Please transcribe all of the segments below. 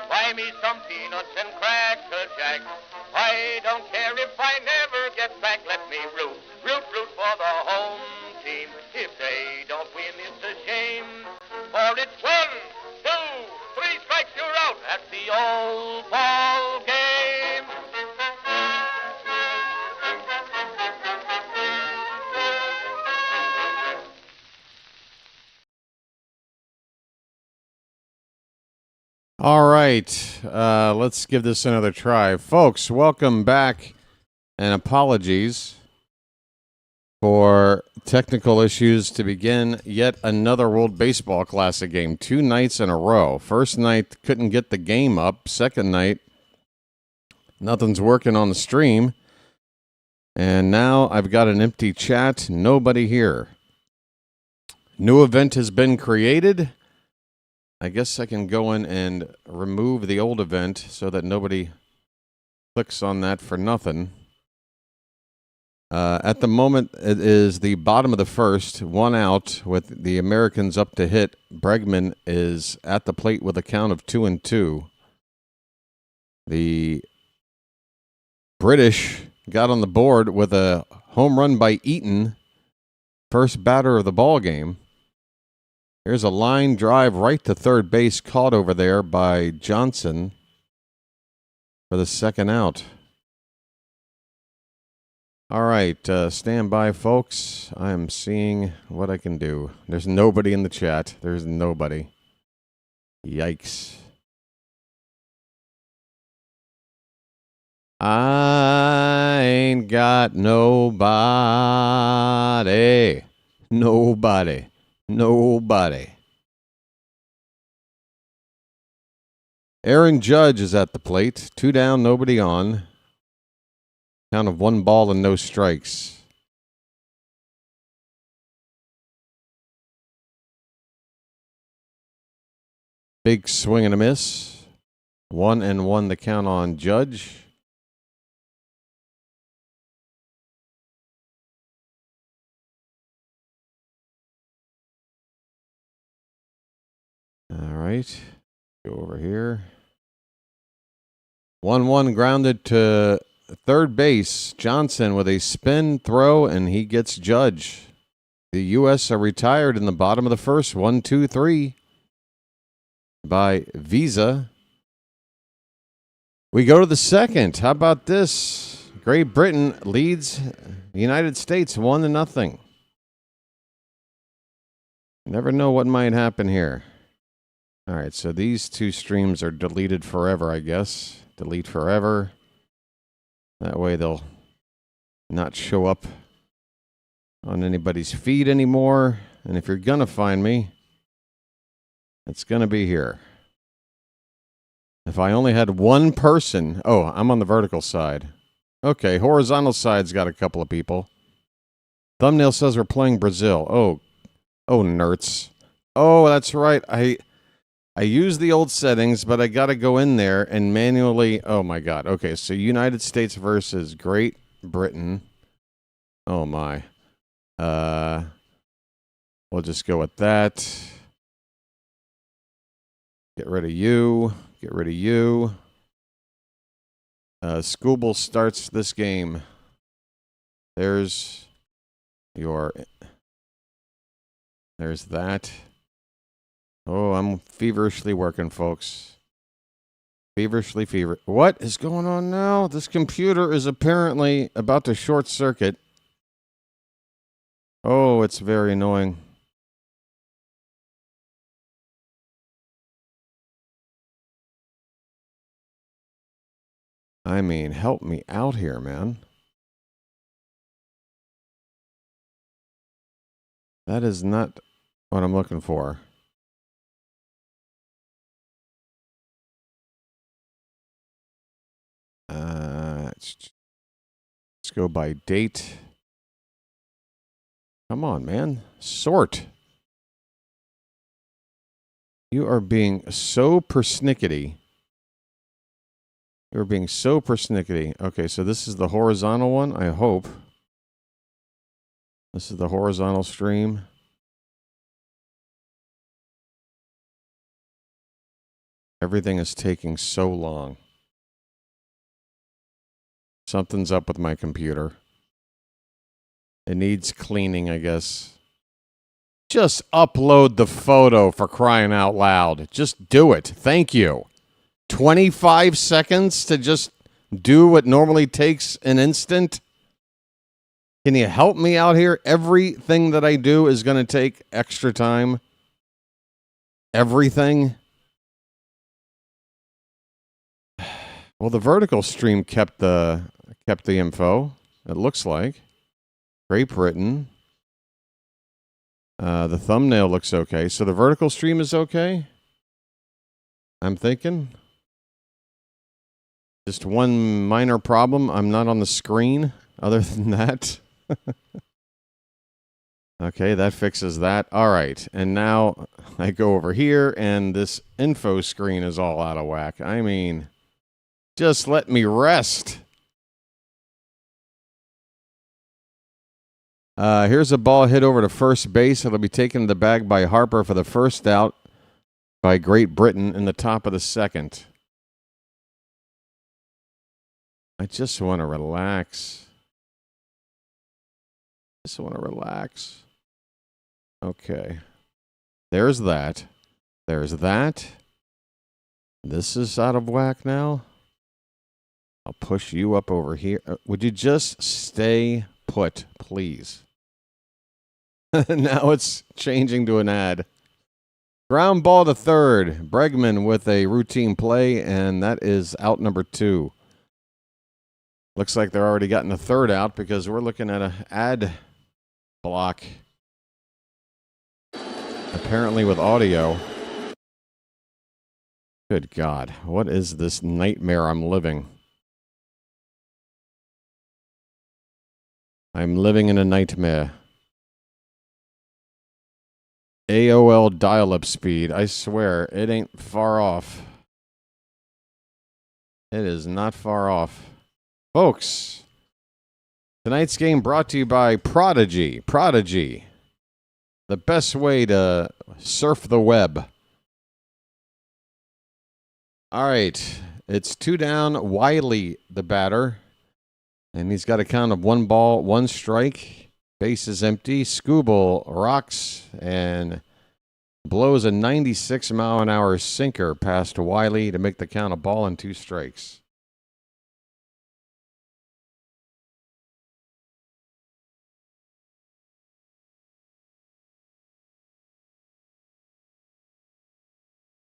Buy me some peanuts and cracker jack. I don't care if I never get back. Let me root for the home team. If they don't win, it's a shame. For it's 1, 2, 3 strikes, you're out at the old ball game. All right, let's give this another try. Folks, welcome back, and apologies for technical issues to begin yet another World Baseball Classic game. 2 nights in a row. First night, couldn't get the game up. Second night, nothing's working on the stream. And now I've got an empty chat, nobody here. New event has been created. I guess I can go in and remove the old event so that nobody clicks on that for nothing. At the moment, it is the bottom of the first, 1 out with the Americans up to hit. Bregman is at the plate with a count of 2-2. The British got on the board with a home run by Eaton, first batter of the ball game. Here's a line drive right to third base, caught over there by Johnson for the second out. All right, stand by, folks. I am seeing what I can do. There's nobody in the chat. There's nobody. Yikes. I ain't got nobody. Nobody. Aaron Judge is at the plate. 2 down, nobody on. Count of 1 ball and no strikes. Big swing and a miss. 1-1 the count on Judge. All right. Go over here. 1-1 grounded to third base. Johnson with a spin throw, and he gets Judge. The U.S. are retired in the bottom of the first. 1-2-3 by Visa. We go to the second. How about this? Great Britain leads the United States 1-0. Never know what might happen here. All right, so these 2 streams are deleted forever, I guess. Delete forever. That way they'll not show up on anybody's feed anymore. And if you're going to find me, it's going to be here. If I only had 1 person. Oh, I'm on the vertical side. Okay, horizontal side's got a couple of people. Thumbnail says we're playing Brazil. Oh, nerds. Oh, that's right. I use the old settings, but I got to go in there and manually. Oh, my God. Okay, so United States versus Great Britain. Oh, my. We'll just go with that. Get rid of you. Get rid of you. Skubal starts this game. There's that. Oh, I'm feverishly working, folks. What is going on now? This computer is apparently about to short circuit. Oh, it's very annoying. I mean, help me out here, man. That is not what I'm looking for. Let's go by date. Come on, man. Sort. You are being so persnickety. You're being so persnickety. Okay, so this is the horizontal one, I hope. This is the horizontal stream. Everything is taking so long. Something's up with my computer. It needs cleaning, I guess. Just upload the photo, for crying out loud. Just do it. Thank you. 25 seconds to just do what normally takes an instant? Can you help me out here? Everything that I do is going to take extra time. Everything. Well, the vertical stream kept the info. It looks like Great Britain. The thumbnail looks okay, so the vertical stream is okay. I'm thinking. Just one minor problem. I'm not on the screen. Other than that. Okay, that fixes that. All right, and now I go over here, and this info screen is all out of whack. I mean, just let me rest. Here's a ball hit over to first base. It'll be taken to the bag by Harper for the first out by Great Britain in the top of the second. I just want to relax. Just want to relax. Okay. There's that. There's that. This is out of whack now. I'll push you up over here. Would you just stay put, please? Now it's changing to an ad. Ground ball to third. Bregman with a routine play, and that is out number 2. Looks like they're already gotten the third out because we're looking at an ad block. Apparently with audio. Good God. What is this nightmare I'm living? I'm living in a nightmare. AOL dial-up speed. I swear, it ain't far off. It is not far off. Folks, tonight's game brought to you by Prodigy. Prodigy. The best way to surf the web. All right. It's 2 down. Wiley, the batter. And he's got a count of 1 ball, 1 strike. Base is empty. Skubal rocks and blows a 96-mile-an-hour sinker past Wiley to make the count a ball and 2 strikes.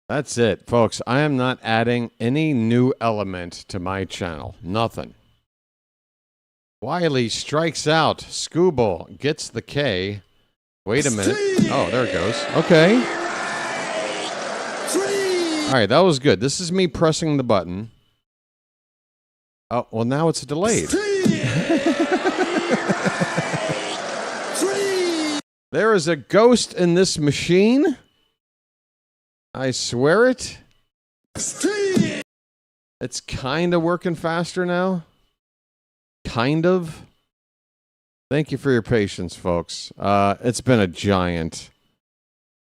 That's it, folks. I am not adding any new element to my channel. Nothing. Wiley strikes out. Skubal gets the K. Wait a minute. Oh, there it goes. Okay. All right, that was good. This is me pressing the button. Oh, well, now it's delayed. There is a ghost in this machine. I swear it. It's kind of working faster now. Kind of. Thank you for your patience, folks. It's been a giant.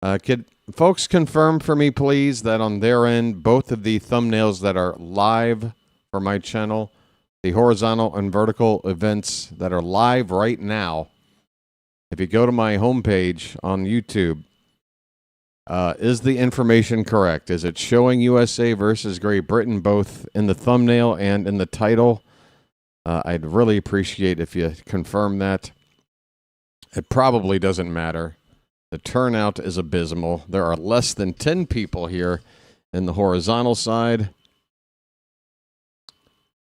Could folks confirm for me, please, that on their end, both of the thumbnails that are live for my channel, the horizontal and vertical events that are live right now, if you go to my homepage on YouTube, is the information correct? Is it showing USA versus Great Britain both in the thumbnail and in the title? I'd really appreciate if you confirm that. It probably doesn't matter. The turnout is abysmal. There are less than 10 people here in the horizontal side.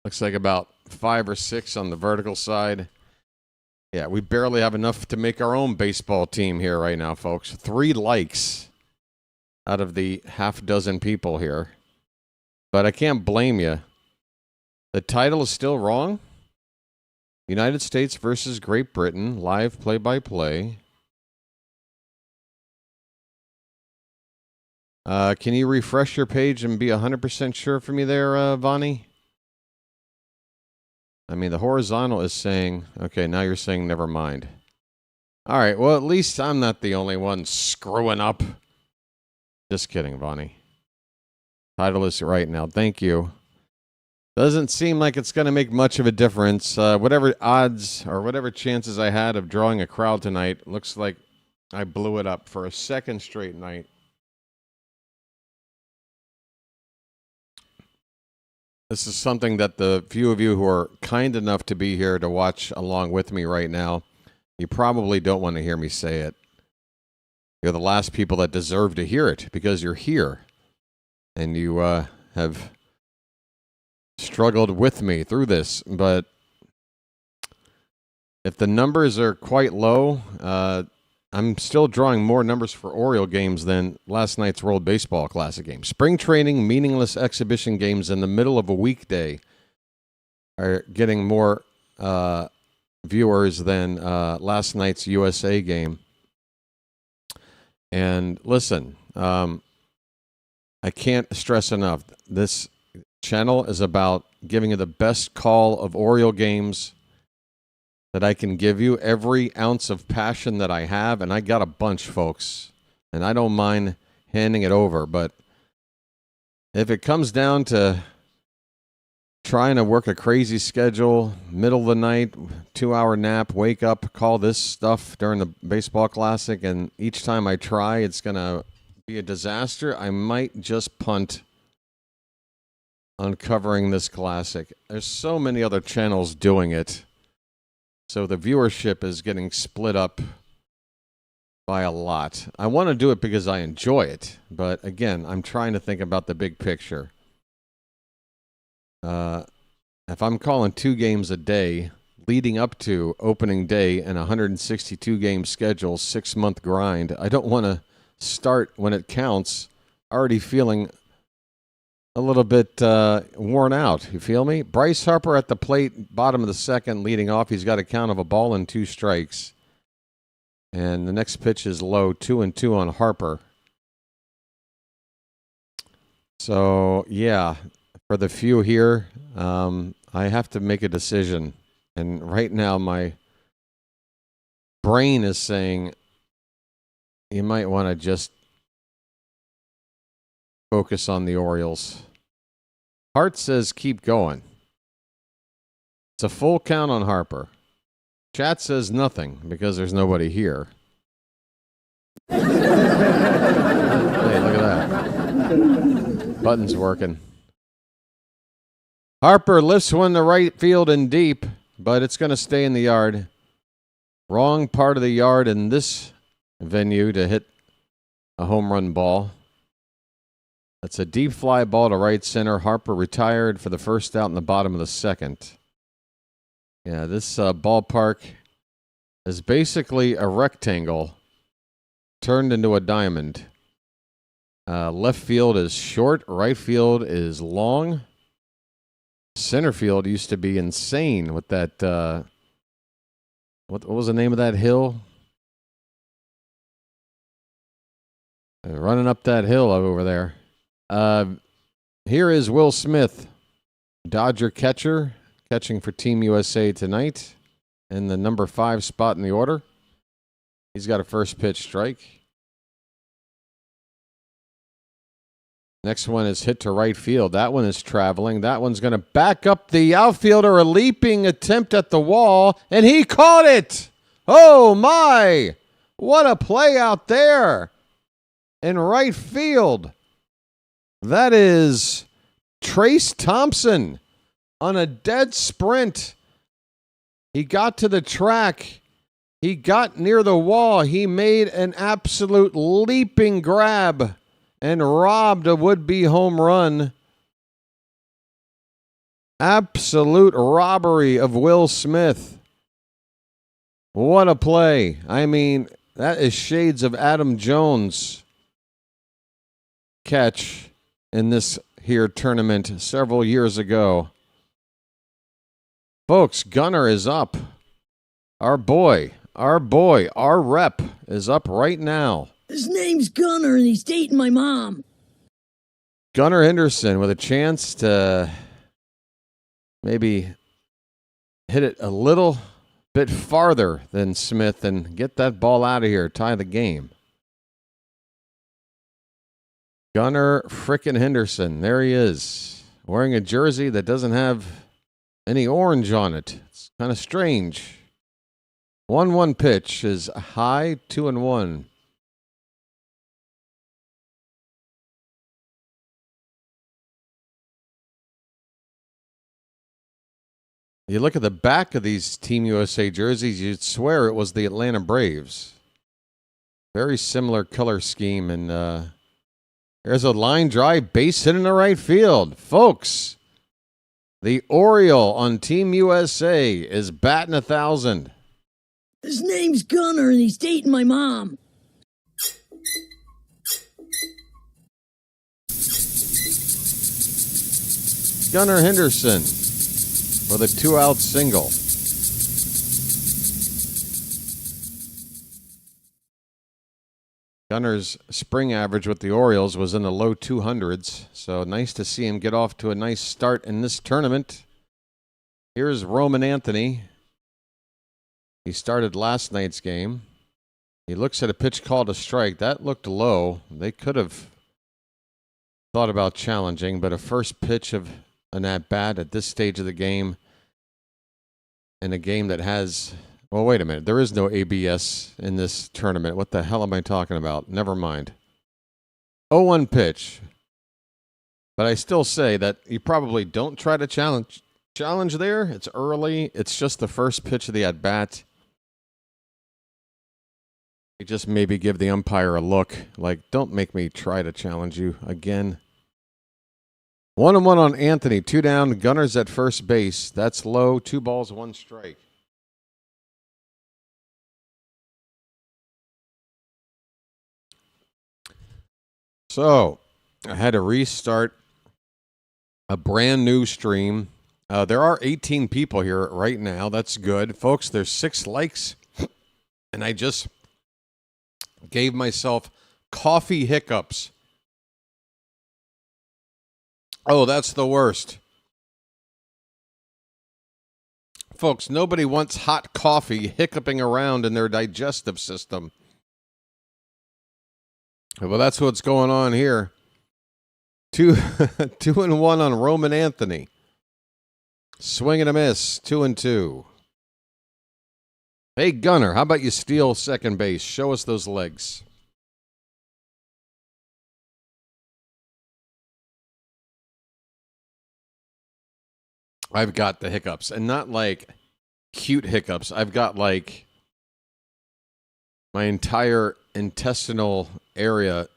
Looks like about 5 or 6 on the vertical side. Yeah, we barely have enough to make our own baseball team here right now, folks. 3 likes out of the half dozen people here. But I can't blame you. The title is still wrong. United States versus Great Britain, live play-by-play. Can you refresh your page and be 100% sure for me there, Vonnie? I mean, the horizontal is saying, okay, now you're saying never mind. All right, well, at least I'm not the only one screwing up. Just kidding, Vonnie. Titleist right now. Thank you. Doesn't seem like it's going to make much of a difference. Whatever odds or whatever chances I had of drawing a crowd tonight, looks like I blew it up for a second straight night. This is something that the few of you who are kind enough to be here to watch along with me right now, you probably don't want to hear me say it. You're the last people that deserve to hear it because you're here. And you have struggled with me through this. But if the numbers are quite low, I'm still drawing more numbers for Oriole games than last night's World Baseball Classic game. Spring training, meaningless exhibition games in the middle of a weekday are getting more viewers than last night's USA game. And listen, I can't stress enough, this channel is about giving you the best call of Oriole games that I can give you, every ounce of passion that I have, and I got a bunch, folks, and I don't mind handing it over, but if it comes down to trying to work a crazy schedule, middle of the night, 2-hour nap, wake up, call this stuff during the Baseball Classic, and each time I try, it's going to be a disaster, I might just punt on covering this Classic. There's so many other channels doing it. So the viewership is getting split up by a lot. I want to do it because I enjoy it. But again, I'm trying to think about the big picture. If I'm calling 2 games a day leading up to opening day and a 162-game schedule, 6-month grind, I don't want to start when it counts already feeling a little bit worn out. You feel me? Bryce Harper at the plate, bottom of the second, leading off. He's got a count of 1-2 strikes. And the next pitch is low, 2-2 on Harper. So, yeah, for the few here, I have to make a decision. And right now, my brain is saying you might want to just focus on the Orioles. Hart says keep going. It's a full count on Harper. Chat says nothing because there's nobody here. Hey, look at that. Button's working. Harper lifts one to right field and deep, but it's going to stay in the yard. Wrong part of the yard in this venue to hit a home run ball. That's a deep fly ball to right center. Harper retired for the first out in the bottom of the second. Yeah, this ballpark is basically a rectangle turned into a diamond. Left field is short. Right field is long. Center field used to be insane with that. What was the name of that hill? Running up that hill over there. Here is Will Smith, Dodger catcher, catching for Team USA tonight in the number 5 spot in the order. He's got a first pitch strike. Next one is hit to right field. That one is traveling. That one's going to back up the outfielder, a leaping attempt at the wall, and he caught it. Oh, my. What a play out there in right field. That is Trace Thompson on a dead sprint. He got to the track. He got near the wall. He made an absolute leaping grab and robbed a would-be home run. Absolute robbery of Will Smith. What a play. I mean, that is shades of Adam Jones catch in this here tournament several years ago. Folks, Gunner is up. Our boy, our rep is up right now. His name's Gunner, and he's dating my mom. Gunnar Henderson with a chance to maybe hit it a little bit farther than Smith and get that ball out of here, tie the game. Gunnar frickin' Henderson. There he is. Wearing a jersey that doesn't have any orange on it. It's kind of strange. 1-1 pitch is high, 2-1. You look at the back of these Team USA jerseys, you'd swear it was the Atlanta Braves. Very similar color scheme. And there's a line drive, base hit in the right field. Folks, the Oriole on Team USA is batting 1,000. His name's Gunner, and he's dating my mom. Gunnar Henderson with a 2-out single. Gunner's spring average with the Orioles was in the low 200s, so nice to see him get off to a nice start in this tournament. Here's Roman Anthony. He started last night's game. He looks at a pitch called a strike. That looked low. They could have thought about challenging, but a first pitch of an at-bat at this stage of the game in a game that has... Well, wait a minute. There is no ABS in this tournament. What the hell am I talking about? Never mind. 0-1 pitch. But I still say that you probably don't try to challenge there. It's early. It's just the first pitch of the at-bat. You just maybe give the umpire a look. Like, don't make me try to challenge you again. 1-1 on Anthony. 2 down. Gunner's at first base. That's low. 2 balls, 1 strike. So, I had to restart a brand new stream. There are 18 people here right now. That's good. Folks, there's 6 likes. And I just gave myself coffee hiccups. Oh, that's the worst. Folks, nobody wants hot coffee hiccuping around in their digestive system. Well, that's what's going on here. 2-1 on Roman Anthony. Swing and a miss. 2-2. Hey, Gunner, how about you steal second base? Show us those legs. I've got the hiccups, and not like cute hiccups. I've got like my entire intestinal area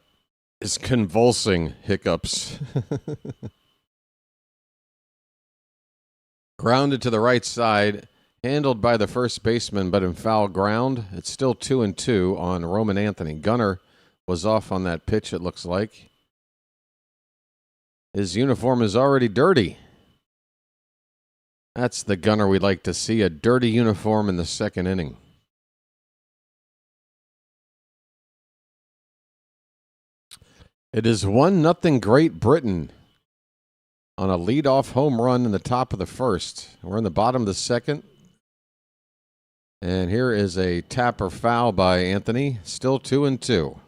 is convulsing hiccups. Grounded to the right side, handled by the first baseman, but in foul ground. It's still 2-2 on Roman Anthony. Gunner was off on that pitch, it looks like. His uniform is already dirty. That's the Gunner we'd like to see, a dirty uniform in the second inning. It is 1-0 Great Britain on a leadoff home run in the top of the first. We're in the bottom of the second. And here is a tapper foul by Anthony. Still 2-2.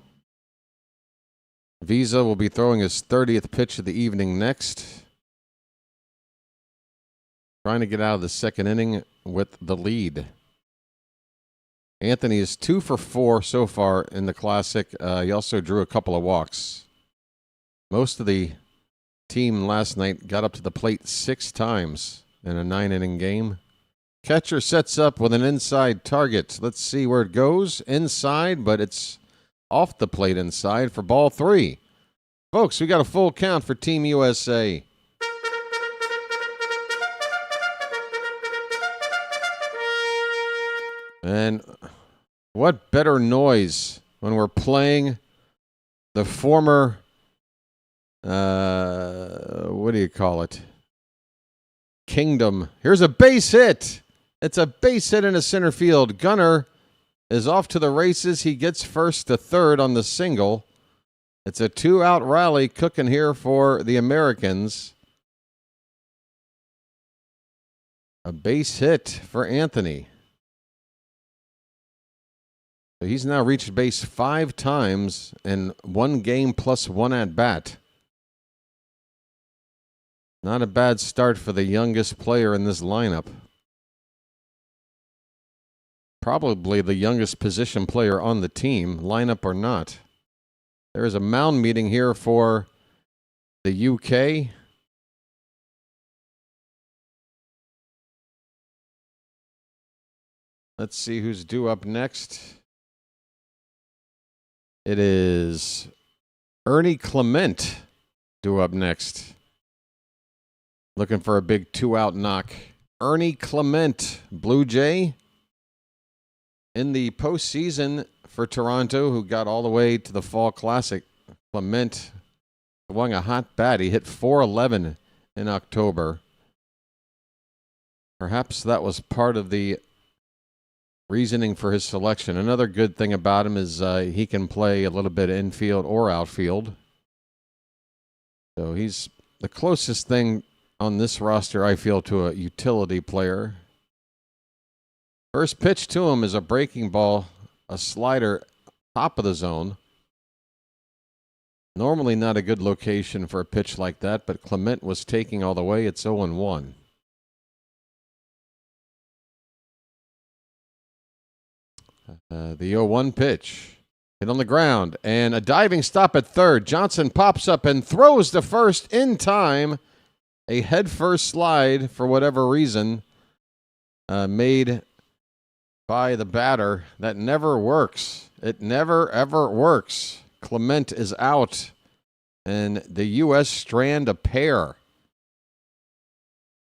Visa will be throwing his 30th pitch of the evening next. Trying to get out of the second inning with the lead. Anthony is 2 for 4 so far in the Classic. He also drew a couple of walks. Most of the team last night got up to the plate 6 times in a 9-inning game. Catcher sets up with an inside target. Let's see where it goes. Inside, but it's off the plate inside for ball 3. Folks, we got a full count for Team USA. And what better noise when we're playing the former, what do you call it? Kingdom. Here's a base hit. It's a base hit into center field. Gunner is off to the races. He gets first to third on the single. It's a 2-out rally cooking here for the Americans. A base hit for Anthony. So he's now reached base 5 times in 1 game plus 1 at bat. Not a bad start for the youngest player in this lineup. Probably the youngest position player on the team, lineup or not. There is a mound meeting here for the UK. Let's see who's due up next. It is Ernie Clement due up next. Looking for a big 2-out knock. Ernie Clement, Blue Jay. In the postseason for Toronto, who got all the way to the Fall Classic, Clement swung a hot bat. He hit .411 in October. Perhaps that was part of the reasoning for his selection. Another good thing about him is he can play a little bit infield or outfield. So he's the closest thing on this roster, I feel, to a utility player. First pitch to him is a breaking ball, a slider, top of the zone. Normally not a good location for a pitch like that, but Clement was taking all the way. It's 0-1. The 0-1 pitch. Hit on the ground, and a diving stop at third. Johnson pops up and throws to first in time. A head-first slide, for whatever reason, made by the batter. That never works. It never, ever works. Clement is out, and the U.S. strand a pair.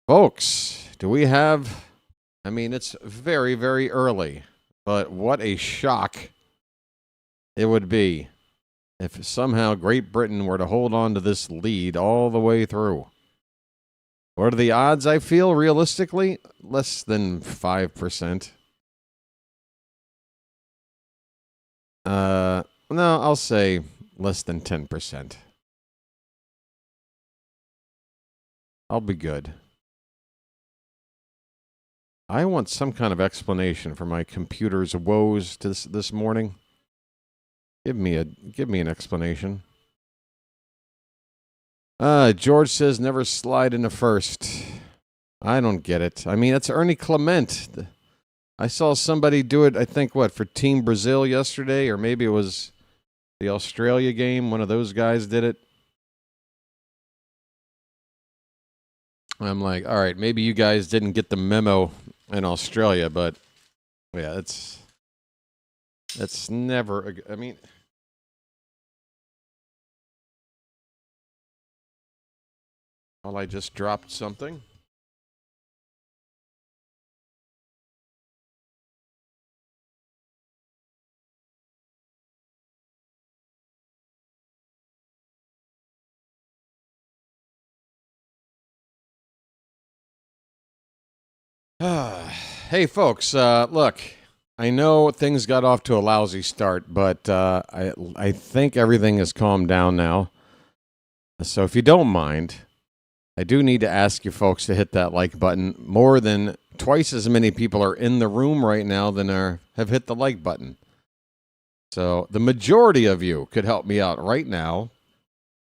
Folks, do we have... I mean, it's very, very early, but what a shock it would be if somehow Great Britain were to hold on to this lead all the way through. What are the odds, I feel, realistically? Less than 5%. No, I'll say less than 10%. I'll be good. I want some kind of explanation for my computer's woes this morning. Give me an explanation. George says never slide into first. I don't get it. I mean, it's Ernie Clement. I saw somebody do it, I think, for Team Brazil yesterday, or maybe it was the Australia game. One of those guys did it. I'm like, all right, maybe you guys didn't get the memo in Australia, but yeah, it's never, I mean... Well, I just dropped something. Hey, folks, look, I know things got off to a lousy start, but I think everything has calmed down now. So if you don't mind, I do need to ask you folks to hit that like button. More than twice as many people are in the room right now than have hit the like button. So the majority of you could help me out right now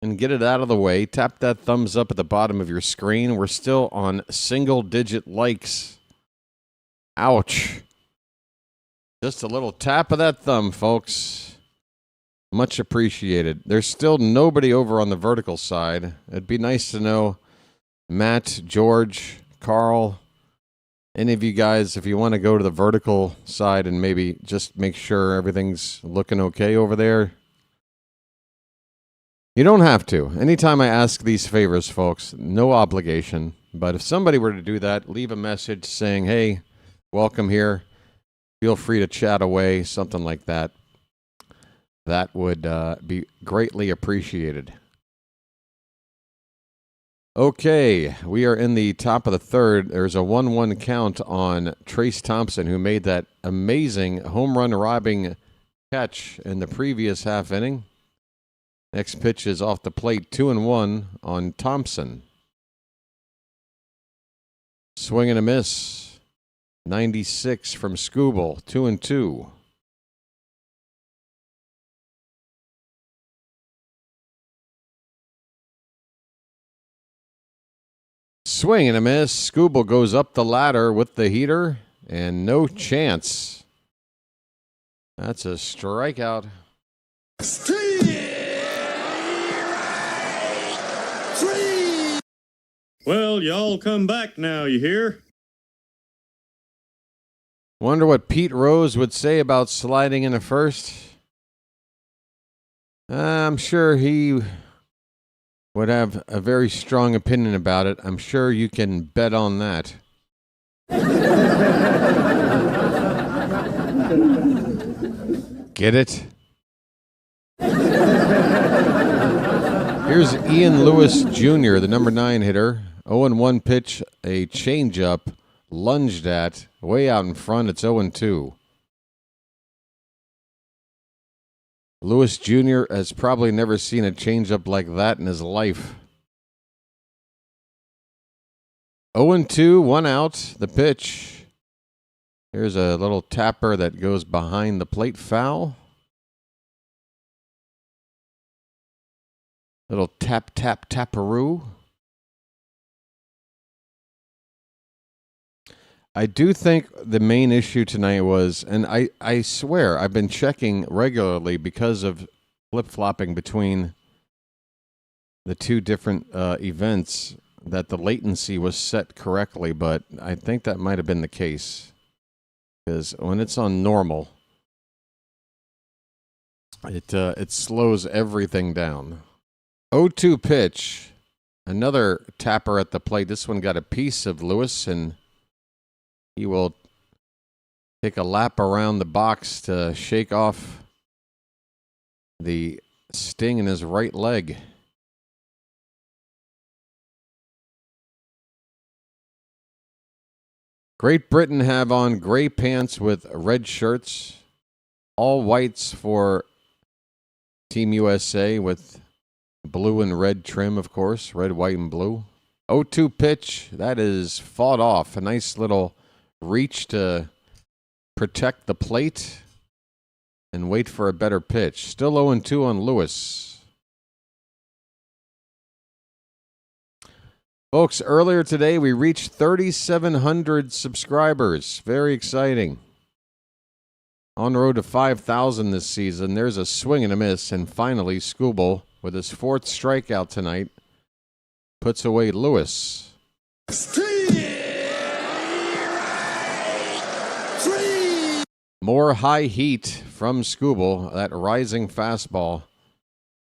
and get it out of the way. Tap that thumbs up at the bottom of your screen. We're still on single-digit likes. Ouch. Just a little tap of that thumb, folks. Much appreciated. There's still nobody over on the vertical side. It'd be nice to know, Matt, George, Carl, any of you guys, if you want to go to the vertical side and maybe just make sure everything's looking okay over there. You don't have to. Anytime I ask these favors, folks, no obligation. But if somebody were to do that, leave a message saying, hey, welcome here. Feel free to chat away, something like that. That would be greatly appreciated. Okay, we are in the top of the third. There's a 1-1 count on Trace Thompson, who made that amazing home run robbing catch in the previous half inning. Next pitch is off the plate, 2-1 on Thompson. Swing and a miss. 96 from Skubal, 2-2. Swing and a miss. Skubal goes up the ladder with the heater, and no chance. That's a strikeout. Well, y'all come back now, you hear? Wonder what Pete Rose would say about sliding into first. I'm sure he would have a very strong opinion about it. I'm sure you can bet on that. Get it? Here's Ian Lewis Jr., the number 9 hitter. 0-1 pitch, a changeup, lunged at, way out in front. It's 0-2. Lewis Jr. has probably never seen a changeup like that in his life. 0-2, 1 out, the pitch. Here's a little tapper that goes behind the plate, foul. Little tap, tap, taparoo. I do think the main issue tonight was, and I swear I've been checking regularly because of flip-flopping between the two different events, that the latency was set correctly, but I think that might have been the case. Because when it's on normal, it slows everything down. 0-2 pitch. Another tapper at the plate. This one got a piece of Lewis, and he will take a lap around the box to shake off the sting in his right leg. Great Britain have on gray pants with red shirts. All whites for Team USA with blue and red trim, of course. Red, white, and blue. 0-2 pitch. That is fought off. A nice little reach to protect the plate and wait for a better pitch. Still 0-2 on Lewis. Folks, earlier today we reached 3,700 subscribers. Very exciting. On the road to 5,000 this season. There's a swing and a miss, and finally Skubal, with his 4th strikeout tonight, puts away Lewis. More high heat from Skubal, that rising fastball.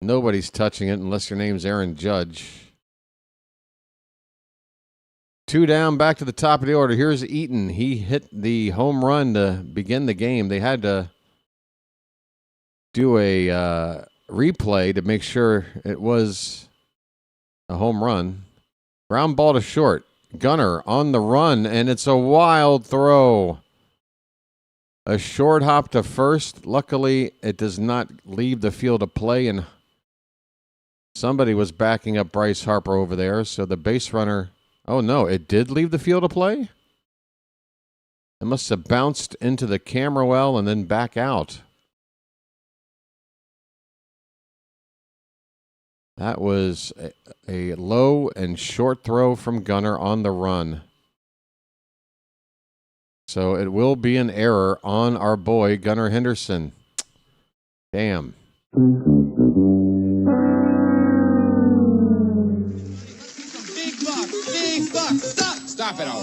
Nobody's touching it unless your name's Aaron Judge. 2 down, back to the top of the order. Here's Eaton. He hit the home run to begin the game. They had to do a replay to make sure it was a home run. Ground ball to short. Gunner on the run, and it's a wild throw. A short hop to first. Luckily, it does not leave the field of play, and somebody was backing up Bryce Harper over there, so the base runner... Oh, no, it did leave the field of play? It must have bounced into the camera well and then back out. That was a low and short throw from Gunner on the run. So it will be an error on our boy, Gunnar Henderson. Damn. Big buck, stop it all.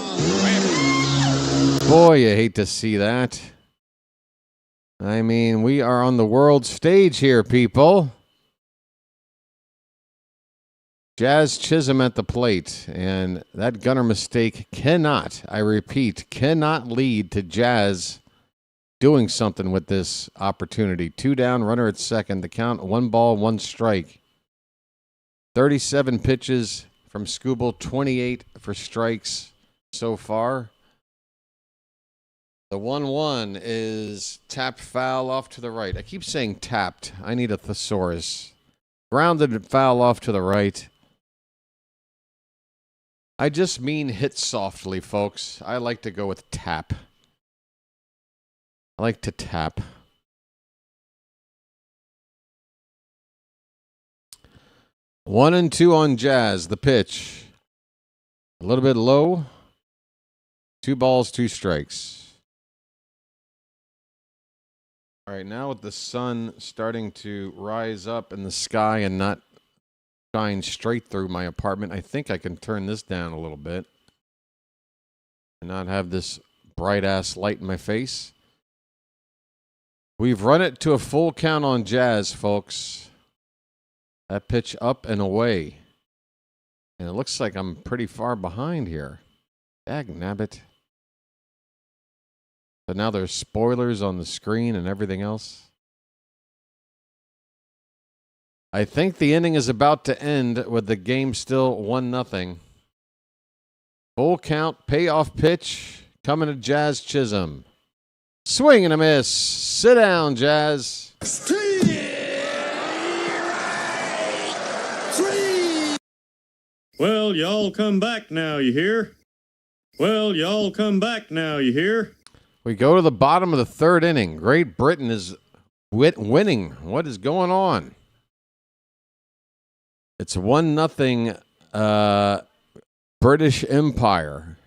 Boy, you hate to see that. I mean, we are on the world stage here, people. Jazz Chisholm at the plate, and that Gunner mistake cannot, I repeat, cannot lead to Jazz doing something with this opportunity. 2 down, runner at second. The count, 1 ball, 1 strike. 37 pitches from Skubal, 28 for strikes so far. The 1-1 is tapped foul off to the right. I keep saying tapped. I need a thesaurus. Grounded foul off to the right. I just mean hit softly, folks. I like to go with tap. I like to tap. One and two on Jazz. The pitch. A little bit low. 2 balls, 2 strikes. All right, now with the sun starting to rise up in the sky and not shine straight through my apartment, I think I can turn this down a little bit and not have this bright-ass light in my face. We've run it to a full count on Jazz, folks. That pitch up and away. And it looks like I'm pretty far behind here. Dagnabbit. But now there's spoilers on the screen and everything else. I think the inning is about to end with the game still 1-0. Full count, payoff pitch, coming to Jazz Chisholm. Swing and a miss. Sit down, Jazz. Well, y'all come back now, you hear? Well, y'all come back now, you hear? We go to the bottom of the 3rd inning. Great Britain is winning. What is going on? It's 1-0 British Empire.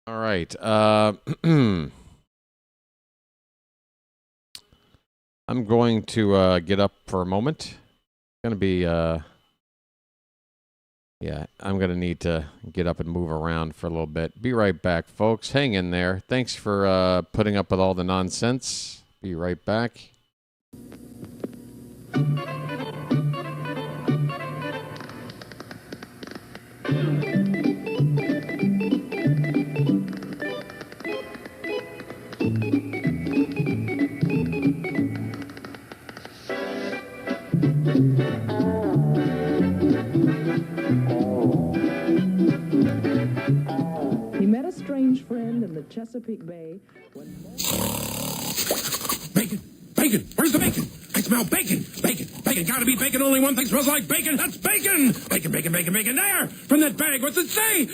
All right. I'm going to get up for a moment. Going to be... Yeah, I'm going to need to get up and move around for a little bit. Be right back, folks. Hang in there. Thanks for putting up with all the nonsense. Be right back. Friend in the Chesapeake Bay. Bacon! Bacon! Where's the bacon? I smell bacon! Bacon! Bacon! Gotta be bacon! Only one thing smells like bacon! That's bacon! Bacon, bacon, bacon, bacon! There! From that bag! What's it say?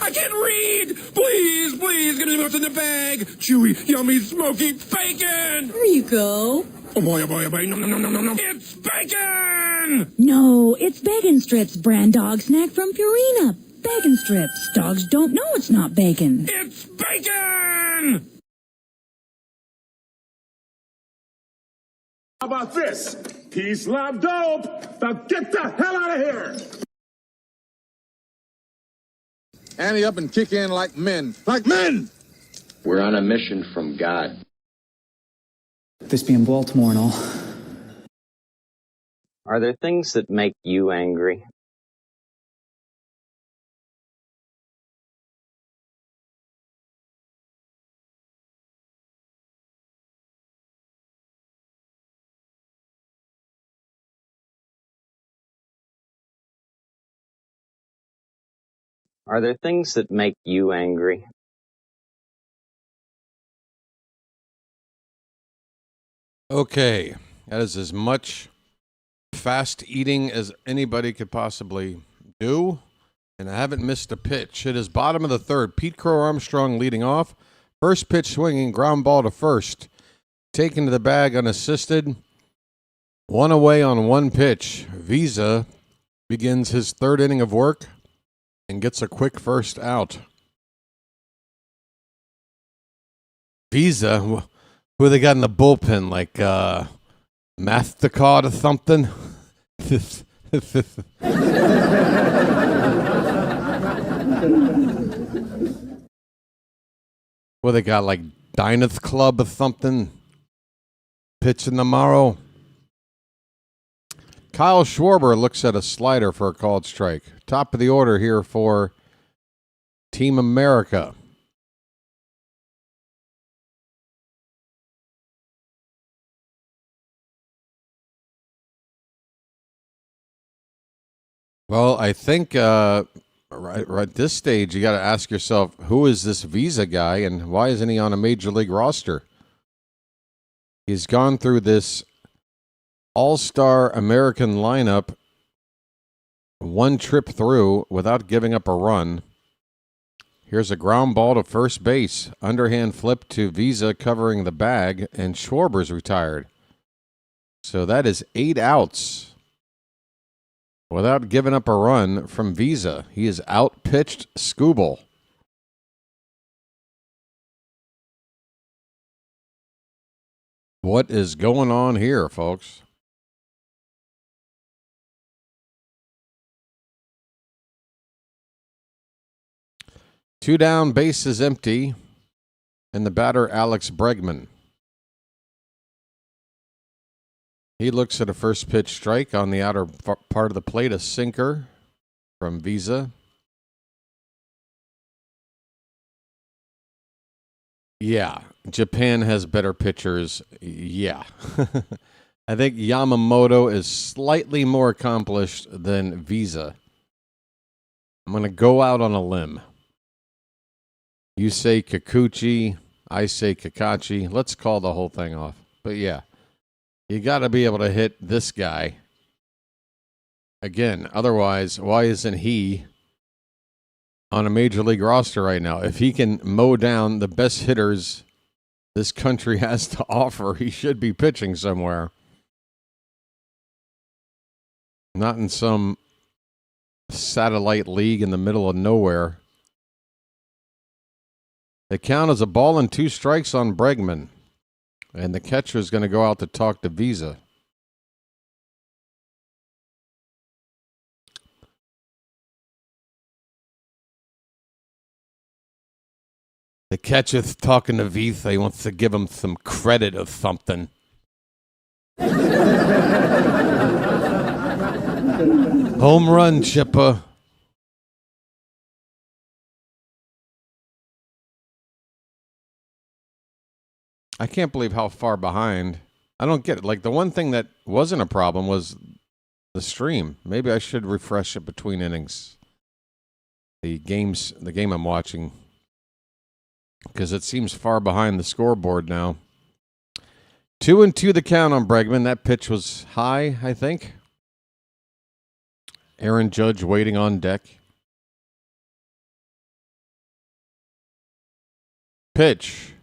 I can't read! Please, please, give me what's in the bag! Chewy, yummy, smoky bacon! There you go. Oh boy, oh boy, oh boy! No, no, no, no, no, no! It's bacon! No, it's Bacon Strips, brand dog snack from Purina. Bacon Strips. Dogs don't know it's not bacon. It's bacon! How about this? Peace, love, dope. Now get the hell out of here! Ante up and kick in like men. Like men! We're on a mission from God. This being Baltimore and all. Are there things that make you angry? Are there things that make you angry? Okay, that is as much fast eating as anybody could possibly do, and I haven't missed a pitch. It is bottom of the 3rd. Pete Crow Armstrong leading off. First pitch swinging, ground ball to first. Taken to the bag unassisted. 1 away on 1 pitch. Visa begins his 3rd inning of work and gets a quick first out. Visa, who they got in the bullpen, like Mastercard or something? Well, they got like Diners Club or something. Pitching tomorrow. Kyle Schwarber looks at a slider for a called strike. Top of the order here for Team America. Well, I think right at this stage, you got to ask yourself, who is this Visa guy and why isn't he on a major league roster? He's gone through this all-star American lineup, 1 trip through without giving up a run. Here's a ground ball to first base. Underhand flip to Visa covering the bag, and Schwarber's retired. So that is 8 outs. without giving up a run from Visa. He has outpitched Skubal. What is going on here, folks? Two down, bases empty, and the batter, Alex Bregman. He looks at a first pitch strike on the outer part of the plate, a sinker from Visa. Yeah, Japan has better pitchers. Yeah. I think Yamamoto is slightly more accomplished than Visa. I'm going to go out on a limb. You say Kikuchi, I say Kakachi. Let's call the whole thing off. But yeah, you got to be able to hit this guy. Again, otherwise, why isn't he on a major league roster right now? If he can mow down the best hitters this country has to offer, he should be pitching somewhere. Not in some satellite league in the middle of nowhere. The count is a ball and 2 strikes on Bregman. And the catcher is going to go out to talk to Visa. The catcher's talking to Visa. He wants to give him some credit or something. Home run, Chipper. I can't believe how far behind. I don't get it. Like, the one thing that wasn't a problem was the stream. Maybe I should refresh it between innings. The game I'm watching. Because it seems far behind the scoreboard now. 2-2 the count on Bregman. That pitch was high, I think. Aaron Judge waiting on deck. Pitch.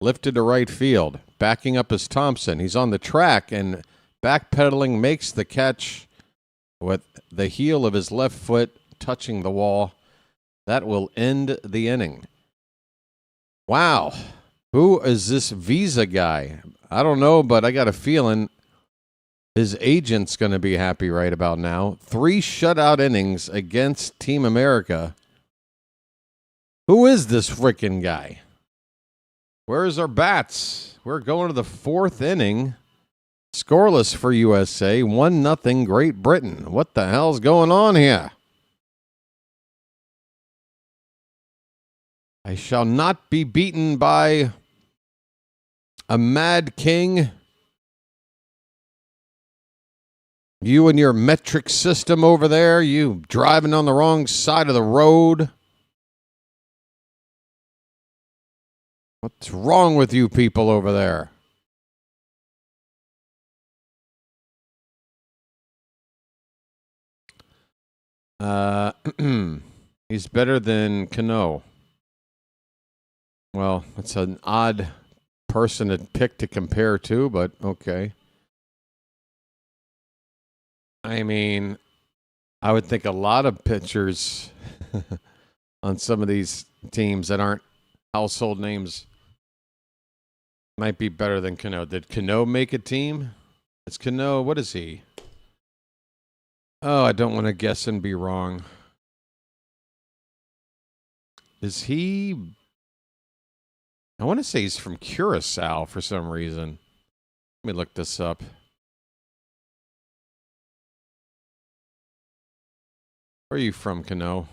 Lifted to right field. Backing up is Thompson. He's on the track and backpedaling, makes the catch with the heel of his left foot touching the wall. That will end the inning. Wow. Who is this Visa guy? I don't know, but I got a feeling his agent's going to be happy right about now. 3 shutout innings against Team America. Who is this frickin' guy? Where's our bats? We're going to the 4th inning. Scoreless for USA. 1-0 Great Britain. What the hell's going on here? I shall not be beaten by a mad king. You and your metric system over there, you driving on the wrong side of the road. What's wrong with you people over there? He's better than Cano. Well, it's an odd person to pick to compare to, but okay. I mean, I would think a lot of pitchers on some of these teams that aren't household names might be better than Cano. Did Cano make a team? It's Cano. What is he? Oh, I don't want to guess and be wrong. Is he? I want to say he's from Curacao for some reason. Let me look this up. Where are you from, Cano?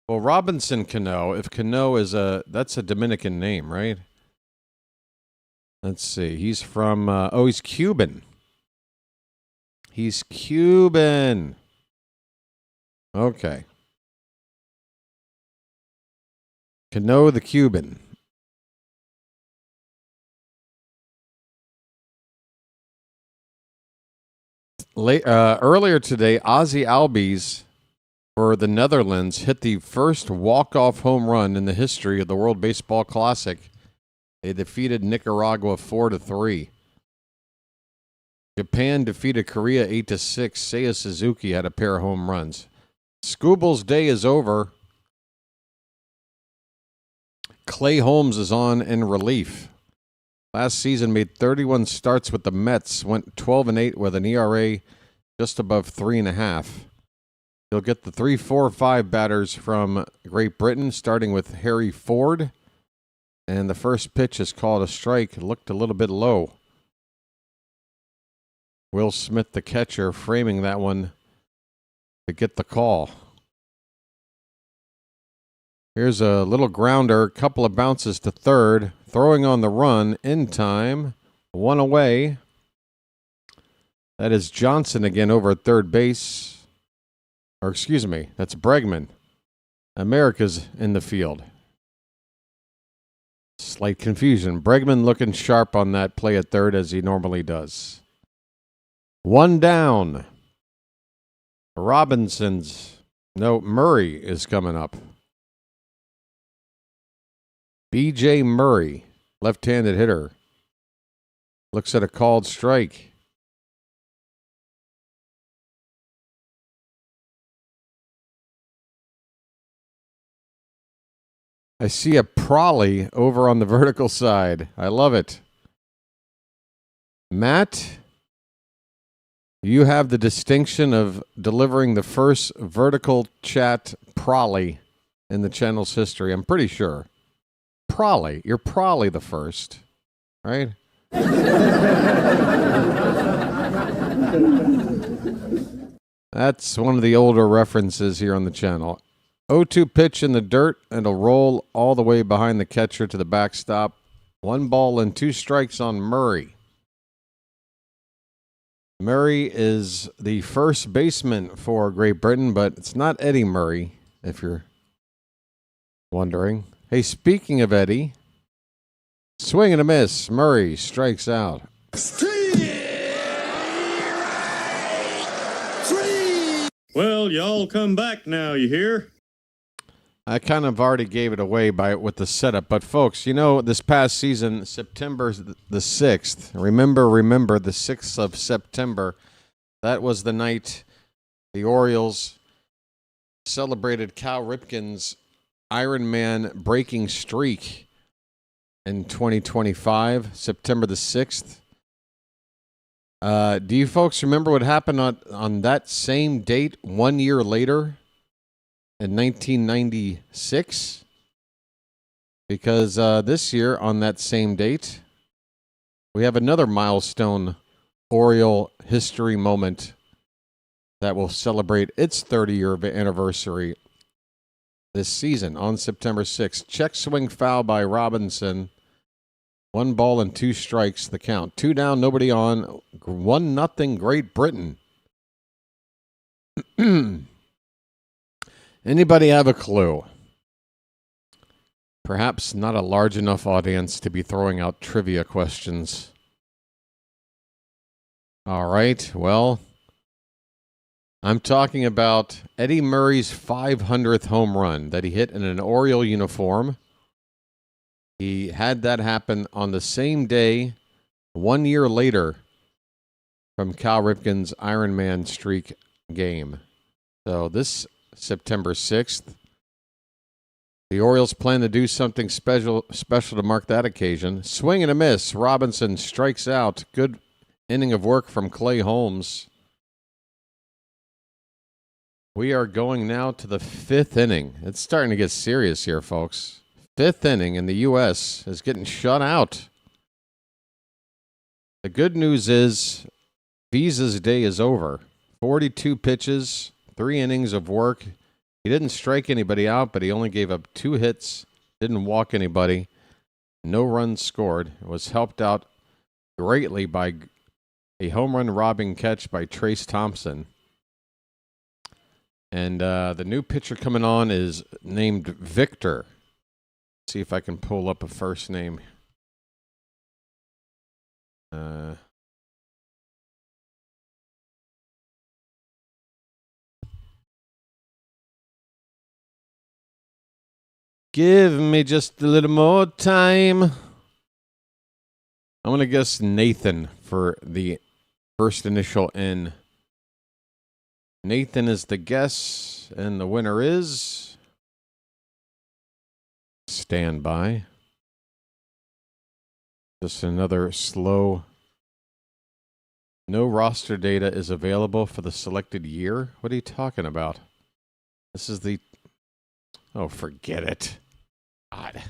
Well, Robinson Cano. If Cano is that's a Dominican name, right? Let's see. He's from, he's Cuban. He's Cuban. Okay. Cano the Cuban. Earlier today, Ozzy Albies for the Netherlands hit the first walk-off home run in the history of the World Baseball Classic. They defeated Nicaragua 4-3. Japan defeated Korea 8-6. Seiya Suzuki had a pair of home runs. Skubal's day is over. Clay Holmes is on in relief. Last season made 31 starts with the Mets. Went 12-8 with an ERA just above 3.5. You'll get the 3, 4, 5 batters from Great Britain, starting with Harry Ford. And the first pitch is called a strike. It looked a little bit low. Will Smith, the catcher, framing that one to get the call. Here's a little grounder, couple of bounces to third, throwing on the run in time, one away. That is Johnson again over at third base. Or excuse me, that's Bregman. America's in the field. Slight confusion. Bregman looking sharp on that play at third as he normally does. One down. Murray is coming up. B.J. Murray, left-handed hitter, looks at a called strike. I see a Prolly over on the vertical side. I love it. Matt, you have the distinction of delivering the first vertical chat Prolly in the channel's history. I'm pretty sure. Prolly. You're probably the first, right? That's one of the older references here on the channel. 0-2 pitch in the dirt, and it'll roll all the way behind the catcher to the backstop. 1 ball and 2 strikes on Murray. Murray is the first baseman for Great Britain, but it's not Eddie Murray, if you're wondering. Hey, speaking of Eddie, swing and a miss. Murray strikes out. Well, y'all come back now, you hear? I kind of already gave it away with the setup, but folks, you know, this past season, September the 6th, remember the 6th of September, that was the night the Orioles celebrated Cal Ripken's Ironman breaking streak in 2025, September the 6th. Do you folks remember what happened on that same date 1 year later in 1996? Because this year on that same date, we have another milestone Oriole history moment that will celebrate its 30-year anniversary this season on September 6th. Check swing foul by Robinson. 1 ball and 2 strikes, the count. 2 down, nobody on. 1-0 Great Britain. Anybody have a clue? Perhaps not a large enough audience to be throwing out trivia questions. All right, well, I'm talking about Eddie Murray's 500th home run that he hit in an Oriole uniform. He had that happen on the same day, 1 year later, from Cal Ripken's Ironman streak game. So this September 6th, the Orioles plan to do something special to mark that occasion. Swing and a miss. Robinson strikes out. Good inning of work from Clay Holmes. We are going now to the 5th inning. It's starting to get serious here, folks. 5th inning in the U.S. is getting shut out. The good news is Visa's day is over. 42 pitches, 3 innings of work. He didn't strike anybody out, but he only gave up 2 hits, didn't walk anybody, no runs scored. It was helped out greatly by a home run robbing catch by Trace Thompson. And the new pitcher coming on is named Victor. See if I can pull up a first name. Give me just a little more time. I'm going to guess Nathan for the First initial N. Nathan is the guess, and the winner is... Standby. Just another slow... No roster data is available for the selected year? What are you talking about? This is the... Oh, forget it. God.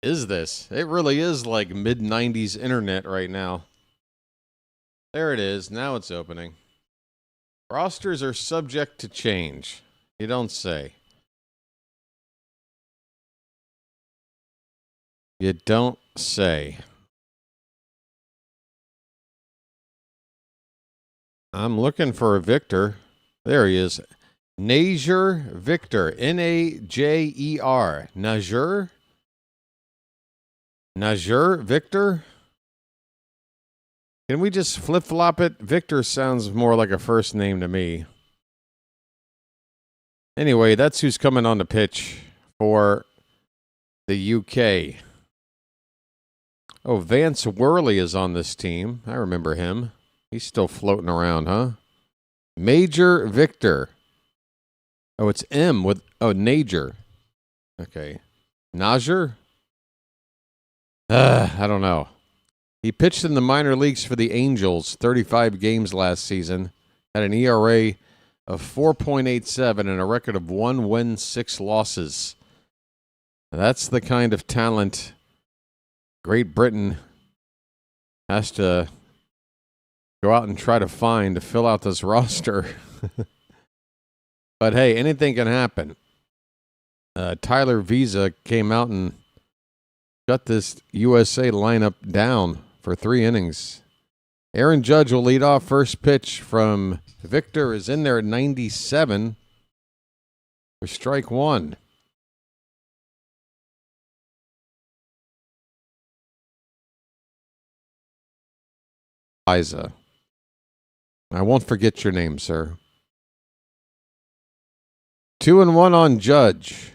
Is this? It really is like mid-90s internet right now. There it is. Now it's opening. Rosters are subject to change. You don't say. You don't say. I'm looking for a Victor. There he is. Najer Victor. Najer. Najer? Najer Victor? Can we just flip-flop it? Victor sounds more like a first name to me. Anyway, that's who's coming on the pitch for the UK. Oh, Vance Worley is on this team. I remember him. He's still floating around, huh? Major Victor. Oh, it's M with... Oh, Najer. Okay. Najer? I don't know. He pitched in the minor leagues for the Angels, 35 games last season, had an ERA of 4.87 and a record of 1 win, 6 losses. That's the kind of talent Great Britain has to go out and try to find to fill out this roster. But hey, anything can happen. Tyler Visa came out and got this USA lineup down for 3 innings. Aaron Judge will lead off. First pitch from Victor is in there at 97 for strike 1. Liza. I won't forget your name, sir. 2-1 on Judge.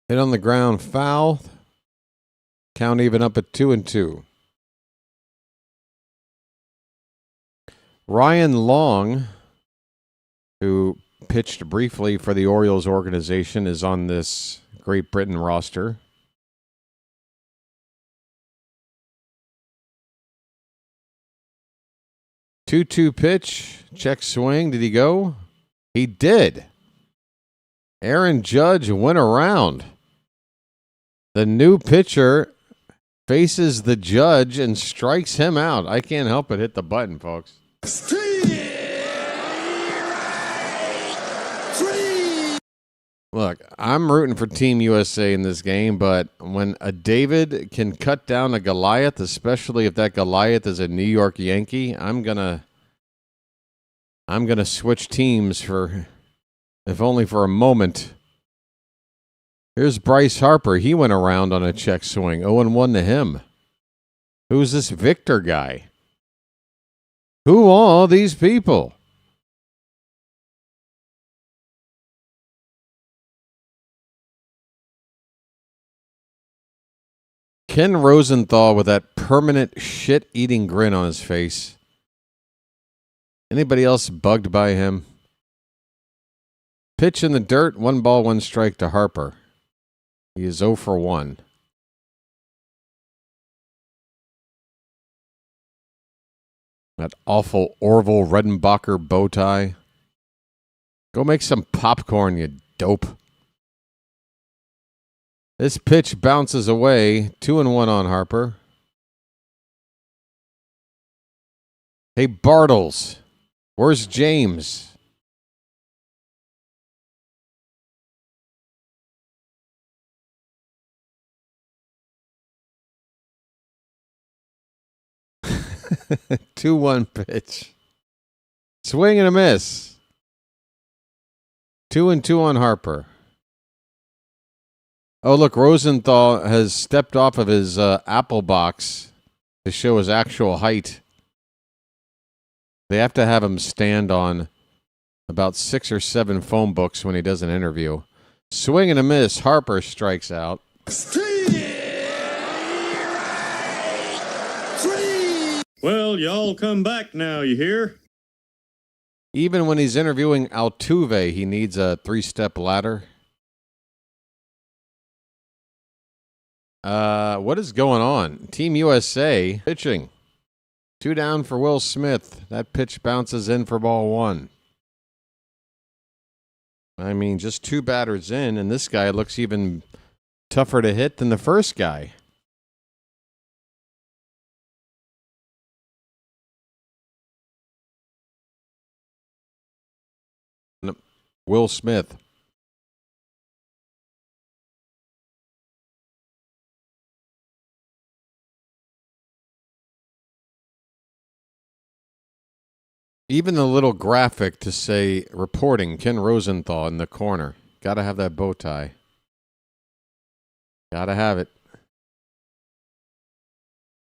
Hit on the ground, foul. Count even up at 2-2. Ryan Long, who pitched briefly for the Orioles organization, is on this Great Britain roster. Two-two pitch, check swing. Did he go? He did. Aaron Judge went around. The new pitcher faces the Judge and strikes him out. I can't help but hit the button, folks. Look, I'm rooting for Team USA in this game, but when a David can cut down a Goliath, especially if that Goliath is a New York Yankee, I'm gonna switch teams for, if only for a moment. Here's Bryce Harper. He went around on a check swing. 0-1 to him. Who's this Victor guy? Who are all these people? Ken Rosenthal with that permanent shit-eating grin on his face. Anybody else bugged by him? Pitch in the dirt, 1 ball, 1 strike to Harper. He is 0 for 1. That awful Orville Redenbacher bow tie. Go make some popcorn, you dope. This pitch bounces away. 2-1 on Harper. Hey, Bartles. Where's James? Two-one pitch. Swing and a miss. 2-2 on Harper. Oh, look, Rosenthal has stepped off of his apple box to show his actual height. They have to have him stand on about 6 or 7 phone books when he does an interview. Swing and a miss. Harper strikes out. Well, y'all come back now, you hear? Even when he's interviewing Altuve, he needs a 3-step ladder. What is going on? Team USA pitching. 2 down for Will Smith. That pitch bounces in for ball 1. I mean, just 2 batters in, and this guy looks even tougher to hit than the first guy. Will Smith. Even the little graphic to say reporting Ken Rosenthal in the corner. Got to have that bow tie. Got to have it.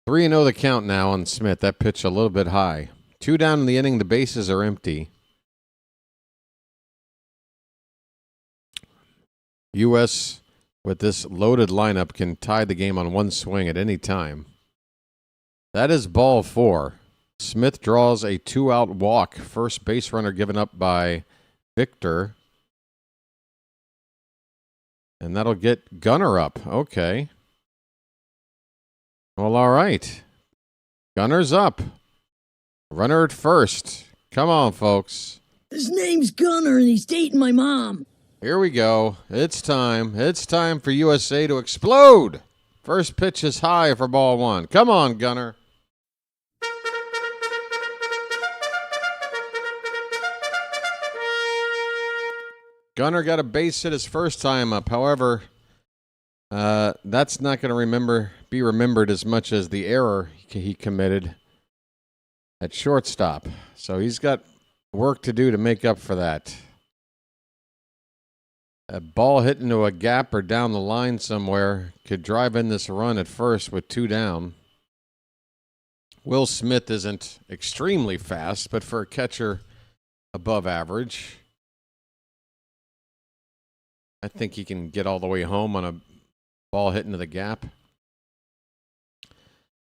3-0 the count now on Smith. That pitch a little bit high. 2 down in the inning. The bases are empty. U.S. with this loaded lineup can tie the game on 1 swing at any time. That is ball 4. Smith draws a 2-out walk. First base runner given up by Victor. And that'll get Gunnar up. Okay. Well, all right. Gunner's up. Runner at first. Come on, folks. His name's Gunner, and he's dating my mom. Here we go. It's time. It's time for USA to explode. First pitch is high for ball 1. Come on, Gunner. Gunner got a base hit his first time up. However, that's not going to be remembered as much as the error he committed at shortstop. So he's got work to do to make up for that. A ball hit into a gap or down the line somewhere could drive in this run at first with 2 down. Will Smith isn't extremely fast, but for a catcher, above average. I think he can get all the way home on a ball hit into the gap.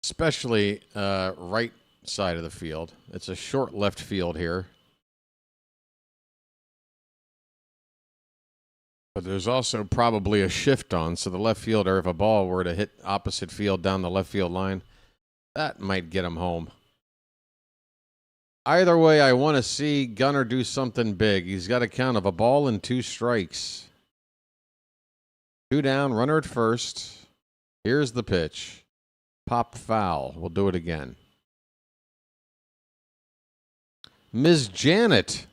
Especially right side of the field. It's a short left field here. But there's also probably a shift on, so the left fielder, if a ball were to hit opposite field down the left field line, that might get him home. Either way, I want to see Gunner do something big. He's got a count of a ball and 2 strikes. 2 down, runner at first. Here's the pitch. Popped foul. We'll do it again. Ms. Janet,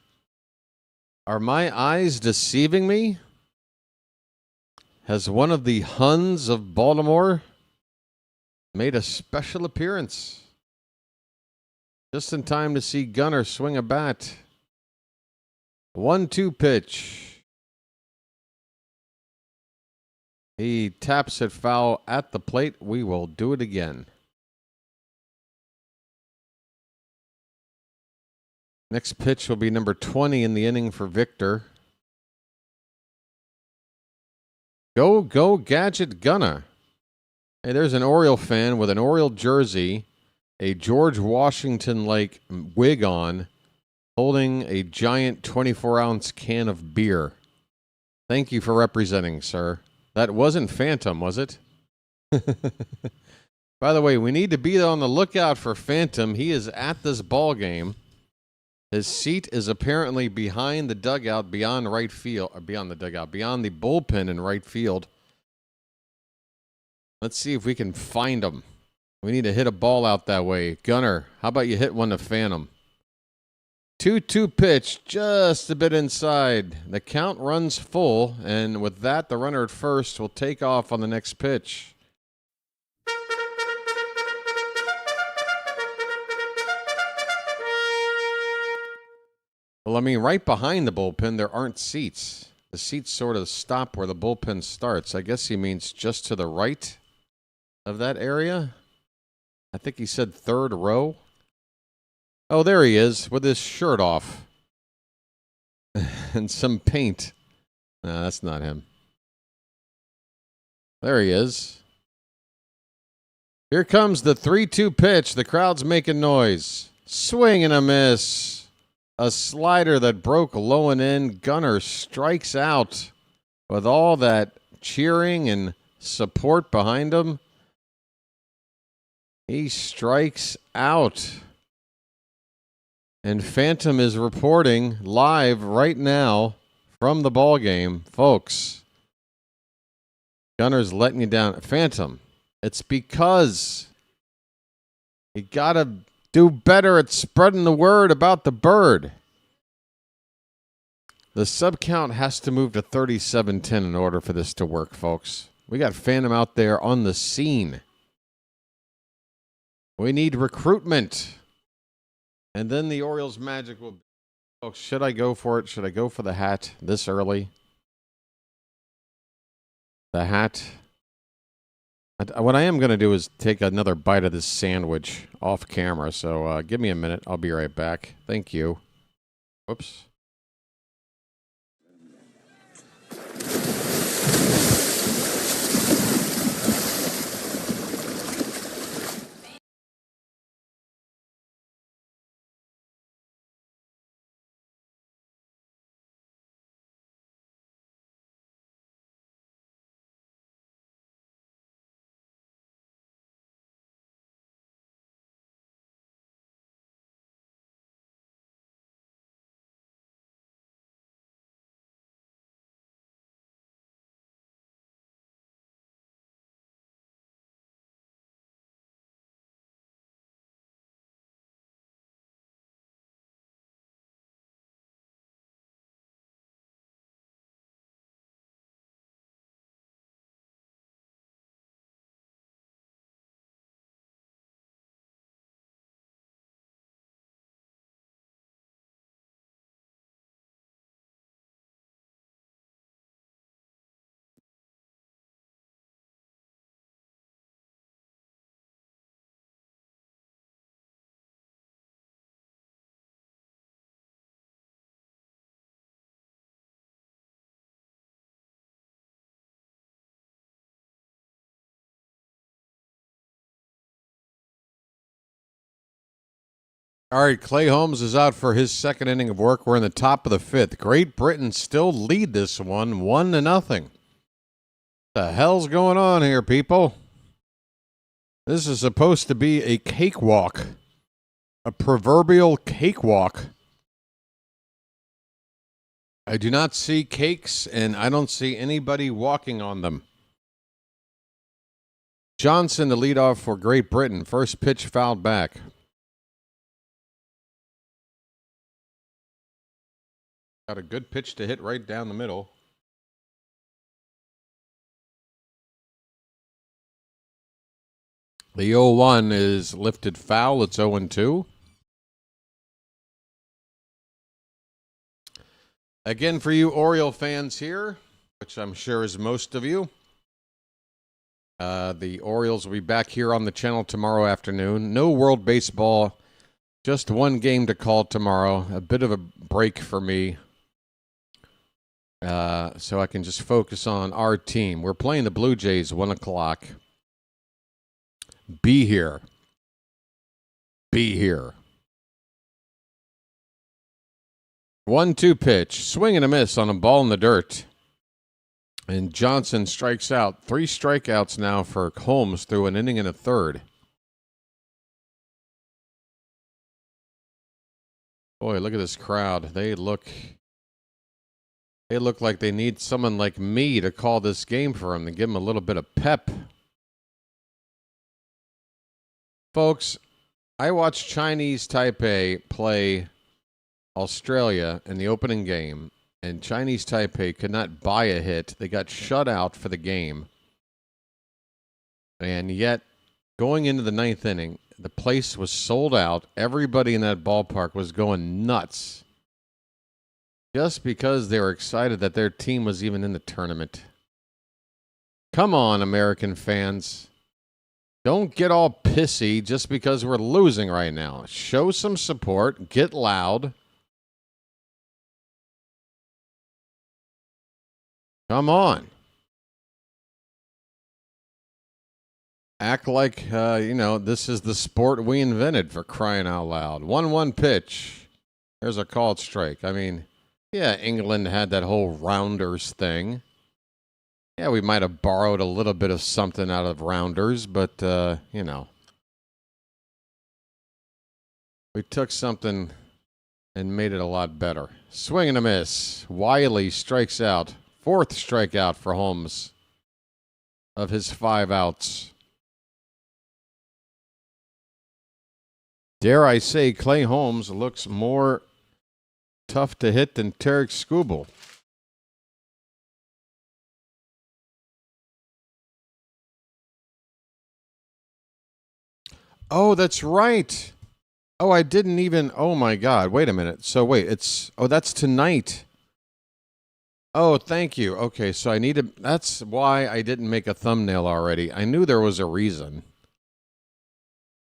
are my eyes deceiving me? Has one of the Huns of Baltimore made a special appearance? Just in time to see Gunner swing a bat. 1-2 pitch. He taps it foul at the plate. We will do it again. Next pitch will be number 20 in the inning for Victor. Go, go, Gadget Gunner. Hey, there's an Oriole fan with an Oriole jersey, a George Washington-like wig on, holding a giant 24-ounce can of beer. Thank you for representing, sir. That wasn't Phantom, was it? By the way, we need to be on the lookout for Phantom. He is at this ball game. His seat is apparently behind the dugout, beyond right field, or beyond the dugout, beyond the bullpen in right field. Let's see if we can find him. We need to hit a ball out that way. Gunner, how about you hit one to Phantom? 2-2 pitch, just a bit inside. The count runs full, and with that, the runner at first will take off on the next pitch. Well, I mean, right behind the bullpen, there aren't seats. The seats sort of stop where the bullpen starts. I guess he means just to the right of that area. I think he said 3rd row. Oh, there he is with his shirt off. and some paint. No, that's not him. There he is. Here comes the 3-2 pitch. The crowd's making noise. Swing and a miss. A slider that broke low and in. Gunner strikes out with all that cheering and support behind him. He strikes out. And Phantom is reporting live right now from the ball game. Folks, Gunner's letting you down. Phantom, it's because you got to do better at spreading the word about the bird. The sub count has to move to 37-10 in order for this to work, folks. We got Phantom out there on the scene. We need recruitment. And then the Orioles magic will... Folks, should I go for it? Should I go for the hat this early? The hat. What I am going to do is take another bite of this sandwich off camera. So give me a minute. I'll be right back. Thank you. Whoops. All right, Clay Holmes is out for his second inning of work. We're in the top of the fifth. Great Britain still lead this one 1-0. What the hell's going on here, people? This is supposed to be a cakewalk. A proverbial cakewalk. I do not see cakes, and I don't see anybody walking on them. Johnson to lead off for Great Britain. First pitch fouled back. Got a good pitch to hit right down the middle. The 0-1 is lifted foul. It's 0-2. Again, for you Oriole fans here, which I'm sure is most of you, the Orioles will be back here on the channel tomorrow afternoon. No World Baseball, just one game to call tomorrow. A bit of a break for me. So I can just focus on our team. We're playing the Blue Jays 1 o'clock. Be here. Be here. 1-2 pitch. Swing and a miss on a ball in the dirt. And Johnson strikes out. 3 strikeouts now for Holmes through an inning and a third. Boy, look at this crowd. They look like they need someone like me to call this game for them, to give them a little bit of pep. Folks, I watched Chinese Taipei play Australia in the opening game, and Chinese Taipei could not buy a hit. They got shut out for the game. And yet, going into the 9th inning, the place was sold out. Everybody in that ballpark was going nuts. Just because they were excited that their team was even in the tournament. Come on, American fans. Don't get all pissy just because we're losing right now. Show some support. Get loud. Come on. Act like, this is the sport we invented, for crying out loud. 1-1 pitch. There's a called strike. I mean, yeah, England had that whole rounders thing. Yeah, we might have borrowed a little bit of something out of rounders, but, we took something and made it a lot better. Swing and a miss. Wiley strikes out. 4th strikeout for Holmes of his 5 outs. Dare I say, Clay Holmes looks more tough to hit than Tarek Skubal. Oh, that's right. Oh, I didn't even... Oh, my God. Wait a minute. So, wait. that's tonight. Oh, thank you. Okay, so I need to... That's why I didn't make a thumbnail already. I knew there was a reason.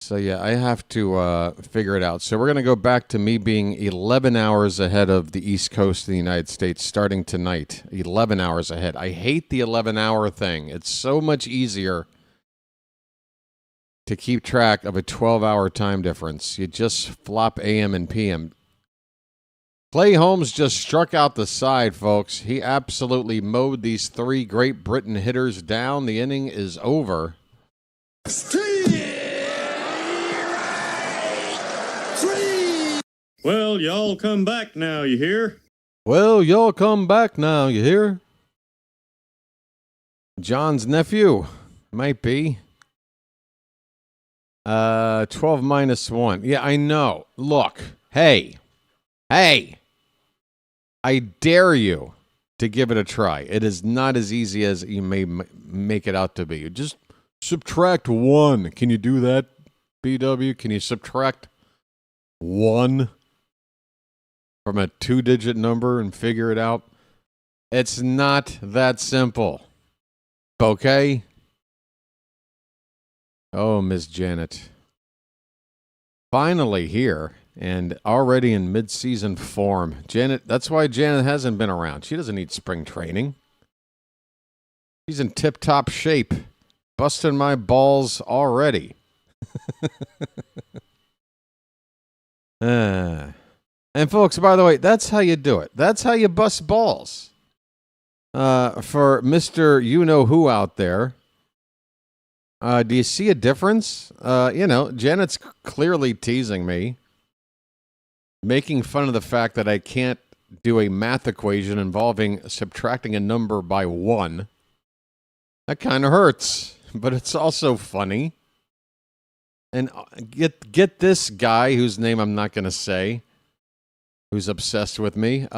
So, yeah, I have to figure it out. So we're going to go back to me being 11 hours ahead of the East Coast of the United States starting tonight. 11 hours ahead. I hate the 11-hour thing. It's so much easier to keep track of a 12-hour time difference. You just flop AM and PM. Clay Holmes just struck out the side, folks. He absolutely mowed these 3 Great Britain hitters down. The inning is over. Well, y'all come back now, you hear? Well, y'all come back now, you hear? John's nephew. Might be. 12 minus 1. Yeah, I know. Look. Hey. I dare you to give it a try. It is not as easy as you may make it out to be. Just subtract 1. Can you do that, BW? Can you subtract 1 from a 2-digit number and figure it out? It's not that simple. Okay? Oh, Miss Janet. Finally here, and already in mid-season form. Janet, that's why Janet hasn't been around. She doesn't need spring training. She's in tip-top shape. Busting my balls already. And folks, by the way, that's how you do it. That's how you bust balls. For Mr. You-know-who out there, do you see a difference? Janet's clearly teasing me, making fun of the fact that I can't do a math equation involving subtracting a number by 1. That kind of hurts, but it's also funny. And get this guy, whose name I'm not going to say, who's obsessed with me.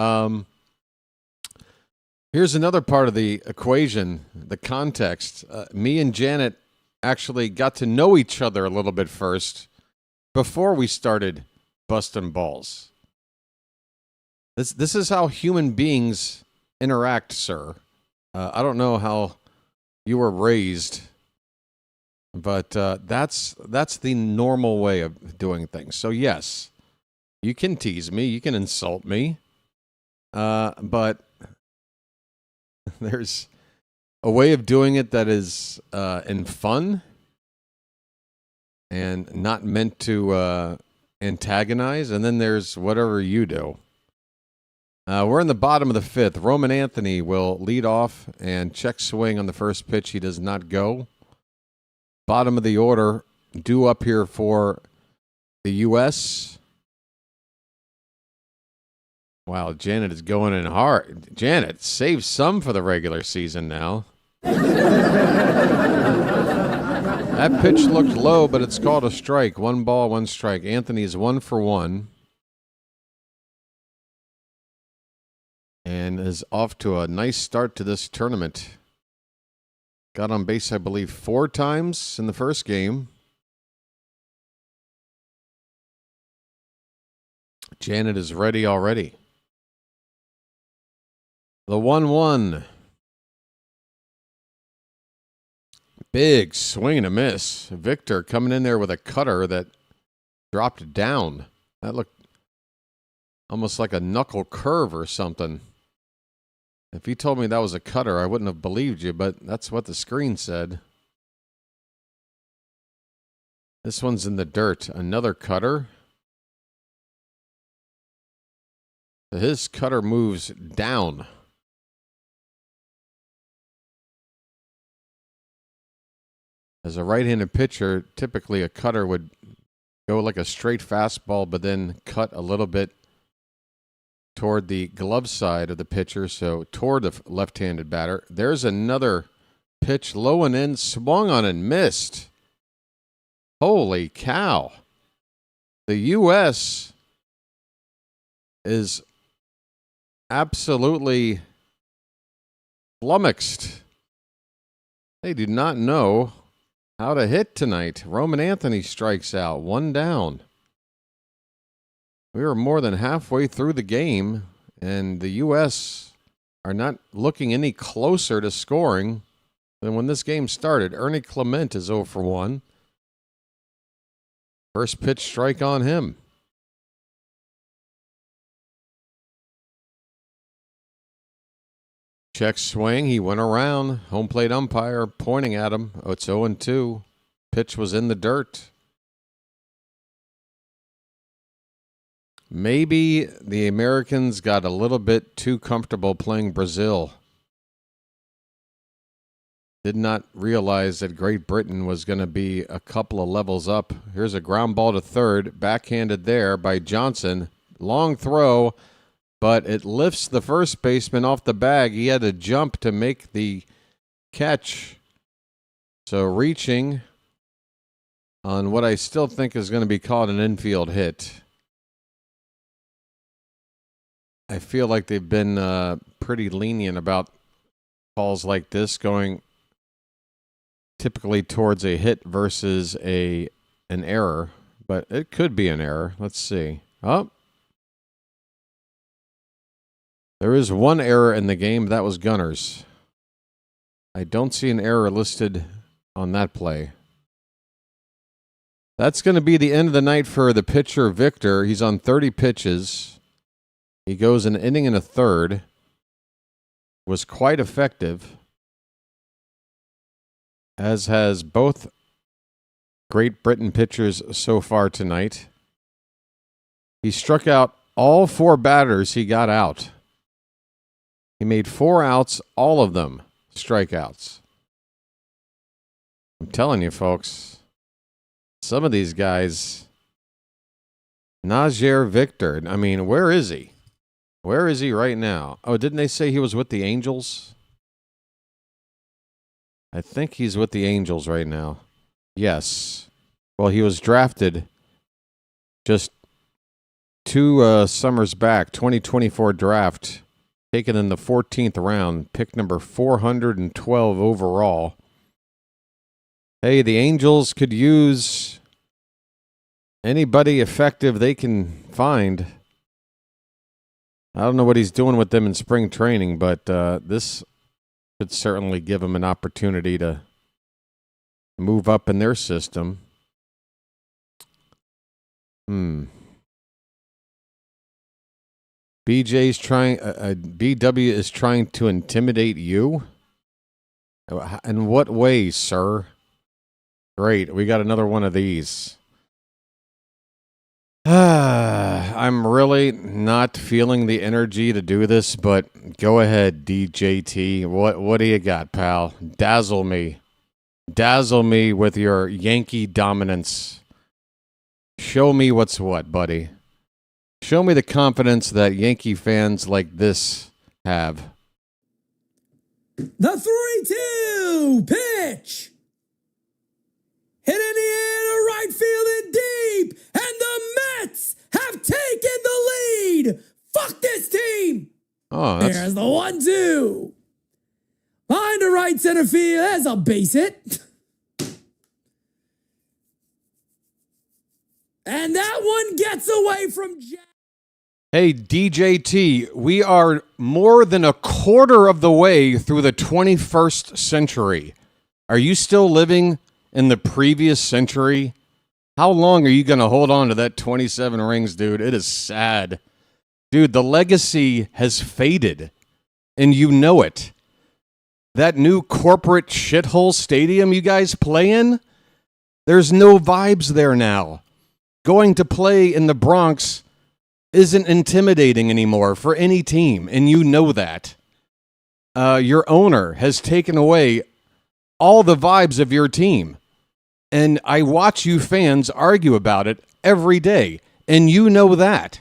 Here's another part of the equation, the context. Me and Janet actually got to know each other a little bit first before we started busting balls. This is how human beings interact, sir. I don't know how you were raised, but that's the normal way of doing things. So yes, you can tease me, you can insult me, but there's a way of doing it that is in fun and not meant to antagonize, and then there's whatever you do. We're in the bottom of the 5th. Roman Anthony will lead off and check swing on the first pitch. He does not go. Bottom of the order, due up here for the U.S. Wow, Janet is going in hard. Janet, save some for the regular season now. That pitch looked low, but it's called a strike. 1 ball, 1 strike. Anthony is 1 for 1. And is off to a nice start to this tournament. Got on base, I believe, 4 times in the first game. Janet is ready already. The 1-1. Big swing and a miss. Victor coming in there with a cutter that dropped down. That looked almost like a knuckle curve or something. If you told me that was a cutter, I wouldn't have believed you, but that's what the screen said. This one's in the dirt. Another cutter. His cutter moves down. As a right-handed pitcher, typically a cutter would go like a straight fastball, but then cut a little bit toward the glove side of the pitcher, so toward the left-handed batter. There's another pitch, low and in, swung on and missed. Holy cow. The U.S. is absolutely flummoxed. They do not know how to hit tonight. Roman Anthony strikes out, 1 down. We are more than halfway through the game, and the U.S. are not looking any closer to scoring than when this game started. Ernie Clement is 0 for 1. First pitch strike on him. Check swing. He went around. Home plate umpire pointing at him. Oh, it's 0-2. Pitch was in the dirt. Maybe the Americans got a little bit too comfortable playing Brazil. Did not realize that Great Britain was going to be a couple of levels up. Here's a ground ball to third. Backhanded there by Johnson. Long throw, but it lifts the first baseman off the bag. He had to jump to make the catch. So reaching on what I still think is going to be called an infield hit. I feel like they've been pretty lenient about calls like this, going typically towards a hit versus an error, but it could be an error. Let's see. Oh, there is one error in the game. That was Gunners. I don't see an error listed on that play. That's going to be the end of the night for the pitcher, Victor. He's on 30 pitches. He goes an inning and a third. Was quite effective, as has both Great Britain pitchers so far tonight. He struck out all 4 batters he got out. He made 4 outs, all of them strikeouts. I'm telling you, folks, some of these guys, Najee Victor, I mean, where is he? Where is he right now? Oh, didn't they say he was with the Angels? I think he's with the Angels right now. Yes. Well, he was drafted just 2 summers back, 2024 draft, taken in the 14th round, pick number 412 overall. Hey, the Angels could use anybody effective they can find. I don't know what he's doing with them in spring training, but this could certainly give him an opportunity to move up in their system. BJ's trying. BW is trying to intimidate you. In what way, sir? Great, we got another one of these. I'm really not feeling the energy to do this, but go ahead, DJT. What do you got, pal? Dazzle me. Dazzle me with your Yankee dominance. Show me what's what, buddy. Show me the confidence that Yankee fans like this have. The 3-2 pitch. Hit in the air to right field and deep. And the Mets have taken the lead. Fuck this team. Oh, there's the 1-2. Behind the right center field, there's a base hit. And that one gets away from Jack. Hey, DJT, we are more than a quarter of the way through the 21st century. Are you still living in the previous century? How long are you going to hold on to that 27 rings, dude? It is sad. Dude, the legacy has faded. and you know it. That new corporate shithole stadium you guys play in, there's no vibes there now. Going to play in the Bronx isn't intimidating anymore for any team, and you know that. Your owner has taken away all the vibes of your team. And I watch you fans argue about it every day, and you know that.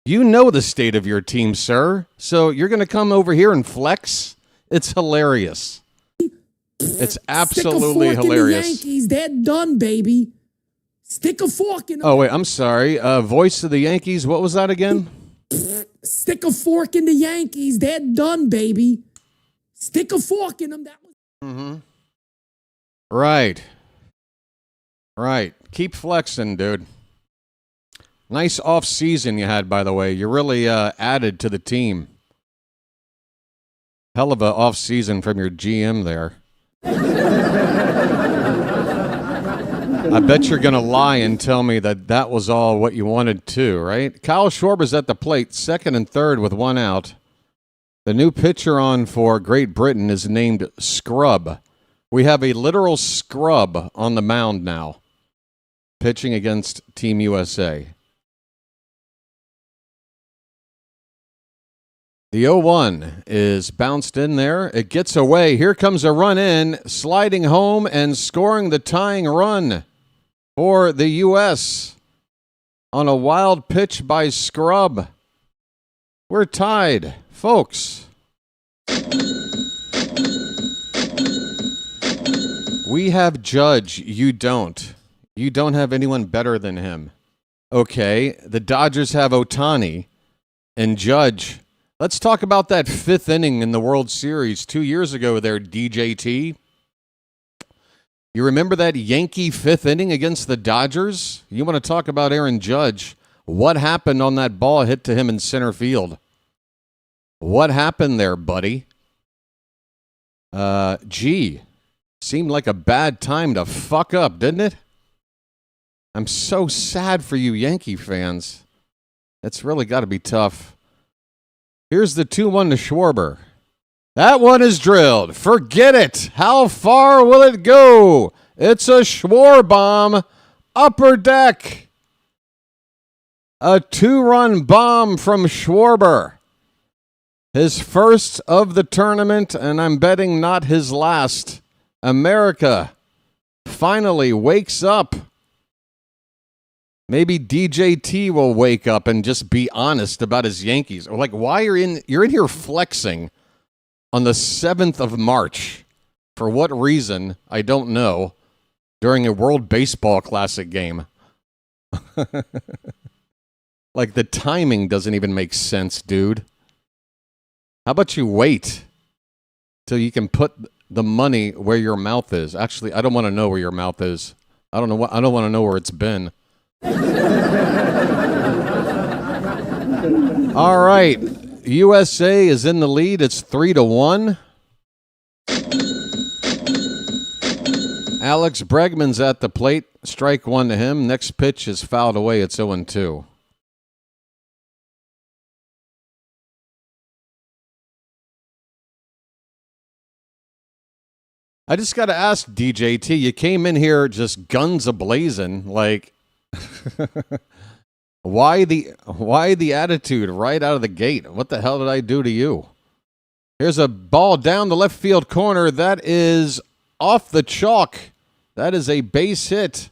You know the state of your team, sir. So you're going to come over here and flex? It's hilarious. It's absolutely Stick a fork hilarious. In the Yankees, they're done, baby. Stick a fork in. Oh wait, I'm sorry. Voice of the Yankees. What was that again? Stick a fork in the Yankees, they're done, baby. Stick a fork in them. That was. Mm-hmm. Right. Keep flexing, dude. Nice off season you had, by the way. You really added to the team. Hell of a off season from your GM there. I bet you're going to lie and tell me that was all what you wanted too, right? Kyle Schwarber's at the plate, second and third with one out. The new pitcher on for Great Britain is named Scrub. We have a literal scrub on the mound now, pitching against Team USA. The 0-1 is bounced in there. It gets away. Here comes a run in, sliding home and scoring the tying run for the U.S. on a wild pitch by Scrub. We're tied, folks. We have Judge. You don't. You don't have anyone better than him. Okay, the Dodgers have Ohtani and Judge. Let's talk about that fifth inning in the World Series 2 years ago there, DJT. You remember that Yankee fifth inning against the Dodgers? You want to talk about Aaron Judge. What happened on that ball hit to him in center field? What happened there, buddy? Seemed like a bad time to fuck up, didn't it? I'm so sad for you Yankee fans. It's really got to be tough. Here's the 2-1 to Schwarber. That one is drilled. Forget it. How far will it go? It's a Schwarbomb. Upper deck. A 2-run bomb from Schwarber. His first of the tournament, and I'm betting not his last. America finally wakes up. Maybe DJT will wake up and just be honest about his Yankees. Or like, why you're in here flexing on the 7th of March. For what reason, I don't know, during a World Baseball Classic game. Like, the timing doesn't even make sense, dude. How about you wait till you can put the money where your mouth is? Actually, I don't want to know where your mouth is. I don't want to know where it's been. All right. USA is in the lead. It's 3-1. Alex Bregman's at the plate. Strike one to him. Next pitch is fouled away. It's 0-2. I just got to ask DJT, you came in here just guns a-blazing, like, why the attitude right out of the gate? What the hell did I do to you? Here's a ball down the left field corner. That is off the chalk. That is a base hit.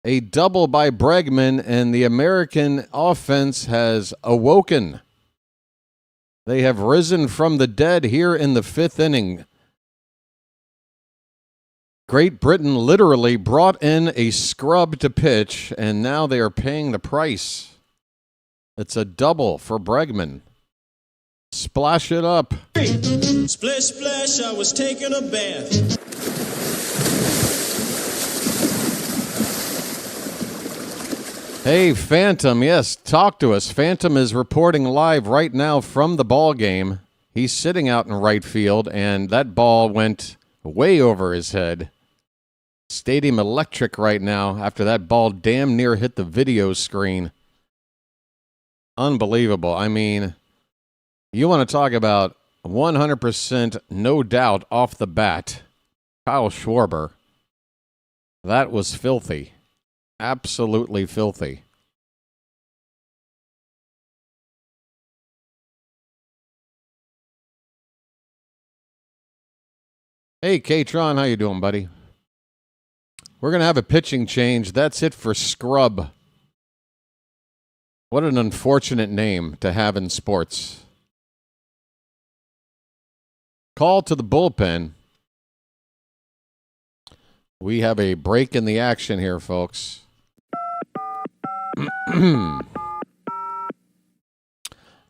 A double by Bregman, and the American offense has awoken. They have risen from the dead here in the fifth inning. Great Britain literally brought in a scrub to pitch, and now they are paying the price. It's a double for Bregman. Splash it up. Splish, splash, I was taking a bath. Hey, Phantom, yes, talk to us. Phantom is reporting live right now from the ball game. He's sitting out in right field, and that ball went way over his head. Stadium electric right now after that ball damn near hit the video screen. Unbelievable. I mean, You want to talk about 100% no doubt off the bat. Kyle Schwarber. That was filthy. Absolutely filthy. Hey, K-Tron, how you doing, buddy? We're going to have a pitching change. That's it for Scrub. What an unfortunate name to have in sports. Call to the bullpen. We have a break in the action here, folks. I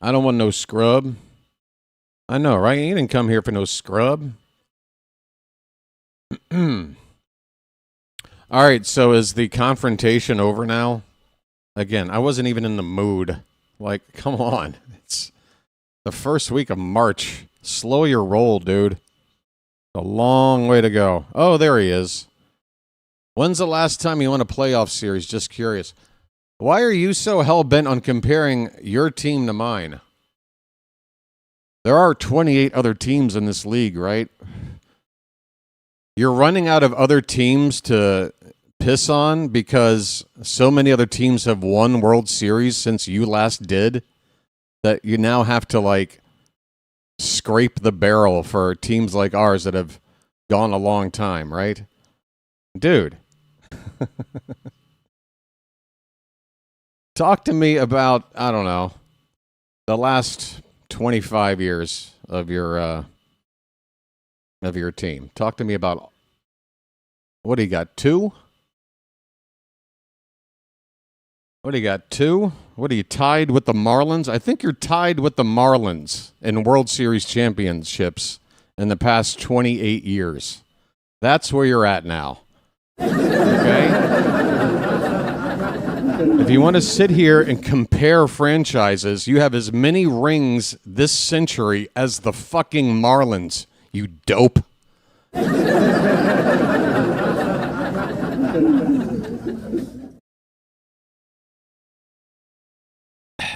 don't want no scrub. I know, right? You didn't come here for no scrub. All right, so is the confrontation over now? Again, I wasn't even in the mood. Like, come on. It's the first week of March. Slow your roll, dude. A long way to go. Oh, there he is. When's the last time you won a playoff series? Just curious. Why are you so hell-bent on comparing your team to mine? There are 28 other teams in this league, right? You're running out of other teams to piss on because so many other teams have won World Series since you last did that you now have to, like, scrape the barrel for teams like ours that have gone a long time, right? Dude. Talk to me about, I don't know, the last 25 years of your team. Talk to me about, what do you got, 2? What do you got, 2? What are you, tied with the Marlins? I think you're tied with the Marlins in World Series championships in the past 28 years. That's where you're at now. Okay? If you want to sit here and compare franchises, you have as many rings this century as the fucking Marlins, you dope.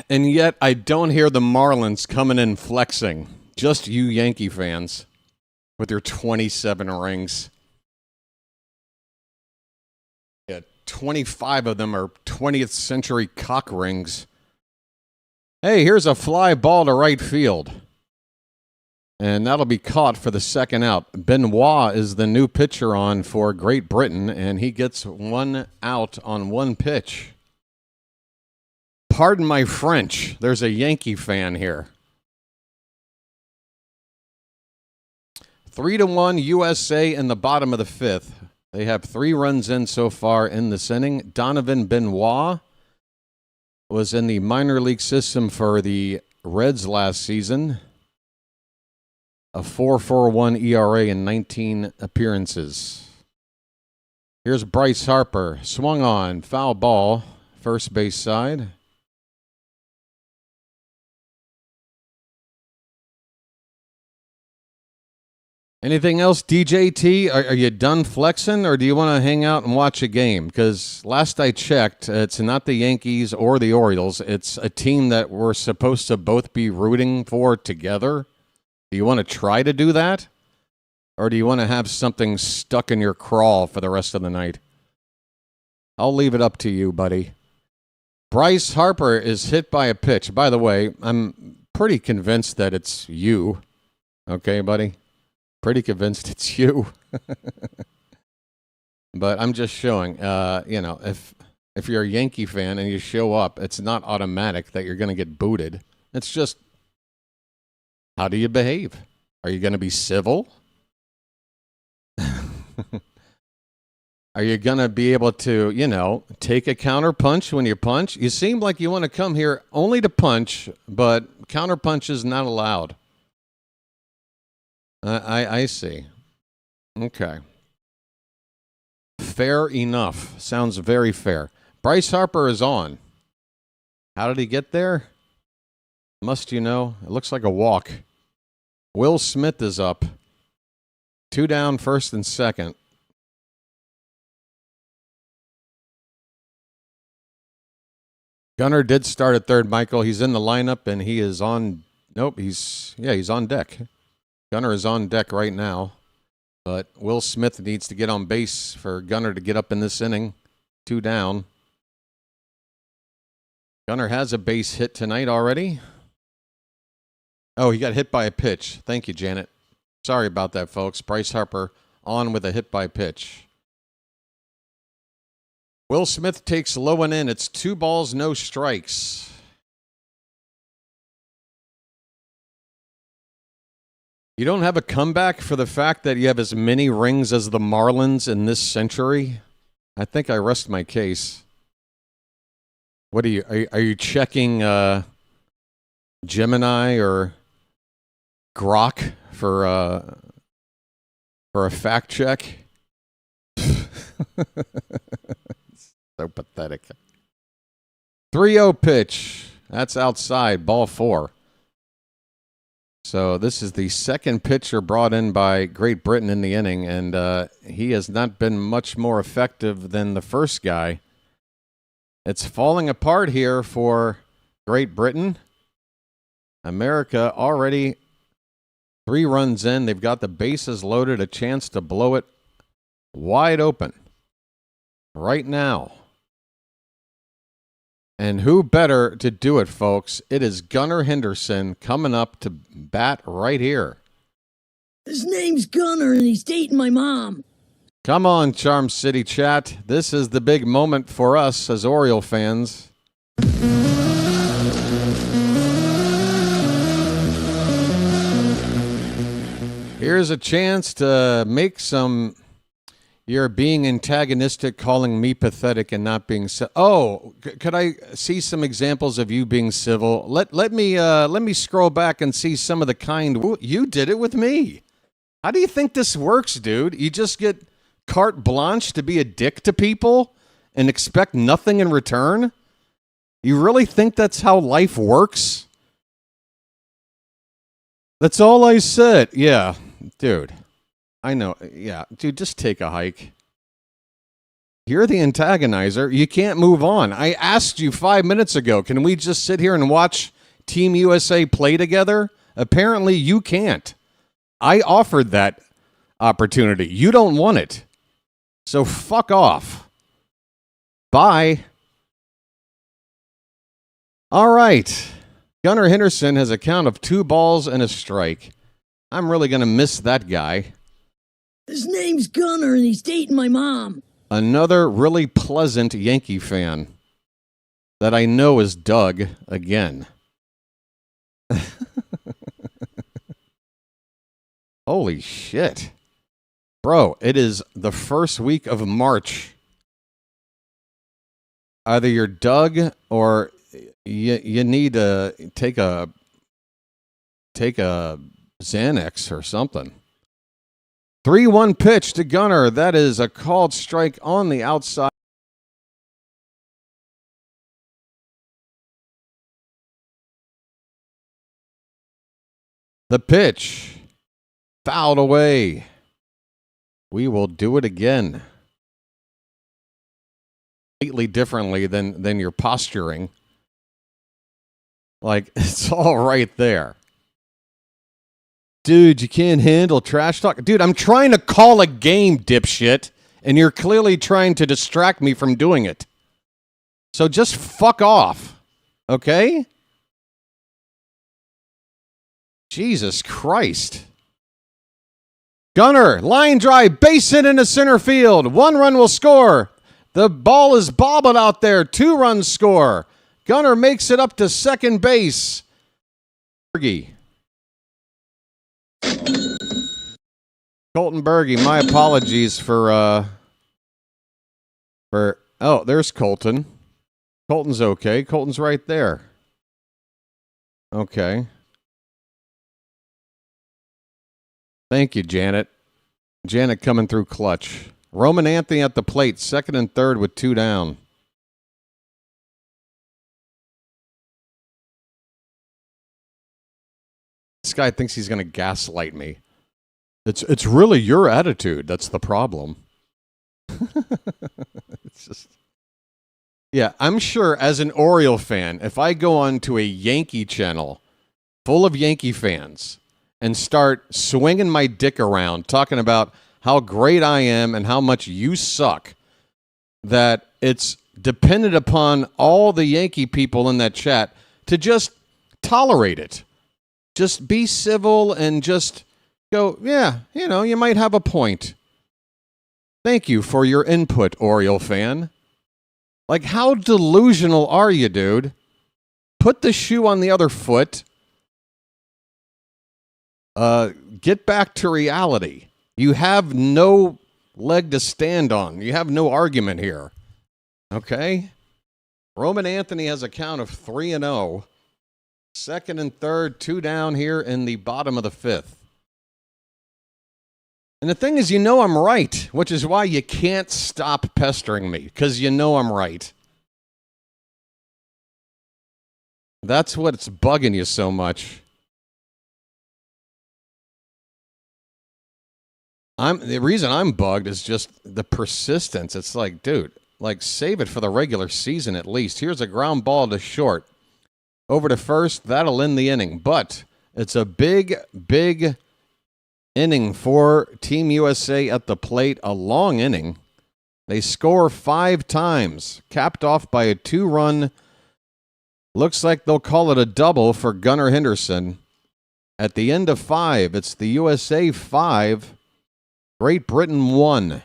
And yet I don't hear the Marlins coming in flexing. Just you Yankee fans with your 27 rings. 25 of them are 20th century cock rings. Hey, here's a fly ball to right field. And that'll be caught for the second out. Benoit is the new pitcher on for Great Britain, and he gets 1 out on 1 pitch. Pardon my French. There's a Yankee fan here. 3-1 USA in the bottom of the 5th. They have 3 runs in so far in this inning. Donovan Benoit was in the minor league system for the Reds last season. A 4.41 ERA in 19 appearances. Here's Bryce Harper. Swung on. Foul ball. First base side. Anything else, DJT? Are you done flexing, or do you want to hang out and watch a game? Because last I checked, it's not the Yankees or the Orioles. It's a team that we're supposed to both be rooting for together. Do you want to try to do that? Or do you want to have something stuck in your craw for the rest of the night? I'll leave it up to you, buddy. Bryce Harper is hit by a pitch. By the way, I'm pretty convinced that it's you. Okay, buddy? Pretty convinced it's you. But I'm just showing, if you're a Yankee fan and you show up, it's not automatic that you're going to get booted. It's just, how do you behave? Are you going to be civil? Are you going to be able to, take a counter punch when you punch? You seem like you want to come here only to punch, but counter punch is not allowed. I see. Okay. Fair enough. Sounds very fair. Bryce Harper is on. How did he get there? Must you know? It looks like a walk. Will Smith is up. 2 down, first and second. Gunnar did start at third, Michael. He's in the lineup, and he is on Nope, he's on deck. Gunnar is on deck right now. But Will Smith needs to get on base for Gunnar to get up in this inning. 2 down. Gunnar has a base hit tonight already. Oh, he got hit by a pitch. Thank you, Janet. Sorry about that, folks. Bryce Harper on with a hit by pitch. Will Smith takes low and in. It's 2 balls, no strikes. You don't have a comeback for the fact that you have as many rings as the Marlins in this century? I think I rest my case. What are you checking Gemini or Grok for a fact check? So pathetic. 3-0 pitch. That's outside, ball 4. So this is the second pitcher brought in by Great Britain in the inning, and he has not been much more effective than the first guy. It's falling apart here for Great Britain. America already 3 runs in. They've got the bases loaded, a chance to blow it wide open right now. And who better to do it, folks? It is Gunnar Henderson coming up to bat right here. His name's Gunnar, and he's dating my mom. Come on, Charm City chat. This is the big moment for us as Oriole fans. Here's a chance to make some... You're being antagonistic, calling me pathetic, and not being... could I see some examples of you being civil? Let me scroll back and see some of the kind... You did it with me. How do you think this works, dude? You just get carte blanche to be a dick to people and expect nothing in return? You really think that's how life works? That's all I said. Yeah, dude. I know. Yeah, dude, just take a hike. You're the antagonizer. You can't move on. I asked you 5 minutes ago, can we just sit here and watch Team USA play together? Apparently you can't. I offered that opportunity. You don't want it. So fuck off. Bye. All right. Gunnar Henderson has a count of 2 balls and a strike. I'm really going to miss that guy. His name's Gunnar, and he's dating my mom. Another really pleasant Yankee fan that I know is Doug again. Holy shit. Bro, it is the first week of March. Either you're Doug or you need to take a Xanax or something. 3-1 pitch to Gunnar. That is a called strike on the outside. The pitch. Fouled away. We will do it again. Completely differently than your posturing. Like, it's all right there. Dude, you can't handle trash talk. Dude, I'm trying to call a game, dipshit, and you're clearly trying to distract me from doing it. So just fuck off, okay? Jesus Christ. Gunnar, line drive, base hit into center field. 1 run will score. The ball is bobbled out there. 2 runs score. Gunnar makes it up to second base. Berge. Colton Berge, my apologies for oh, there's Colton. Colton's okay. Colton's right there. Okay. Thank you, Janet. Janet coming through clutch. Roman Anthony at the plate, 2nd and 3rd with 2 down. This guy thinks he's going to gaslight me. It's really your attitude that's the problem. It's just... Yeah, I'm sure as an Oriole fan, if I go on to a Yankee channel full of Yankee fans and start swinging my dick around, talking about how great I am and how much you suck, that it's dependent upon all the Yankee people in that chat to just tolerate it. Just be civil and just go, yeah, you might have a point. Thank you for your input, Oriole fan. Like, how delusional are you, dude? Put the shoe on the other foot. Get back to reality. You have no leg to stand on. You have no argument here. Okay? Roman Anthony has a count of 3-0. Second and third, 2 down here in the bottom of the 5th. And the thing is, I'm right, which is why you can't stop pestering me, because I'm right. That's what's bugging you so much. The reason I'm bugged is just the persistence. It's like, dude, save it for the regular season at least. Here's a ground ball to short. Over to first, that'll end the inning. But it's a big, big inning for Team USA at the plate. A long inning. They score 5 times, capped off by a 2-run. Looks like they'll call it a double for Gunnar Henderson. At the end of 5, it's the USA 5, Great Britain 1.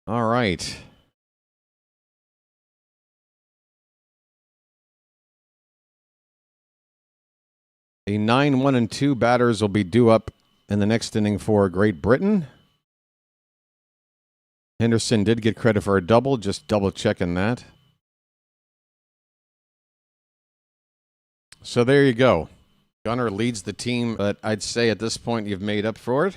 All right. The 9-1-2 batters will be due up in the next inning for Great Britain. Henderson did get credit for a double, just double checking that. So there you go. Gunnar leads the team, but I'd say at this point you've made up for it.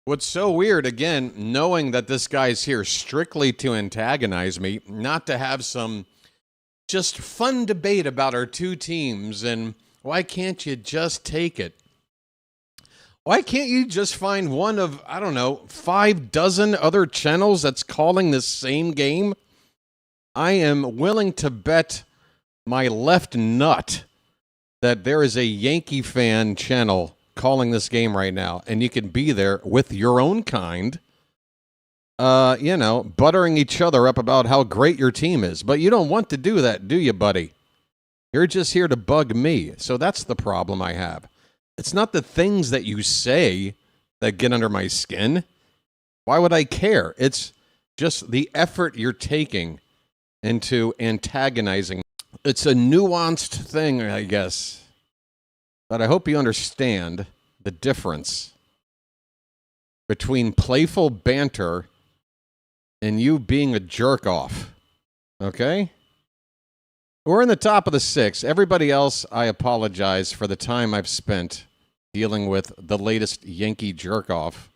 What's so weird, again, knowing that this guy's here strictly to antagonize me, not to have some just fun debate about our two teams, and why can't you just take it? Why can't you just find one of, 5 dozen other channels that's calling this same game? I am willing to bet my left nut that there is a Yankee fan channel calling this game right now, and you can be there with your own kind, buttering each other up about how great your team is. But you don't want to do that, do you, buddy? You're just here to bug me. So that's the problem I have. It's not the things that you say that get under my skin. Why would I care? It's just the effort you're taking into antagonizing. It's a nuanced thing, I guess. But I hope you understand the difference between playful banter and you being a jerk-off. Okay? We're in the top of the 6th. Everybody else, I apologize for the time I've spent dealing with the latest Yankee jerk-off,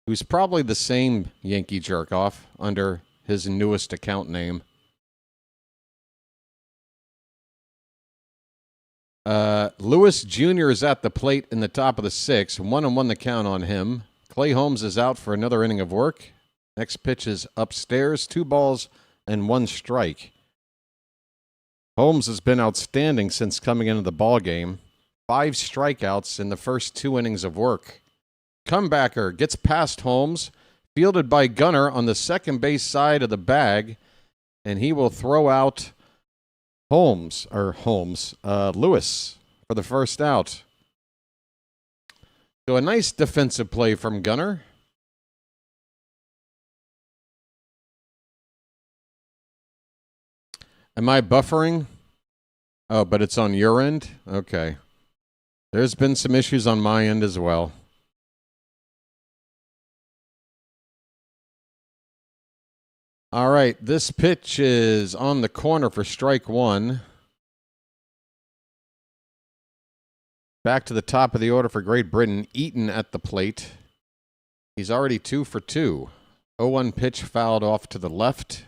who's probably the same Yankee jerk-off under his newest account name. Lewis Jr. is at the plate in the top of the 6th. 1-1 the count on him. Clay Holmes is out for another inning of work. Next pitch is upstairs. 2 balls and 1 strike. Holmes has been outstanding since coming into the ballgame. 5 strikeouts in the first 2 innings of work. Comebacker gets past Holmes, fielded by Gunnar on the second base side of the bag, and he will throw out Lewis for the first out. So a nice defensive play from Gunnar. Am I buffering? Oh, but it's on your end? Okay. There's been some issues on my end as well. All right, this pitch is on the corner for strike 1. Back to the top of the order for Great Britain. Eaton at the plate. He's already 2 for 2. 0-1 pitch fouled off to the left.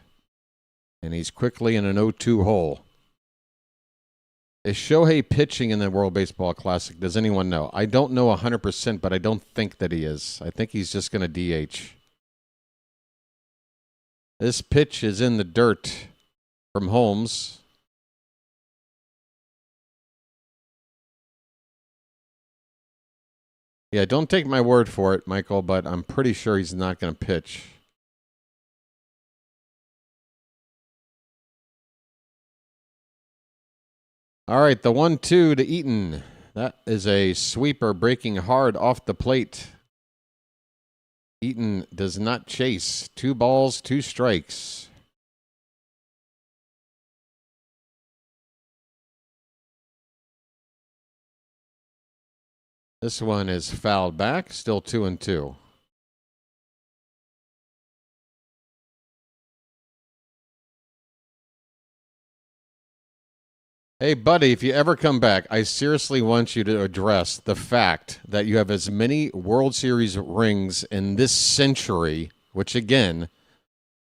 And he's quickly in an 0-2 hole. Is Shohei pitching in the World Baseball Classic? Does anyone know? I don't know 100%, but I don't think that he is. I think he's just going to DH. This pitch is in the dirt from Holmes. Yeah, don't take my word for it, Michael, but I'm pretty sure he's not going to pitch. All right, the 1-2 to Eaton. That is a sweeper breaking hard off the plate. Eaton does not chase. 2 balls, 2 strikes. This one is fouled back, still 2-2. Hey, buddy, if you ever come back, I seriously want you to address the fact that you have as many World Series rings in this century, which, again,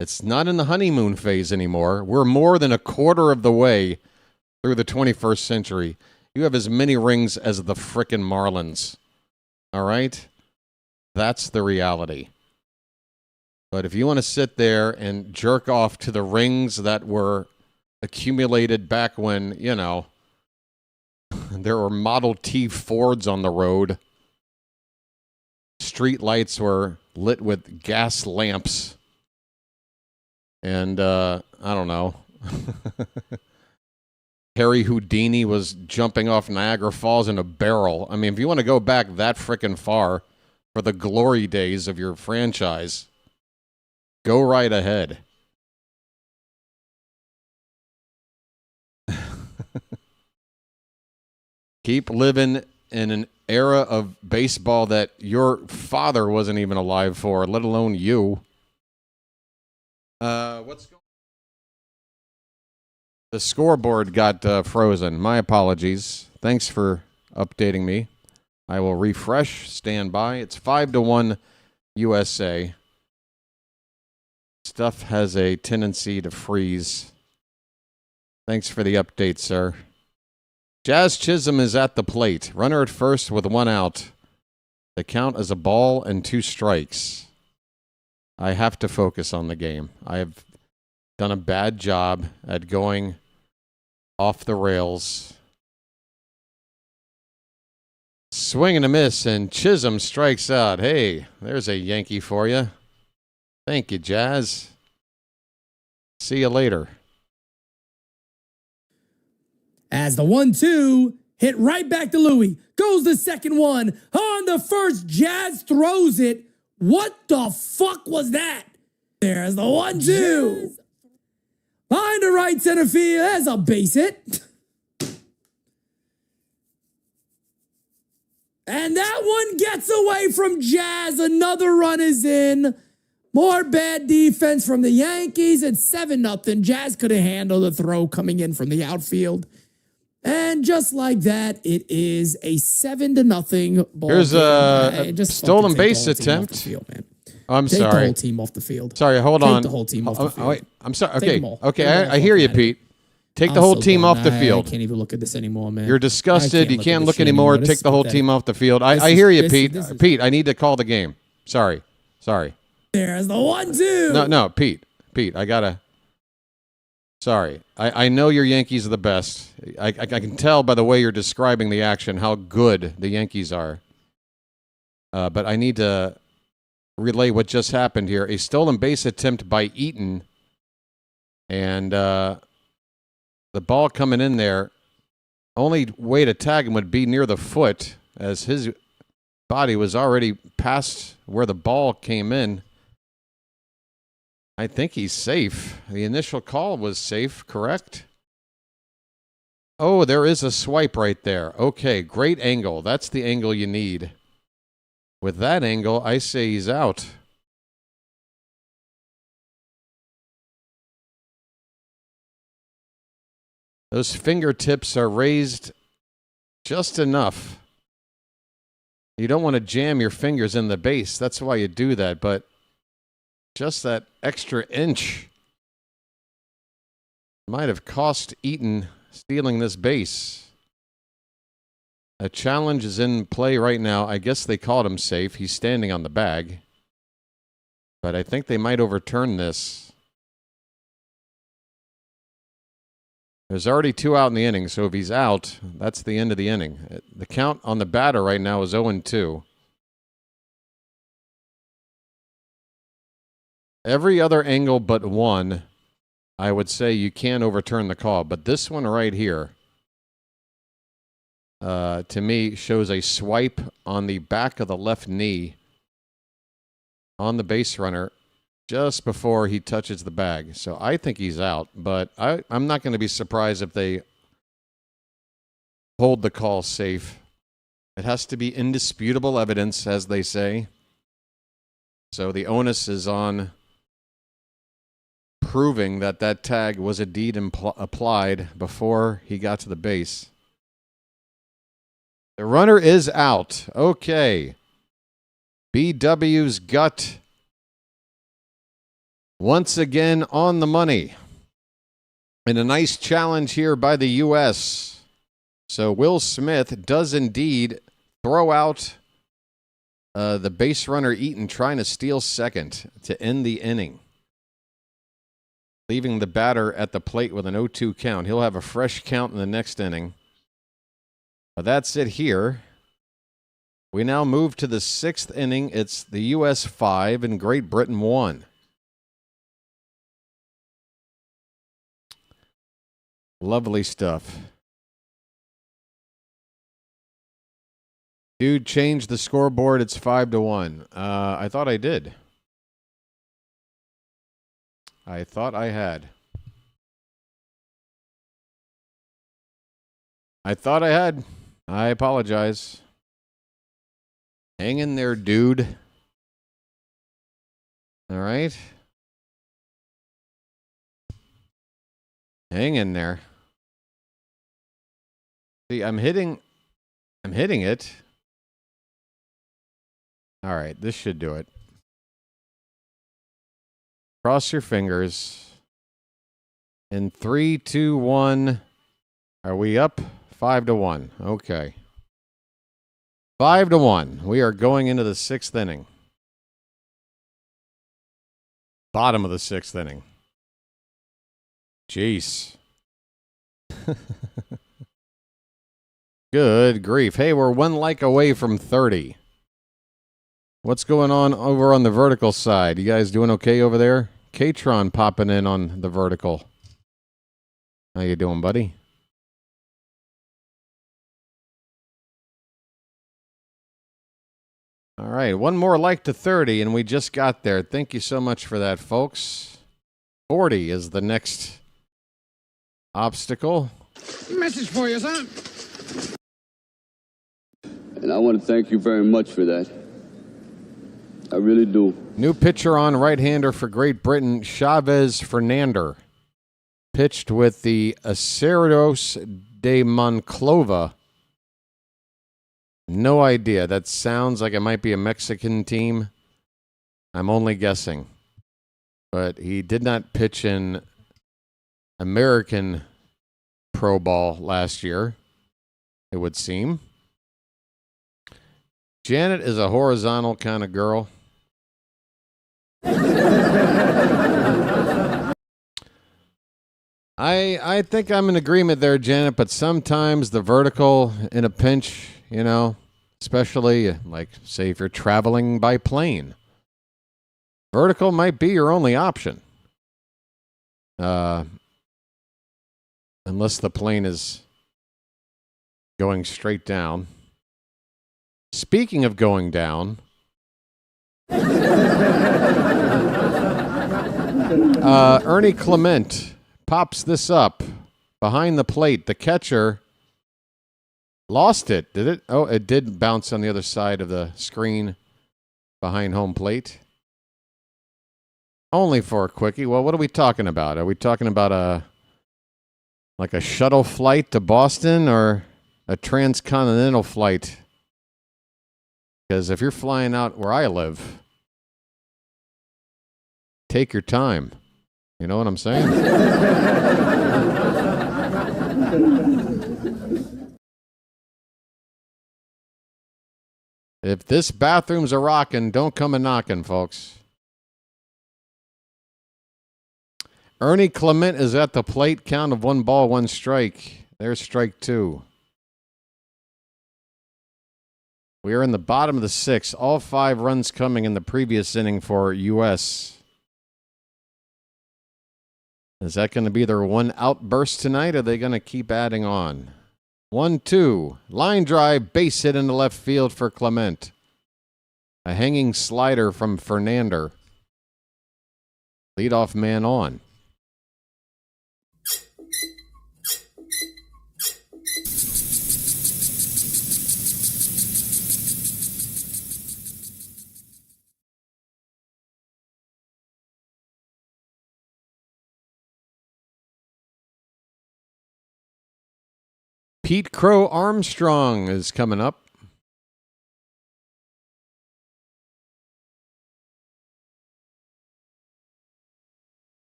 it's not in the honeymoon phase anymore. We're more than a quarter of the way through the 21st century. You have as many rings as the frickin' Marlins. All right? That's the reality. But if you want to sit there and jerk off to the rings that were accumulated back when, you know, there were Model T Fords on the road, street lights were lit with gas lamps, and, I don't know, Harry Houdini was jumping off Niagara Falls in a barrel. I mean, if you want to go back that frickin' far for the glory days of your franchise, go right ahead. Keep living in an era of baseball that your father wasn't even alive for, let alone you. What's going on? The scoreboard got frozen. My apologies. Thanks for updating me. I will refresh. Stand by. It's 5-1 USA. Stuff has a tendency to freeze. Thanks for the update, sir. Jazz Chisholm is at the plate. Runner at first with 1 out. The count is a ball and 2 strikes. I have to focus on the game. I have done a bad job at going off the rails. Swing and a miss, and Chisholm strikes out. Hey, there's a Yankee for you. Thank you, Jazz. See you later. As the 1-2 hit right back to Louis. Goes the second one. On the first, Jazz throws it. What the fuck was that? There's the 1-2. Behind the right center field as a base hit. And that one gets away from Jazz. Another run is in. More bad defense from the Yankees. It's 7-0. Jazz couldn't handle the throw coming in from the outfield. And just like that, it is a 7-0 ball. Here's a stolen base attempt. I'm Take sorry. the whole team off the field. Sorry, hold Take on. the whole team off the field. Wait, I'm sorry. Take Okay, them all. okay, Take them all. I hear you, Pete. Take the whole team off the field. I can't even look at this anymore, man. You're disgusted. You can't look anymore. Take the whole team off the field. I hear you, Pete. Pete, I need to call the game. Sorry. There's the 1-2. No, Pete, I gotta. Sorry. I know your Yankees are the best. I can tell by the way you're describing the action how good the Yankees are. But I need to relay what just happened here. A stolen base attempt by Eaton. And the ball coming in there, only way to tag him would be near the foot, as his body was already past where the ball came in. I think he's safe. The initial call was safe, correct? Oh, there is a swipe right there. Okay, great angle. That's the angle you need. With that angle, I say he's out. Those fingertips are raised just enough. You don't want to jam your fingers in the base. That's why you do that, but just that extra inch might have cost Eaton stealing this base. A challenge is in play right now. I guess they called him safe. He's standing on the bag. But I think they might overturn this. There's already 2 out in the inning, so if he's out, that's the end of the inning. The count on the batter right now is 0-2. Every other angle but one, I would say you can overturn the call. But this one right here, to me, shows a swipe on the back of the left knee on the base runner just before he touches the bag. So I think he's out, but I'm not going to be surprised if they hold the call safe. It has to be indisputable evidence, as they say. So the onus is on proving that that tag was indeed applied before he got to the base. The runner is out. Okay. BW's gut once again on the money. And a nice challenge here by the U.S. So Will Smith does indeed throw out the base runner Eaton trying to steal second to end the inning, leaving the batter at the plate with an 0-2 count. He'll have a fresh count in the next inning. But that's it here. We now move to the 6th inning. It's the U.S. 5 and Great Britain 1. Lovely stuff. Dude, change the scoreboard. It's 5-1. I thought I did. I thought I had. I apologize. Hang in there, dude. All right. Hang in there. See, I'm hitting it. All right, this should do it. Cross your fingers. In 3, 2, 1. Are we up? 5-1. Okay. 5-1. We are going into the 6th inning. Bottom of the 6th inning. Jeez. Good grief. Hey, we're 1 like away from 30. What's going on over on the vertical side? You guys doing okay over there? Katron popping in on the vertical. How you doing, buddy? All right, 1 more like to 30, and we just got there. Thank you so much for that, folks. 40 is the next obstacle. Message for you, son. And I want to thank you very much for that. I really do. New pitcher on, right-hander for Great Britain, Chavez Fernander. Pitched with the Aceros de Monclova. No idea. That sounds like it might be a Mexican team. I'm only guessing. But he did not pitch in American Pro Ball last year, it would seem. Janet is a horizontal kind of girl. I think I'm in agreement there, Janet, but sometimes the vertical in a pinch, you know, especially like, say, if you're traveling by plane, vertical might be your only option. Unless the plane is going straight down. Speaking of going down, Ernie Clement pops this up behind the plate. The catcher lost it, did it? Oh, it did bounce on the other side of the screen behind home plate. Only for a quickie. Well, what are we talking about? Are we talking about a shuttle flight to Boston or a transcontinental flight? Because if you're flying out where I live, take your time. You know what I'm saying? If this bathroom's a rockin', don't come a knockin', folks. Ernie Clement is at the plate. Count of 1 ball, 1 strike. There's strike 2. We are in the bottom of the 6th. All 5 runs coming in the previous inning for U.S. Is that going to be their one outburst tonight, or are they going to keep adding on? 1-2. Line drive, base hit into left field for Clement. A hanging slider from Fernander. Leadoff man on. Pete Crow Armstrong is coming up.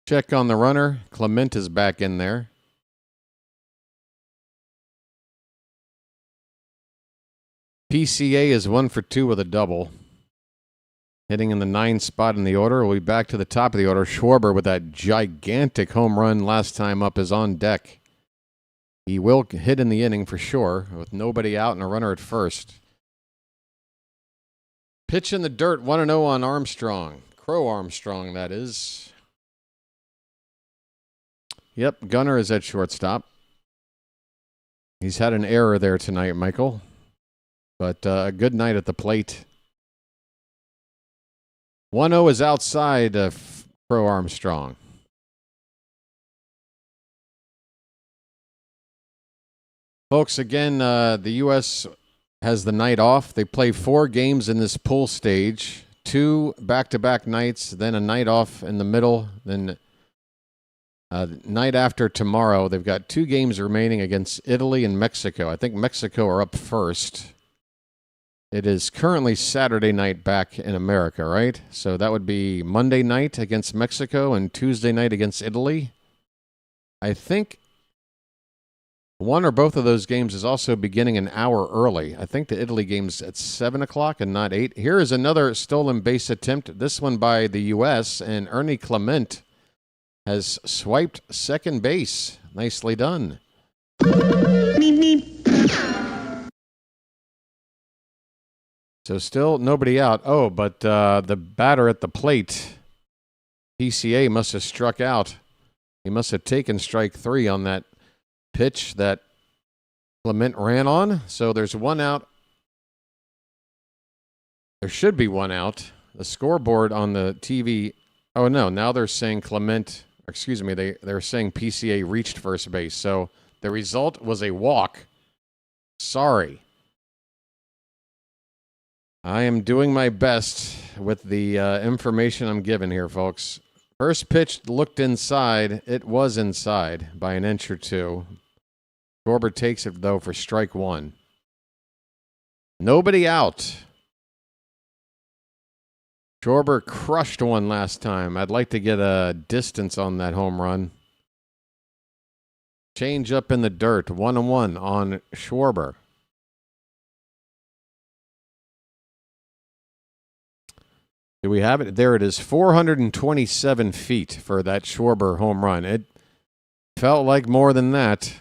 Check on the runner. Clement is back in there. PCA is 1 for 2 with a double. Hitting in the 9th spot in the order. We'll be back to the top of the order. Schwarber with that gigantic home run last time up is on deck. He will hit in the inning for sure, with nobody out and a runner at first. Pitch in the dirt, 1-0 on Armstrong. Crow Armstrong, that is. Yep, Gunnar is at shortstop. He's had an error there tonight, Michael. But a good night at the plate. 1-0 is outside of Crow Armstrong. Folks, again, the U.S. has the night off. They play 4 games in this pool stage. 2 back-to-back nights, then a night off in the middle. Then night after tomorrow, they've got 2 games remaining against Italy and Mexico. I think Mexico are up first. It is currently Saturday night back in America, right? So that would be Monday night against Mexico and Tuesday night against Italy. I think one or both of those games is also beginning an hour early. I think the Italy game's at 7 o'clock and not 8. Here is another stolen base attempt, this one by the U.S., and Ernie Clement has swiped second base. Nicely done. Meep, meep. So still nobody out. Oh, but the batter at the plate, PCA, must have struck out. He must have taken strike 3 on that pitch that Clement ran on. So there's 1 out. There should be 1 out. The scoreboard on the TV. Oh, no. Now they're saying Clement, excuse me, they're saying PCA reached first base. So the result was a walk. Sorry. I am doing my best with the information I'm given here, folks. First pitch looked inside. It was inside by an inch or 2. Schwarber takes it, though, for strike 1. Nobody out. Schwarber crushed one last time. I'd like to get a distance on that home run. Change up in the dirt. 1-1 on Schwarber. Do we have it? There it is. 427 feet for that Schwarber home run. It felt like more than that.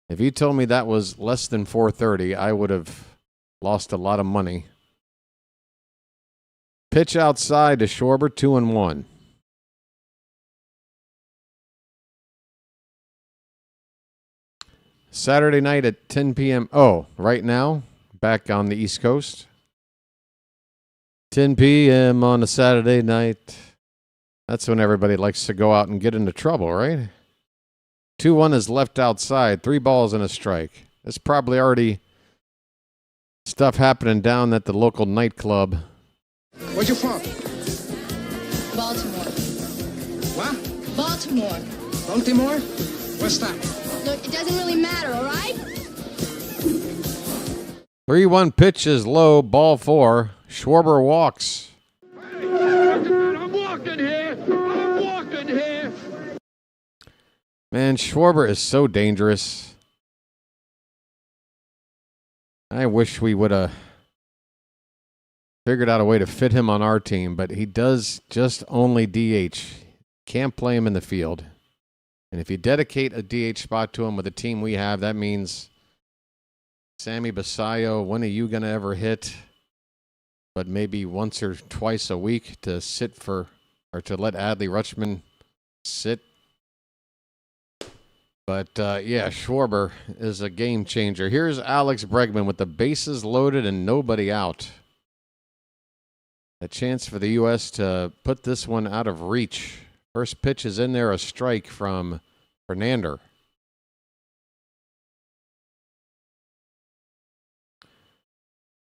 If you told me that was less than 430, I would have lost a lot of money. Pitch outside to Schwarber, 2-1. Saturday night at 10 p.m. Oh, right now, back on the East Coast. 10 p.m. on a Saturday night. That's when everybody likes to go out and get into trouble, right? 2-1 is left outside. 3 balls and a strike. There's probably already stuff happening down at the local nightclub. Where's you from? Baltimore. What? Baltimore. Baltimore? What's that? Look, it doesn't really matter, all right? 3-1 pitch is low. Ball 4. Schwarber walks. I'm walking here. I'm walking here. Man, Schwarber is so dangerous. I wish we would have figured out a way to fit him on our team, but he does just only DH. Can't play him in the field. And if you dedicate a DH spot to him with the team we have, that means Sammy Basayo, when are you going to ever hit? But maybe once or twice a week to sit for, or to let Adley Rutschman sit. But, yeah, Schwarber is a game changer. Here's Alex Bregman with the bases loaded and nobody out. A chance for the U.S. to put this one out of reach. First pitch is in there, a strike from Fernander.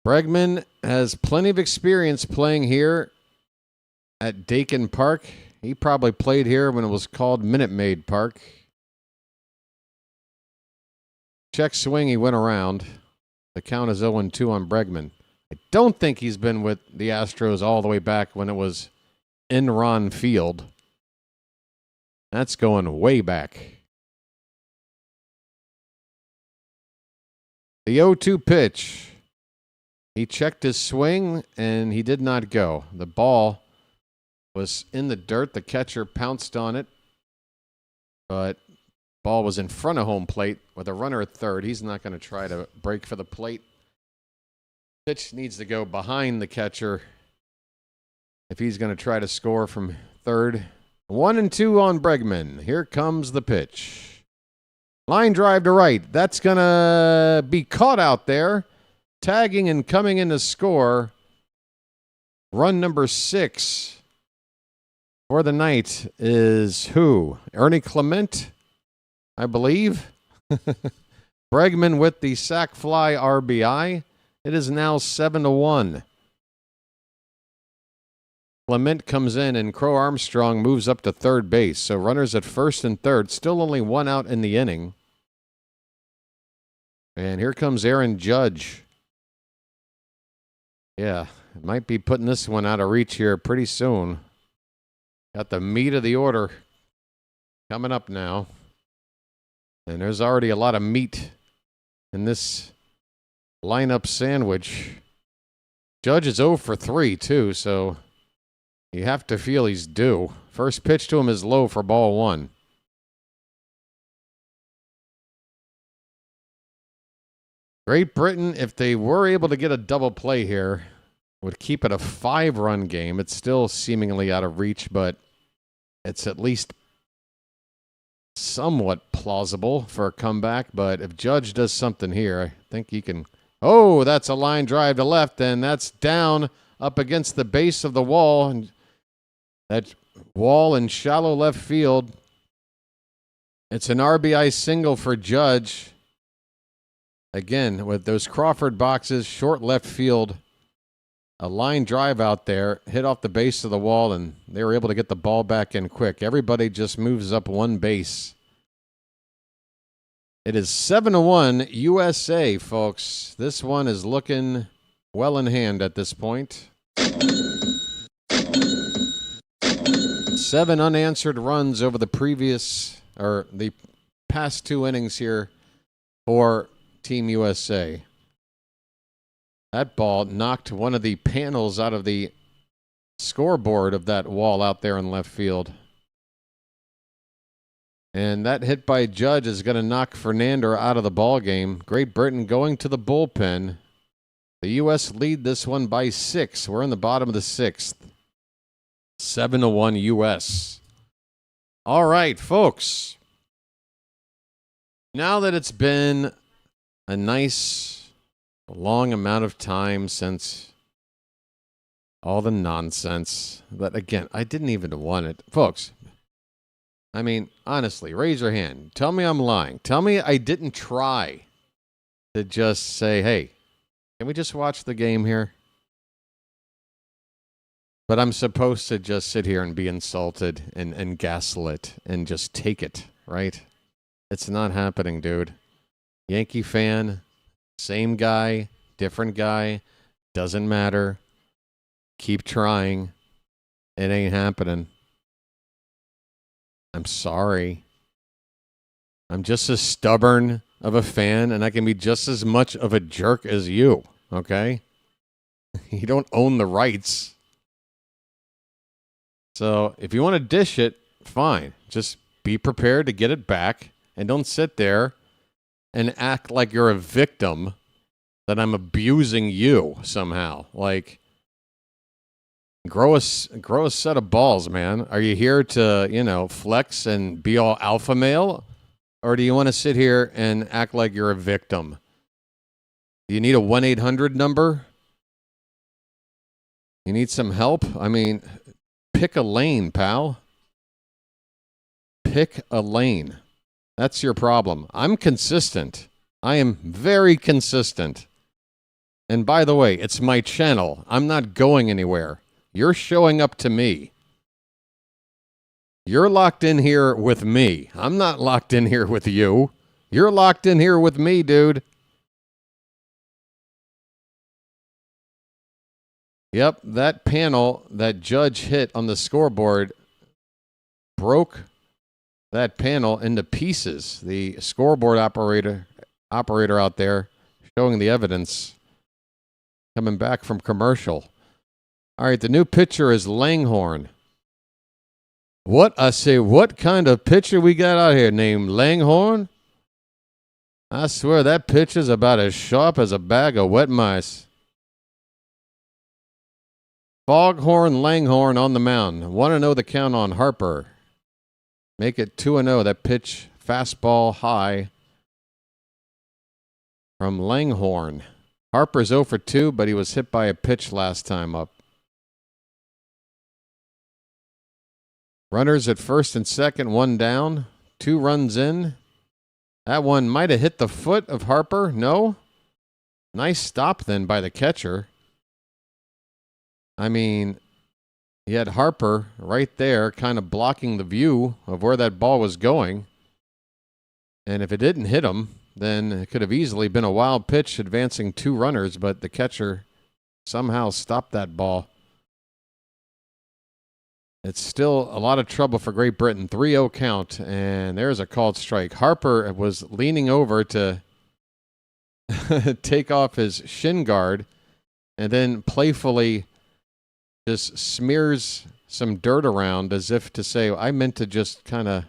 Bregman has plenty of experience playing here at Dakin Park. He probably played here when it was called Minute Maid Park. Check swing, he went around. The count is 0-2 on Bregman. I don't think he's been with the Astros all the way back when it was Enron Field. That's going way back. The 0-2 pitch. He checked his swing, and he did not go. The ball was in the dirt. The catcher pounced on it, but ball was in front of home plate with a runner at third. He's not going to try to break for the plate. Pitch needs to go behind the catcher if he's going to try to score from third. 1-2 on Bregman. Here comes the pitch. Line drive to right. That's going to be caught out there. Tagging and coming in to score. Run number 6 for the night is who? Ernie Clement, I believe. Bregman with the sac fly RBI. It is now 7-1. Clement comes in, and Crow Armstrong moves up to third base. So runners at first and third. Still only one out in the inning. And here comes Aaron Judge. Yeah, might be putting this one out of reach here pretty soon. Got the meat of the order coming up now. And there's already a lot of meat in this lineup sandwich. Judge is 0 for 3, too, so you have to feel he's due. First pitch to him is low for ball 1. Great Britain, if they were able to get a double play here, would keep it a 5-run game. It's still seemingly out of reach, but it's at least somewhat plausible for a comeback. But if Judge does something here, I think he can. Oh, that's a line drive to left, and that's down up against the base of the wall. And that wall in shallow left field. It's an RBI single for Judge. Again, with those Crawford boxes, short left field, a line drive out there, hit off the base of the wall, and they were able to get the ball back in quick. Everybody just moves up one base. It is 7-1 USA, folks. This one is looking well in hand at this point. 7 unanswered runs over the past 2 innings here for Team USA. That ball knocked one of the panels out of the scoreboard of that wall out there in left field. And that hit by Judge is going to knock Fernander out of the ball game. Great Britain going to the bullpen. The U.S. lead this one by 6. We're in the bottom of the 6th. 7-1 U.S. All right, folks. Now that it's been a nice, long amount of time since all the nonsense that, again, I didn't even want it. Folks, I mean, honestly, raise your hand. Tell me I'm lying. Tell me I didn't try to just say, hey, can we just watch the game here? But I'm supposed to just sit here and be insulted and gaslit and just take it, right? It's not happening, dude. Yankee fan, same guy, different guy, doesn't matter. Keep trying. It ain't happening. I'm sorry. I'm just a stubborn of a fan, and I can be just as much of a jerk as you, okay? You don't own the rights. So if you want to dish it, fine. Just be prepared to get it back, and don't sit there and act like you're a victim, that I'm abusing you somehow. Like, grow a set of balls, man. Are you here to, flex and be all alpha male? Or do you want to sit here and act like you're a victim? Do you need a 1-800 number? You need some help? I mean, pick a lane, pal. Pick a lane. That's your problem. I'm consistent. I am very consistent. And by the way, it's my channel. I'm not going anywhere. You're showing up to me. You're locked in here with me. I'm not locked in here with you. You're locked in here with me, dude. Yep, that panel that Judge hit on the scoreboard broke that panel into pieces. The scoreboard operator out there showing the evidence coming back from commercial. All right, the new pitcher is Langhorne. What? I say, what kind of pitcher we got out here named Langhorne? I swear that pitcher's about as sharp as a bag of wet mice. Foghorn Langhorne on the mound. Want to know the count on Harper. Make it 2-0. That pitch, fastball high from Langhorne. Harper's 0 for 2, but he was hit by a pitch last time up. Runners at first and second, 1 down, 2 runs in. That one might have hit the foot of Harper. No? Nice stop then by the catcher. I mean, he had Harper right there kind of blocking the view of where that ball was going. And if it didn't hit him, then it could have easily been a wild pitch advancing 2 runners, but the catcher somehow stopped that ball. It's still a lot of trouble for Great Britain. 3-0 count, and there's a called strike. Harper was leaning over to take off his shin guard and then playfully just smears some dirt around as if to say, I meant to just kind of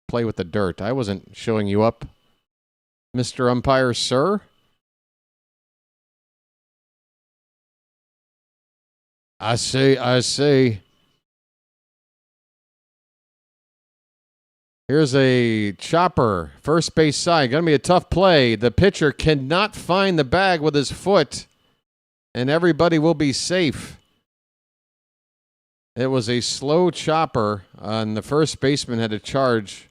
play with the dirt. I wasn't showing you up, Mr. Umpire, sir. I say. Here's a chopper, first base side. Going to be a tough play. The pitcher cannot find the bag with his foot, and everybody will be safe. It was a slow chopper, and the first baseman had to charge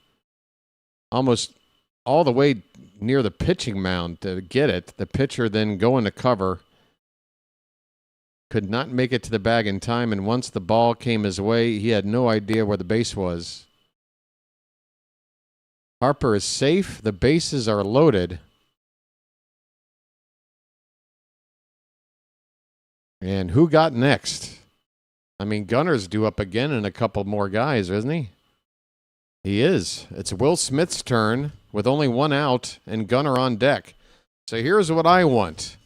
almost all the way near the pitching mound to get it. The pitcher then going to cover. Could not make it to the bag in time, and once the ball came his way, he had no idea where the base was. Harper is safe. The bases are loaded. And who got next? I mean, Gunner's due up again and a couple more guys, isn't he? He is. It's Will Smith's turn with only 1 out and Gunner on deck. So here's what I want.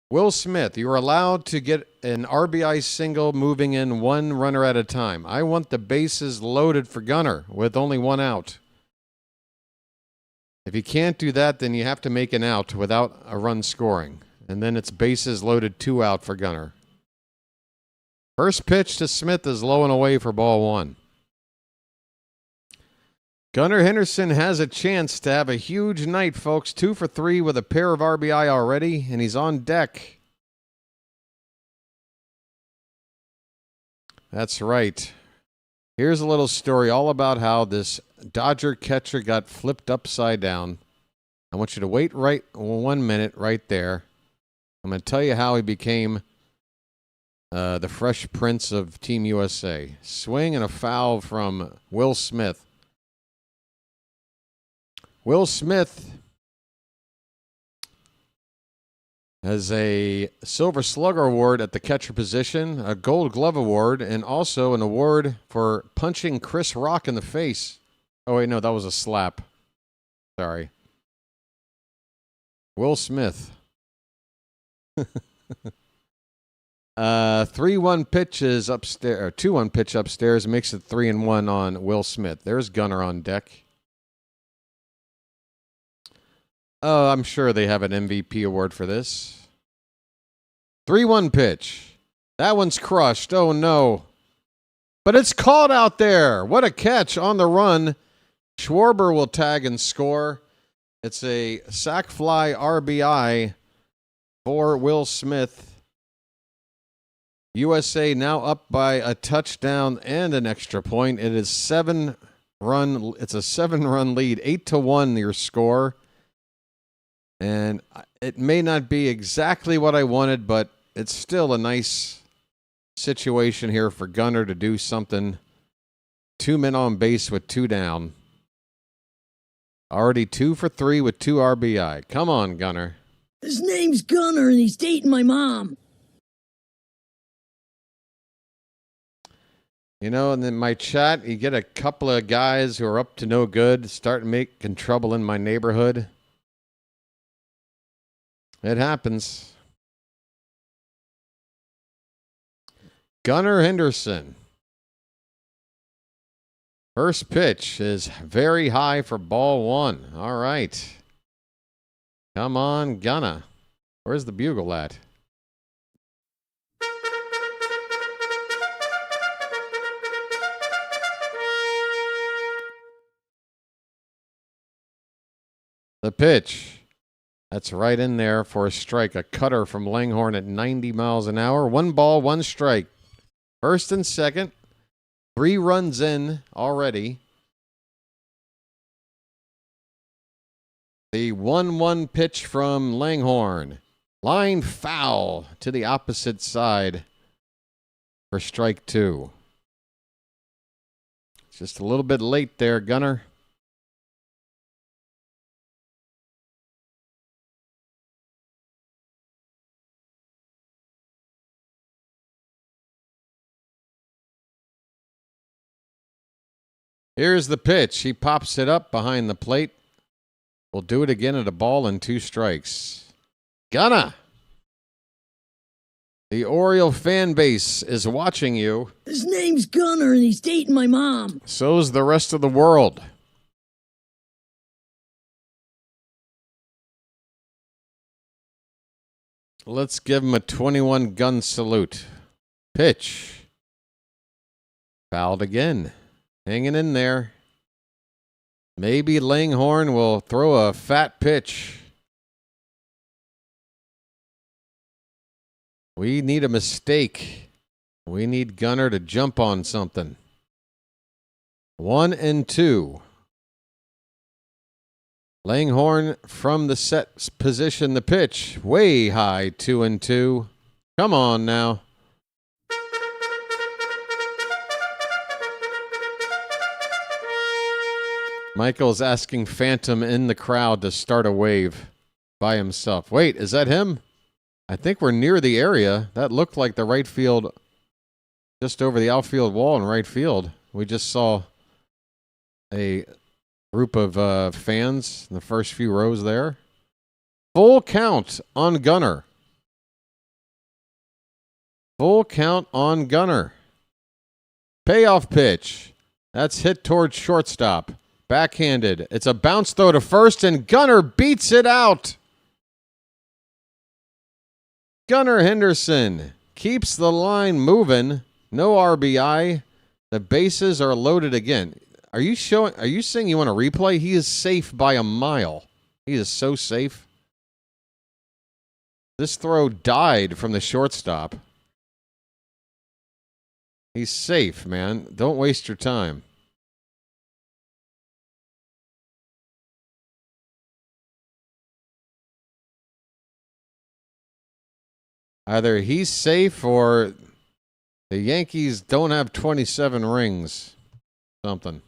Will Smith, you're allowed to get an RBI single moving in 1 runner at a time. I want the bases loaded for Gunner with only 1 out. If you can't do that, then you have to make an out without a run scoring. And then it's bases loaded 2 out for Gunner. First pitch to Smith is low and away for ball 1. Gunnar Henderson has a chance to have a huge night, folks. 2 for 3 with a pair of RBI already, and he's on deck. That's right. Here's a little story all about how this Dodger catcher got flipped upside down. I want you to wait 1 minute right there. I'm going to tell you how he became the Fresh Prince of Team USA. Swing and a foul from Will Smith. Will Smith has a Silver Slugger Award at the catcher position, a Gold Glove Award, and also an award for punching Chris Rock in the face. Oh, wait, no, that was a slap. Sorry. Will Smith. 3-1 pitches upstairs, or 2-1 pitch upstairs makes it 3-1 on Will Smith. There's Gunner on deck. Oh, I'm sure they have an MVP award for this. 3-1 pitch. That one's crushed. Oh no. But it's caught out there. What a catch on the run. Schwarber will tag and score. It's a sac fly RBI for Will Smith. USA now up by a touchdown and an extra point. It is It's a 7-run lead. 8-1 your score. And it may not be exactly what I wanted, but it's still a nice situation here for Gunner to do something. 2 men on base with 2 down. Already 2 for 3 with 2 RBI. Come on, Gunner. His name's Gunner and he's dating my mom. You know, and in my chat, you get a couple of guys who are up to no good, start making trouble in my neighborhood. It happens. Gunnar Henderson. First pitch is very high for ball 1. All right. Come on, Gunna. Where's the bugle at? The pitch. That's right in there for a strike. A cutter from Langhorne at 90 miles an hour. 1 ball, 1 strike. First and second. 3 runs in already. The 1-1 pitch from Langhorne. Line foul to the opposite side for strike 2. Just a little bit late there, Gunner. Here's the pitch. He pops it up behind the plate. We'll do it again at a ball and 2 strikes. Gunna! The Oriole fan base is watching you. His name's Gunner and he's dating my mom. So's the rest of the world. Let's give him a 21 gun salute. Pitch. Fouled again. Hanging in there. Maybe Langhorne will throw a fat pitch. We need a mistake. We need Gunner to jump on something. 1-2. Langhorne from the set position. The pitch. Way high. 2-2. Come on now. Michael's asking Phantom in the crowd to start a wave by himself. Wait, is that him? I think we're near the area. That looked like the right field, just over the outfield wall in right field. We just saw a group of fans in the first few rows there. Full count on Gunner. Full count on Gunner. Payoff pitch. That's hit towards shortstop. Backhanded. It's a bounce throw to first, and Gunner beats it out. Gunnar Henderson keeps the line moving. No RBI. The bases are loaded again. Are you saying you want a replay? He is safe by a mile. He is so safe. This throw died from the shortstop. He's safe, man. Don't waste your time. Either he's safe or the Yankees don't have 27 rings. Something.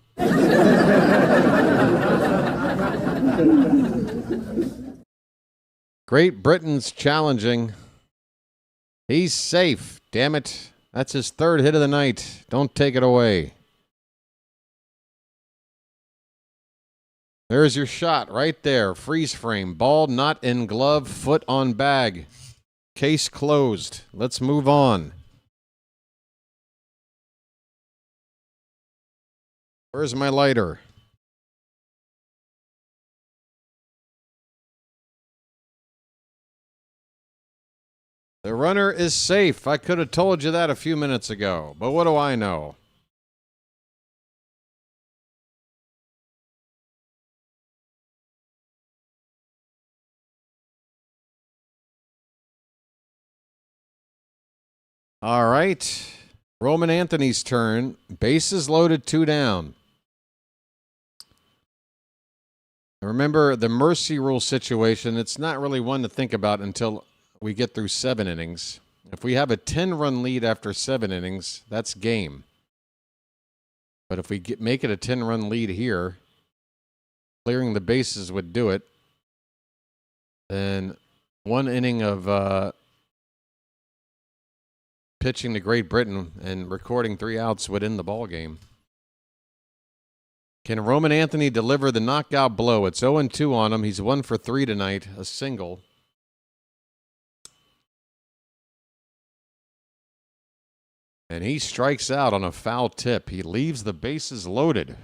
Great Britain's challenging. He's safe. Damn it. That's his 3rd hit of the night. Don't take it away. There's your shot right there. Freeze frame. Ball not in glove. Foot on bag. Case closed. Let's move on. Where's my lighter? The runner is safe. I could have told you that a few minutes ago, but what do I know? All right. Roman Anthony's turn. Bases loaded, 2 down. Remember the mercy rule situation. It's not really one to think about until we get through 7 innings. If we have a 10-run lead after 7 innings, that's game. But if we make it a 10-run lead here, clearing the bases would do it. Then 1 inning of pitching to Great Britain and recording 3 outs would end the ball game. Can Roman Anthony deliver the knockout blow? It's 0-2 on him. He's 1 for 3 tonight, a single. And he strikes out on a foul tip. He leaves the bases loaded.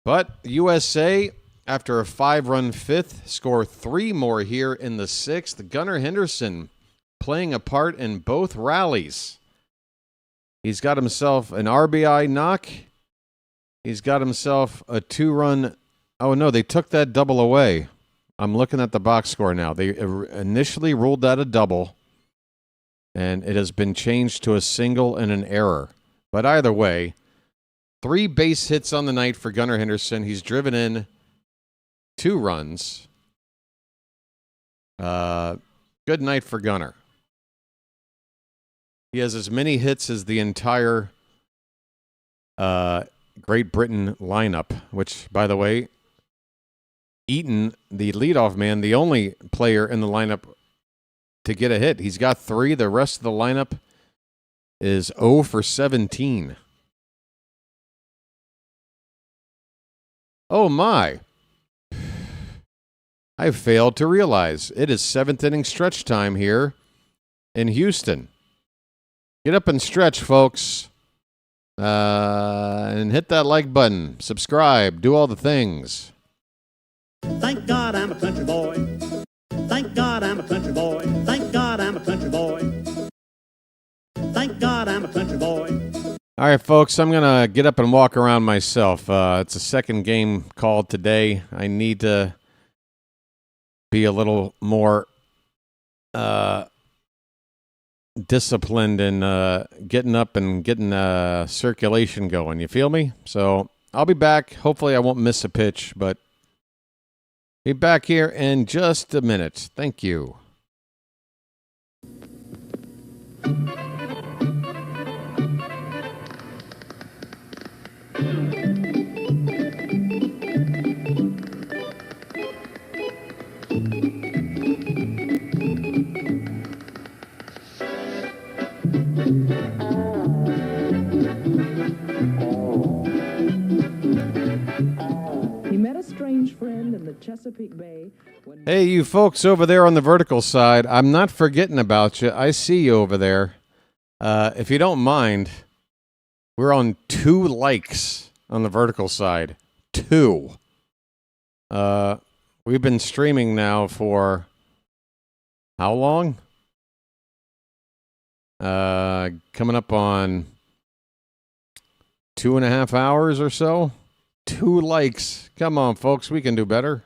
But USA, after a 5-run 5th, score 3 more here in the 6th. Gunnar Henderson playing a part in both rallies. He's got himself an RBI knock. He's got himself a 2-run. Oh, no, they took that double away. I'm looking at the box score now. They initially ruled that a double, and it has been changed to a single and an error. But either way, 3 base hits on the night for Gunnar Henderson. He's driven in 2 runs. Good night for Gunnar. He has as many hits as the entire Great Britain lineup, which, by the way, Eaton, the leadoff man, the only player in the lineup to get a hit. He's got 3. The rest of the lineup is 0 for 17. Oh, my. I failed to realize it is 7th inning stretch time here in Houston. Get up and stretch, folks. And hit that like button. Subscribe. Do all the things. Thank God I'm a country boy. Thank God I'm a country boy. Thank God I'm a country boy. Thank God I'm a country boy. All right, folks, I'm going to get up and walk around myself. It's a second game called today. I need to be a little more disciplined in getting up and getting circulation going. You feel me? So I'll be back. Hopefully I won't miss a pitch, but be back here in just a minute. Thank you. He met a strange friend in the Chesapeake Bay. Hey, you folks over there on the vertical side, I'm not forgetting about you. I see you over there. If you don't mind, we're on 2 likes on the vertical side. 2. We've been streaming now for how long? Coming up on 2.5 hours or so. 2 likes. Come on, folks. We can do better.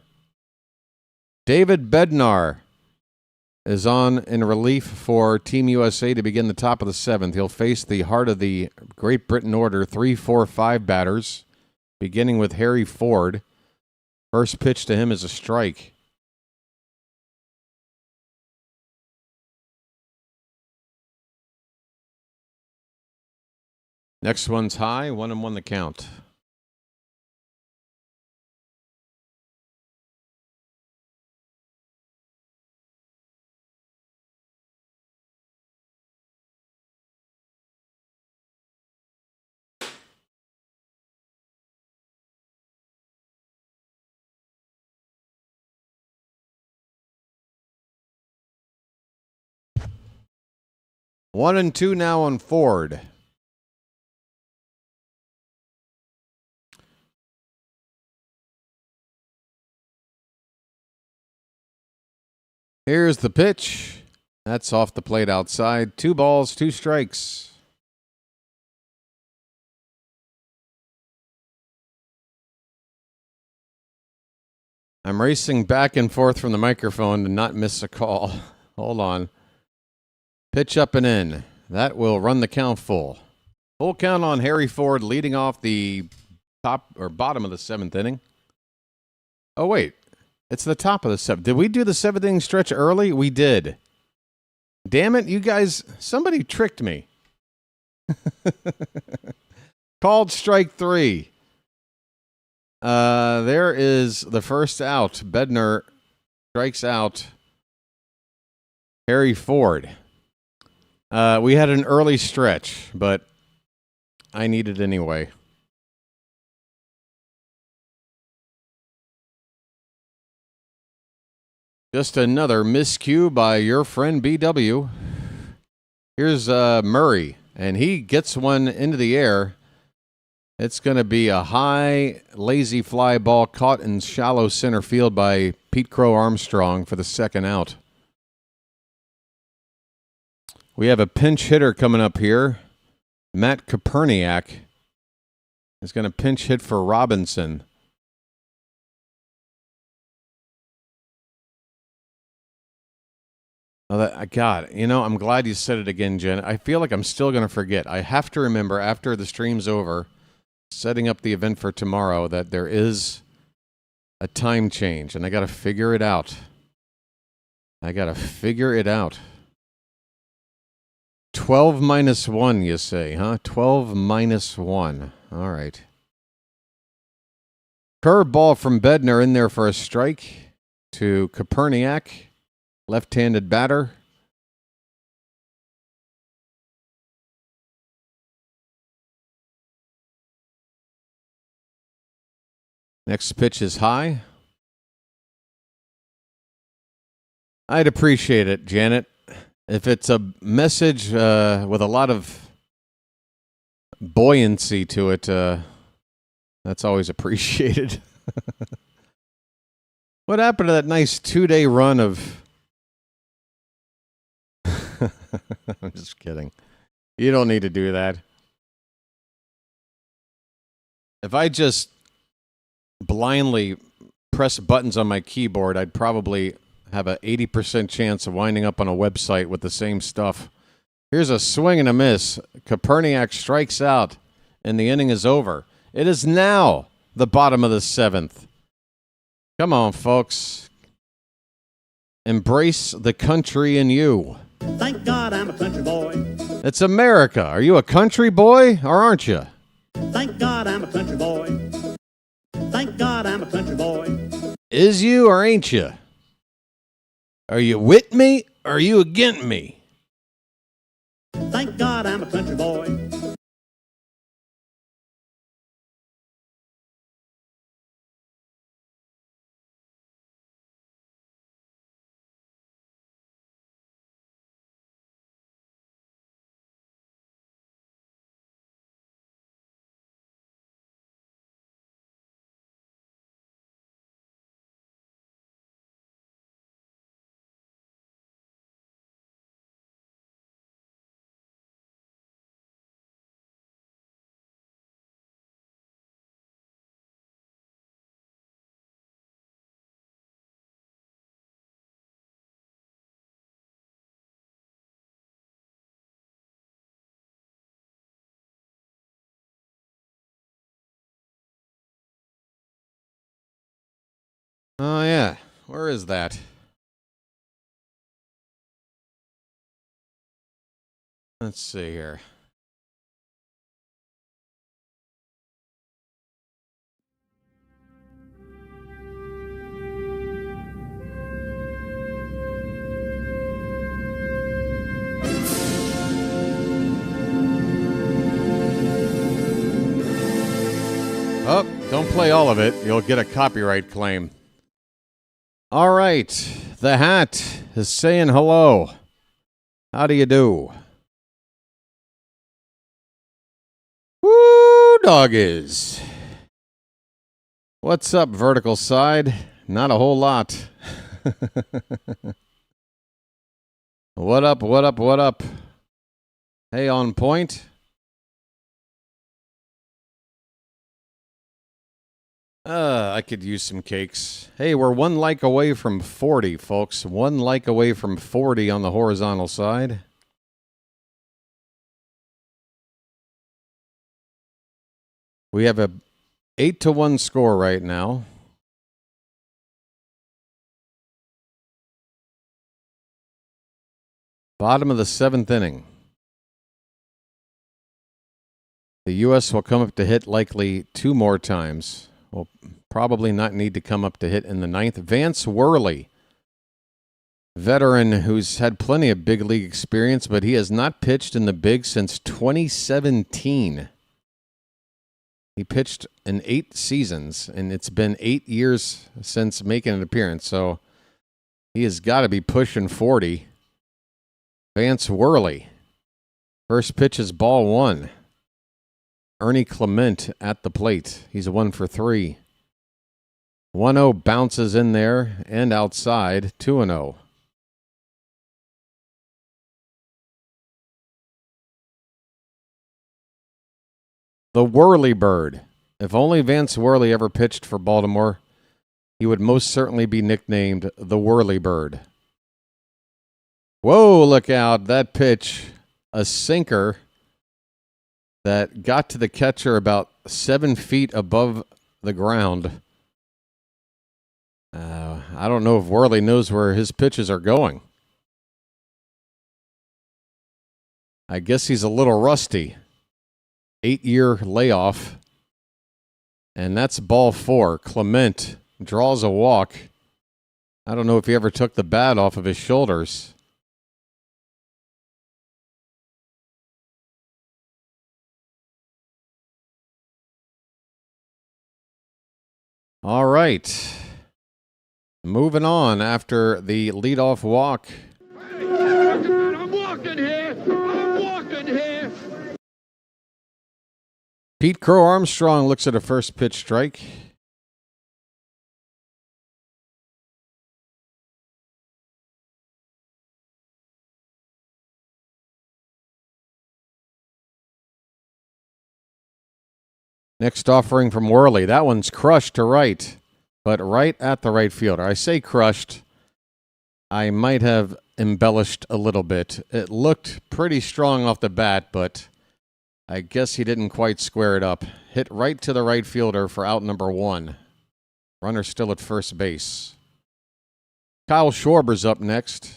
David Bednar is on in relief for Team USA to begin the top of the 7th. He'll face the heart of the Great Britain order, 3, 4, 5 batters, beginning with Harry Ford. First pitch to him is a strike. Next one's high, 1-1 the count. 1-2 now on Ford. Here's the pitch. That's off the plate outside. 2 balls, 2 strikes. I'm racing back and forth from the microphone to not miss a call. Hold on. Pitch up and in. That will run the count full. Full count on Harry Ford leading off the top or bottom of the 7th inning. Oh, wait. It's the top of the 7th. Did we do the 7th inning stretch early? We did. Damn it, you guys. Somebody tricked me. Called strike 3. There is the first out. Bednar strikes out Harry Ford. We had an early stretch, but I need it anyway. Just another miscue by your friend BW. Here's Murray, and he gets one into the air. It's going to be a high, lazy fly ball caught in shallow center field by Pete Crow Armstrong for the second out. We have a pinch hitter coming up here. Matt Koperniak is going to pinch hit for Robinson. Oh, God, I'm glad you said it again, Jen. I feel like I'm still going to forget. I have to remember after the stream's over, setting up the event for tomorrow, that there is a time change, and I got to figure it out. 12 minus 1, you say, huh? 12 minus 1. All right. Curveball from Bednar in there for a strike to Koperniak, left-handed batter. Next pitch is high. I'd appreciate it, Janet. If it's a message with a lot of buoyancy to it, that's always appreciated. What happened to that nice 2-day run of... I'm just kidding. You don't need to do that. If I just blindly press buttons on my keyboard, I'd probably have an 80% chance of winding up on a website with the same stuff. Here's a swing and a miss. Koperniak strikes out, and the inning is over. It is now the bottom of the 7th. Come on, folks. Embrace the country in you. Thank God I'm a country boy. It's America. Are you a country boy or aren't you? Thank God I'm a country boy. Thank God I'm a country boy. Is you or ain't you? Are you with me or are you against me? Thank God I'm a country boy. Oh, yeah. Where is that? Let's see here. Oh, don't play all of it. You'll get a copyright claim. All right. The hat is saying hello. How do you do? Dog is. What's up, vertical side? Not a whole lot. What up, what up, what up? Hey, on point. I could use some cakes. Hey, we're 1 like away from 40, folks. 1 like away from 40 on the horizontal side. We have a 8-1 score right now. Bottom of the 7th inning. The U.S. will come up to hit likely 2 more times. Will probably not need to come up to hit in the 9th. Vance Worley, veteran who's had plenty of big league experience, but he has not pitched in the big since 2017. He pitched in 8 seasons, and it's been 8 years since making an appearance, so he has got to be pushing 40. Vance Worley. First pitch is ball 1. Ernie Clement at the plate. He's 1 for 3. 1-0 bounces in there and outside. 2-0. The Whirly Bird. If only Vance Worley ever pitched for Baltimore, he would most certainly be nicknamed the Whirly Bird. Whoa, look out. That pitch, a sinker that got to the catcher about 7 feet above the ground. I don't know if Worley knows where his pitches are going. I guess he's a little rusty. 8-year layoff. And that's ball 4. Clement draws a walk. I don't know if he ever took the bat off of his shoulders. All right. Moving on after the leadoff walk. I'm walking here. I'm walking here. Pete Crow Armstrong looks at a first pitch strike. Next offering from Worley. That one's crushed to right, but right at the right fielder. I say crushed. I might have embellished a little bit. It looked pretty strong off the bat, but I guess he didn't quite square it up. Hit right to the right fielder for out number 1. Runner still at first base. Kyle Schwarber's up next.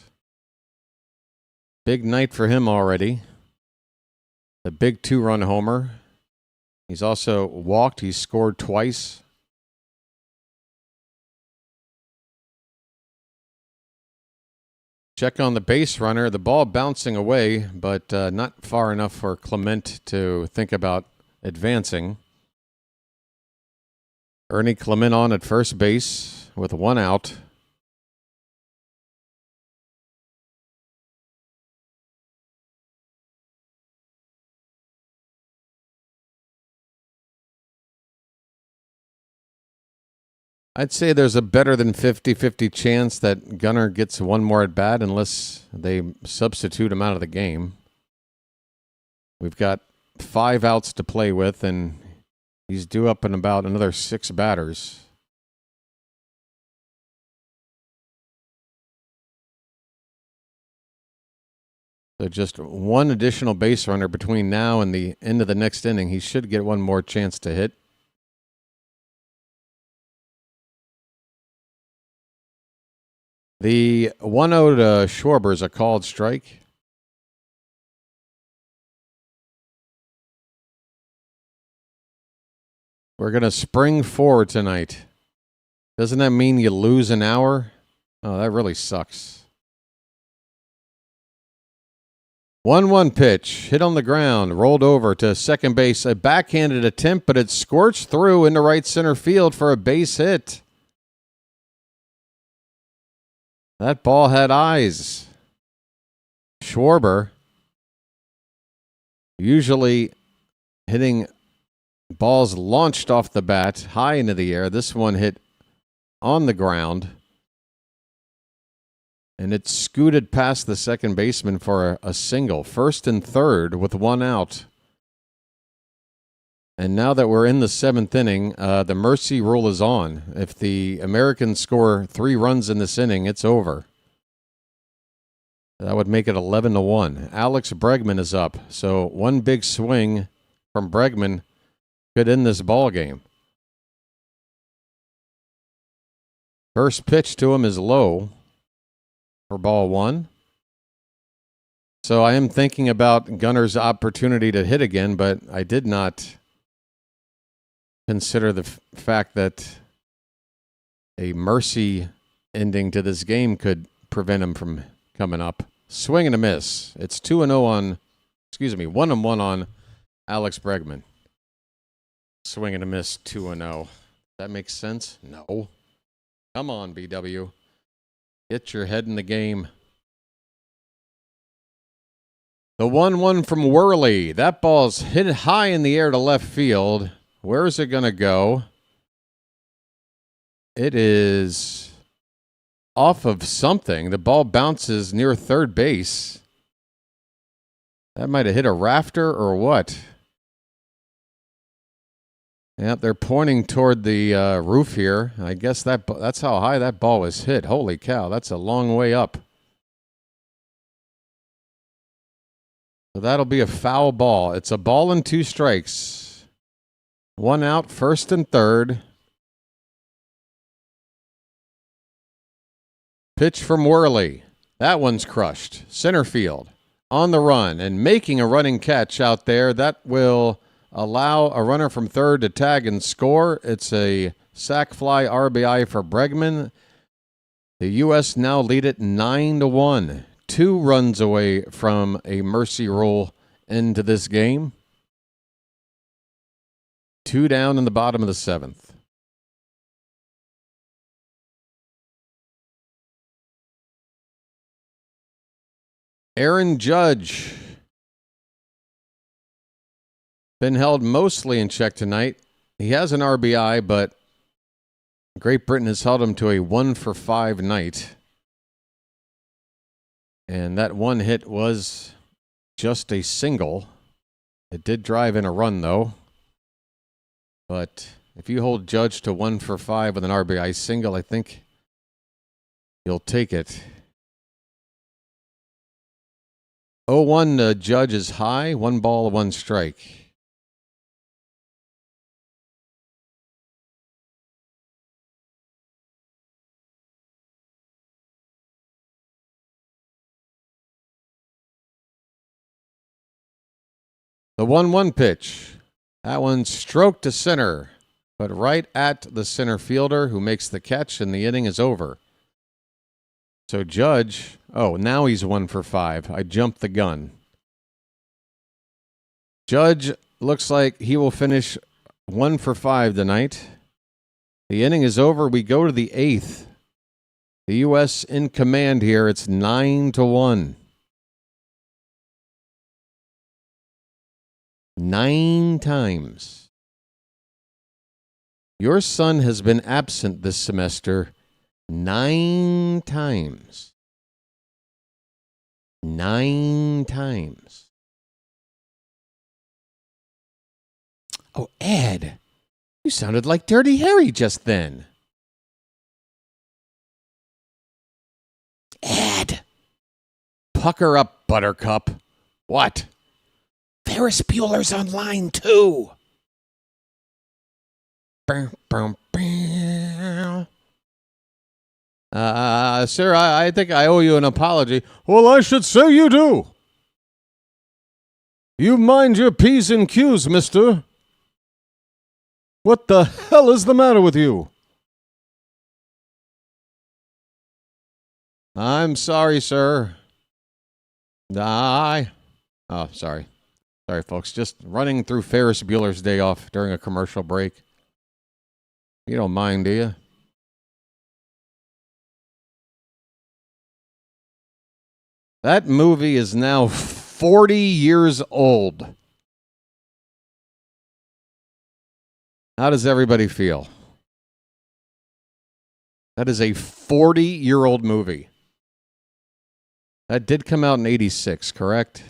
Big night for him already. The big 2-run homer. He's also walked. He's scored twice. Check on the base runner. The ball bouncing away, but not far enough for Clement to think about advancing. Ernie Clement on at first base with 1 out. I'd say there's a better than 50-50 chance that Gunnar gets 1 more at bat unless they substitute him out of the game. We've got 5 outs to play with, and he's due up in about another 6 batters. So just 1 additional base runner between now and the end of the next inning. He should get 1 more chance to hit. The 1-0 to Schwarber is a called strike. We're going to spring forward tonight. Doesn't that mean you lose an hour? Oh, that really sucks. 1-1 pitch, hit on the ground, rolled over to second base. A backhanded attempt, but it squirts through into right center field for a base hit. That ball had eyes. Schwarber, usually hitting Ball's launched off the bat, high into the air. This one hit on the ground. And it scooted past the second baseman for a single. First and third with one out. And now that we're in the seventh inning, the mercy rule is on. If the Americans score 3 runs in this inning, it's over. That would make it 11-1. Alex Bregman is up. So one big swing from Bregman could end this ball game. First pitch to him is low for ball 1. So I am thinking about Gunner's opportunity to hit again, but I did not consider the fact that a mercy ending to this game could prevent him from coming up. Swing and a miss. It's 2-0 on, 1-1 on Alex Bregman. Swing and a miss, 2-0. That makes sense? No. Come on, BW. Get your head in the game. The 1-1 from Worley. That ball's hit high in the air to left field. Where is it going to go? It is off of something. The ball bounces near third base. That might have hit a rafter or what? Yep, they're pointing toward the roof here. I guess that's how high that ball was hit. Holy cow, that's a long way up. So that'll be a foul ball. It's a ball and 2 strikes. 1 out, first and third. Pitch from Worley. That one's crushed. Center field. On the run and making a running catch out there. That will allow a runner from third to tag and score. It's a sac fly RBI for Bregman. The U.S. now lead it 9-1. 2 runs away from a mercy rule into this game. 2 down in the bottom of the 7th. Aaron Judge been held mostly in check tonight. He has an RBI, but Great Britain has held him to a 1-for-5 night. And that one hit was just a single. It did drive in a run, though. But if you hold Judge to 1-for-5 with an RBI single, I think you'll take it. 0-1 Judge is high. 1 ball, 1 strike. The 1-1 pitch. That one's stroked to center, but right at the center fielder who makes the catch, and the inning is over. So Judge, now he's 1-for-5. I jumped the gun. Judge looks like he will finish 1-for-5 tonight. The inning is over. We go to the 8th. The U.S. in command here. It's 9-1. 9 times. Your son has been absent this semester 9 times. 9 times. Oh, Ed, you sounded like Dirty Harry just then. Ed, pucker up, Buttercup. What? Ferris Bueller's on line 2. Sir, I think I owe you an apology. Well, I should say you do. You mind your P's and Q's, mister. What the hell is the matter with you? I'm sorry, sir. Oh, sorry. Sorry, folks. Just running through Ferris Bueller's Day Off during a commercial break. You don't mind, do you? That movie is now 40 years old. How does everybody feel? That is a 40-year-old movie. That did come out in 86, correct?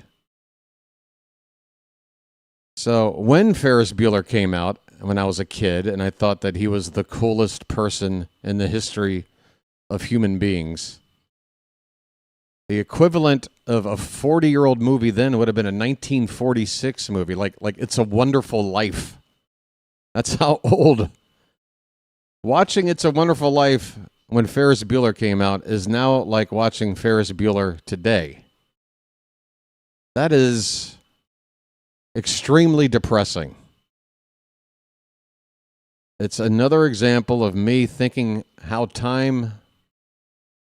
So when Ferris Bueller came out, when I was a kid, and I thought that he was the coolest person in the history of human beings, the equivalent of a 40-year-old movie then would have been a 1946 movie, like It's a Wonderful Life. That's how old. Watching It's a Wonderful Life when Ferris Bueller came out is now like watching Ferris Bueller today. That is extremely depressing. It's another example of me thinking how time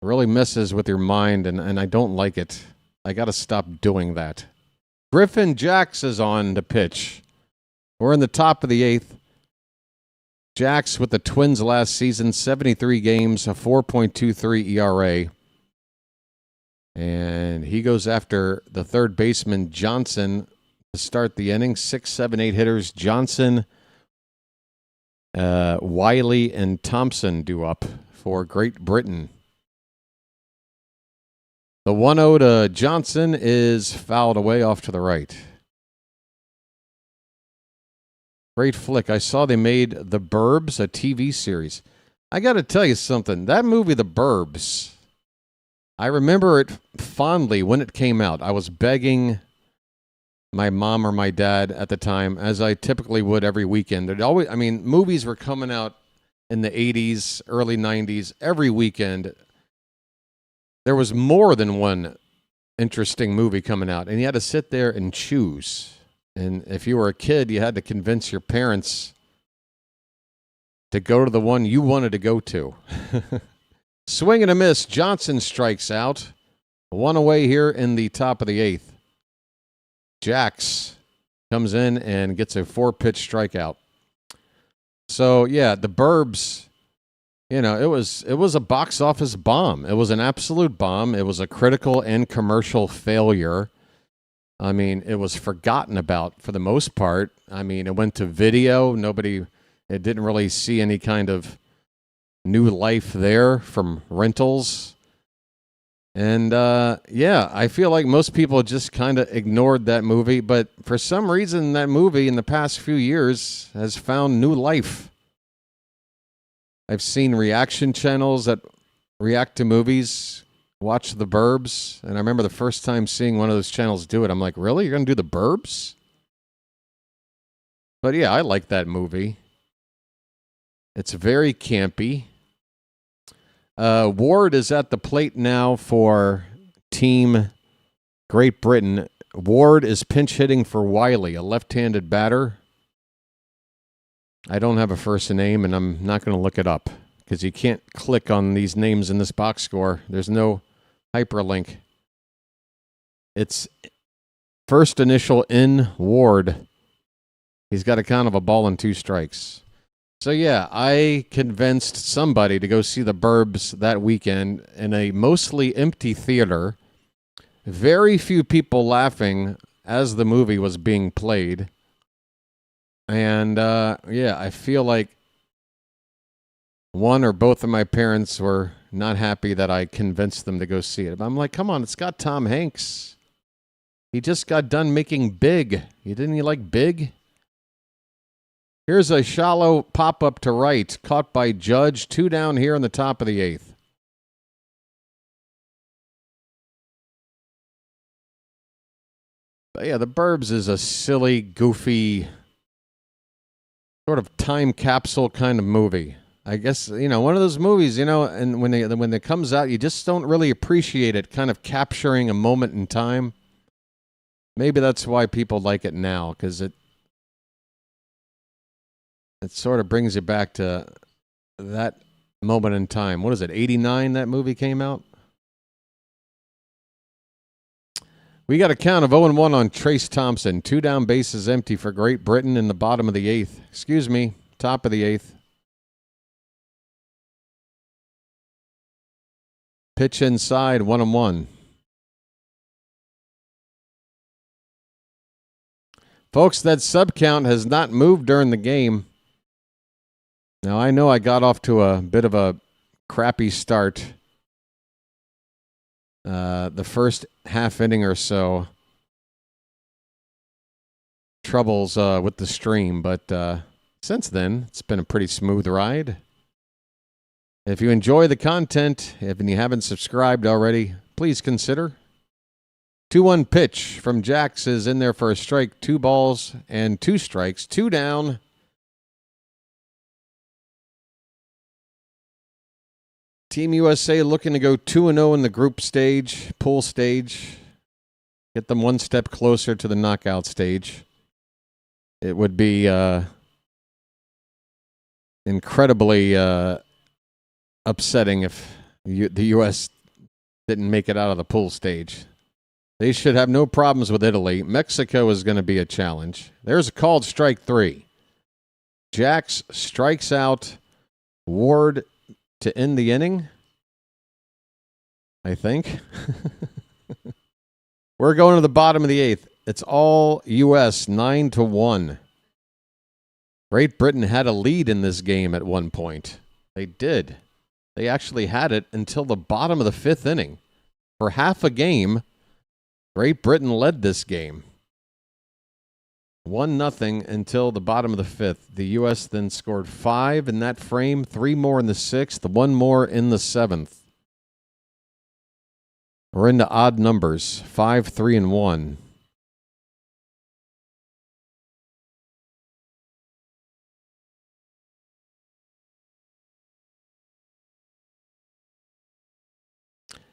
really messes with your mind, and I don't like it. I got to stop doing that. Griffin Jax is on to pitch. We're in the top of the eighth. Jax with the Twins last season, 73 games, a 4.23 ERA. And he goes after the third baseman, Johnson, to start the inning. 6, 7, 8 hitters. Johnson, Wiley, and Thompson do up for Great Britain. The 1-0 to Johnson is fouled away off to the right. Great flick. I saw they made The Burbs, a TV series. I got to tell you something. That movie, The Burbs, I remember it fondly when it came out. I was begging my mom or my dad at the time, as I typically would every weekend. Movies were coming out in the 80s, early 90s, every weekend. There was more than one interesting movie coming out, and you had to sit there and choose. And if you were a kid, you had to convince your parents to go to the one you wanted to go to. Swing and a miss. Johnson strikes out. One away here in the top of the eighth. Jax comes in and gets a 4-pitch strikeout. So, yeah, The Burbs, it was a box office bomb. It was an absolute bomb. It was a critical and commercial failure. I mean, it was forgotten about for the most part. I mean, it went to video. It didn't really see any kind of new life there from rentals. And, I feel like most people just kind of ignored that movie. But for some reason, that movie in the past few years has found new life. I've seen reaction channels that react to movies, watch The Burbs, and I remember the first time seeing one of those channels do it. I'm like, really? You're going to do The Burbs? But yeah, I like that movie. It's very campy. Ward is at the plate now for Team Great Britain. Ward is pinch hitting for Wiley, a left-handed batter. I don't have a first name, and I'm not going to look it up because you can't click on these names in this box score. There's no hyperlink. It's first initial in Ward. He's got a count of a ball and 2 strikes. So yeah, I convinced somebody to go see The Burbs that weekend in a mostly empty theater. Very few people laughing as the movie was being played. And I feel like one or both of my parents were not happy that I convinced them to go see it. But I'm like, come on, it's got Tom Hanks. He just got done making Big. Didn't you like Big? Here's a shallow pop-up to right, caught by Judge. 2 down here in the top of the eighth. But yeah, The Burbs is a silly, goofy, sort of time capsule kind of movie. I guess, one of those movies, and when it comes out, you just don't really appreciate it kind of capturing a moment in time. Maybe that's why people like it now, because it sort of brings you back to that moment in time. What is it, 89 that movie came out? We got a count of 0-1 on Trace Thompson. 2 down, bases empty for Great Britain in the bottom of the eighth. Top of the eighth. Pitch inside, 1-1. Folks, that sub count has not moved during the game. Now, I know I got off to a bit of a crappy start. The first half inning or so, troubles with the stream, but since then, it's been a pretty smooth ride. If you enjoy the content, if you haven't subscribed already, please consider. 2-1 pitch from Jax is in there for a strike, 2 balls and 2 strikes, 2 down. Team USA looking to go 2-0 in the group stage, pool stage, get them one step closer to the knockout stage. It would be incredibly upsetting if the U.S. didn't make it out of the pool stage. They should have no problems with Italy. Mexico is going to be a challenge. There's a called strike 3. Jax strikes out Ward to end the inning, I think. We're going to the bottom of the 8th. It's all U.S. 9-1. Great Britain had a lead in this game at one point. They did. They actually had it until the bottom of the 5th inning. For half a game, Great Britain led this game. 1-0 until the bottom of the 5th. The U.S. then scored 5 in that frame, 3 more in the 6th, 1 more in the 7th. We're into odd numbers, 5, 3, and 1.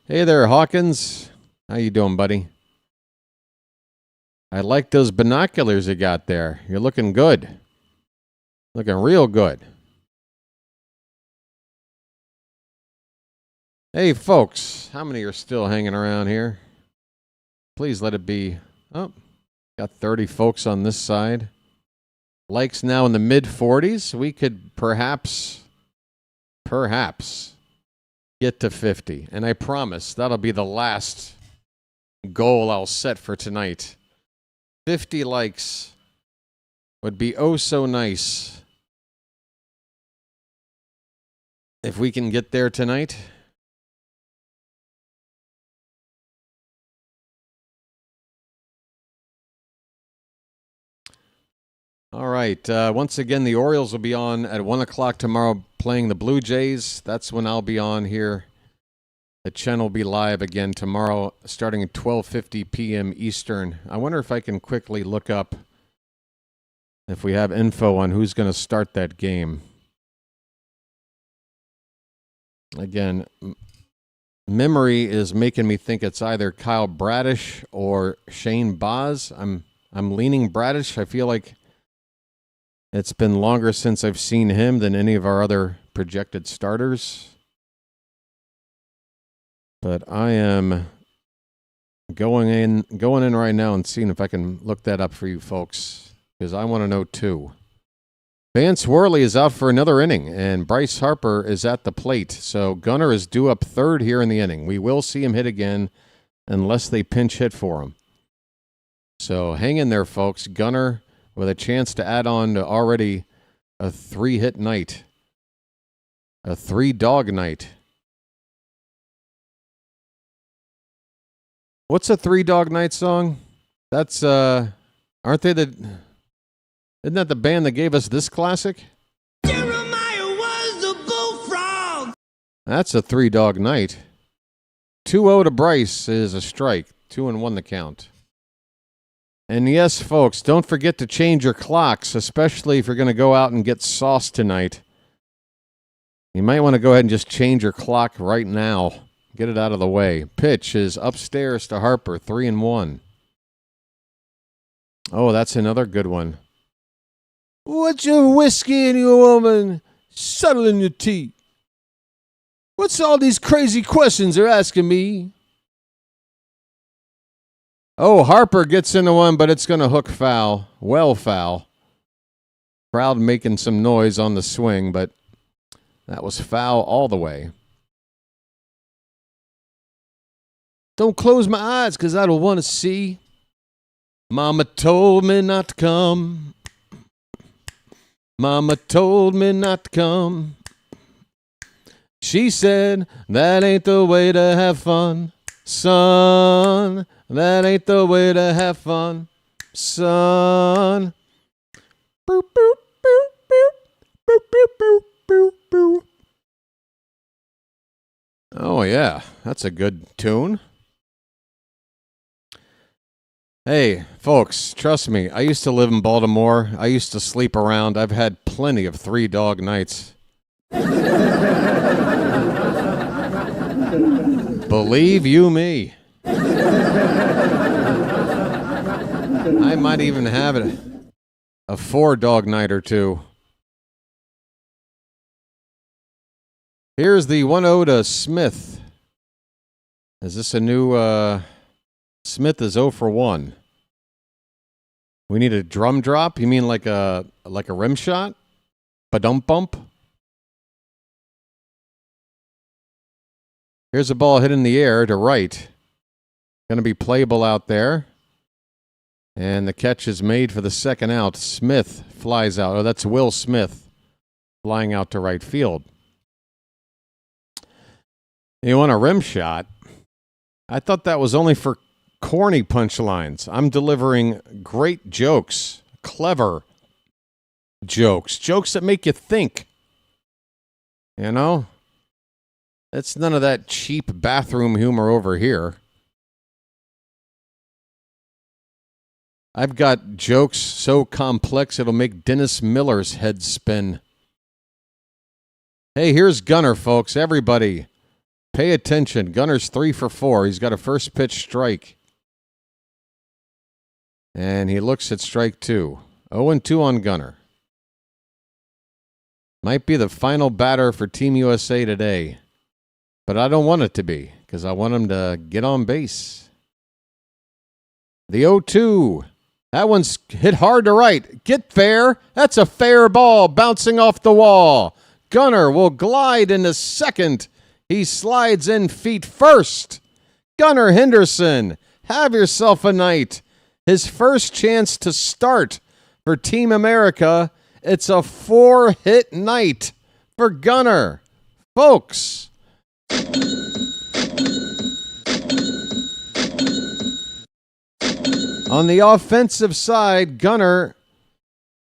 Hey there, Hawkins. How you doing, buddy? I like those binoculars you got there. You're looking good. Looking real good. Hey, folks. How many are still hanging around here? Please let it be. Oh, got 30 folks on this side. Likes now in the mid-40s. We could perhaps get to 50. And I promise that'll be the last goal I'll set for tonight. 50 likes would be oh so nice if we can get there tonight. All right. Once again, the Orioles will be on at 1 o'clock tomorrow playing the Blue Jays. That's when I'll be on here. The channel will be live again tomorrow starting at 12:50 p.m. Eastern. I wonder if I can quickly look up if we have info on who's going to start that game. Again, memory is making me think it's either Kyle Bradish or Shane Baz. I'm leaning Bradish. I feel like it's been longer since I've seen him than any of our other projected starters. But I am going in right now and seeing if I can look that up for you folks, because I want to know too. Vance Worley is out for another inning, and Bryce Harper is at the plate. So Gunnar is due up 3rd here in the inning. We will see him hit again unless they pinch hit for him. So hang in there, folks. Gunnar with a chance to add on to already a 3-hit night, a 3-dog night. What's a 3-dog night song? That's, isn't that the band that gave us this classic? Jeremiah was a bullfrog. That's a 3-dog night. 2-0 to Bryce is a strike. 2-1 the count. And yes, folks, don't forget to change your clocks, especially if you're going to go out and get sauce tonight. You might want to go ahead and just change your clock right now. Get it out of the way. Pitch is upstairs to Harper, 3-1. Oh, that's another good one. What's your whiskey and your woman settling your tea? What's all these crazy questions they're asking me? Oh, Harper gets into one, but it's going to hook foul. Well foul. Crowd making some noise on the swing, but that was foul all the way. Don't close my eyes because I don't want to see. Mama told me not to come. Mama told me not to come. She said, that ain't the way to have fun, son. That ain't the way to have fun, son. Boop, boop, boop, boop, boop, boop, boop, boop, boop. Oh, yeah, that's a good tune. Hey, folks, trust me, I used to live in Baltimore. I used to sleep around. I've had plenty of 3-dog nights. Believe you me. I might even have it a 4-dog night or two. Here's the 1-0 to Smith. Is this a new... Smith is 0 for 1. We need a drum drop? You mean like a rim shot? Ba-dump bump? Here's a ball hit in the air to right. Going to be playable out there. And the catch is made for the second out. Smith flies out. Oh, that's Will Smith flying out to right field. You want a rim shot? I thought that was only for corny punchlines. I'm delivering great jokes, clever jokes that make you think. You know? It's none of that cheap bathroom humor over here. I've got jokes so complex it'll make Dennis Miller's head spin. Hey, here's Gunner, folks. Everybody, pay attention. Gunner's 3 for 4. He's got a first pitch strike. And he looks at strike 2. 0-2 on Gunner. Might be the final batter for Team USA today. But I don't want it to be, because I want him to get on base. The 0-2. That one's hit hard to right. Get fair. That's a fair ball bouncing off the wall. Gunner will glide into second. He slides in feet first. Gunner Henderson, have yourself a night. His first chance to start for Team America. It's a 4-hit night for Gunner. Folks. On the offensive side, Gunner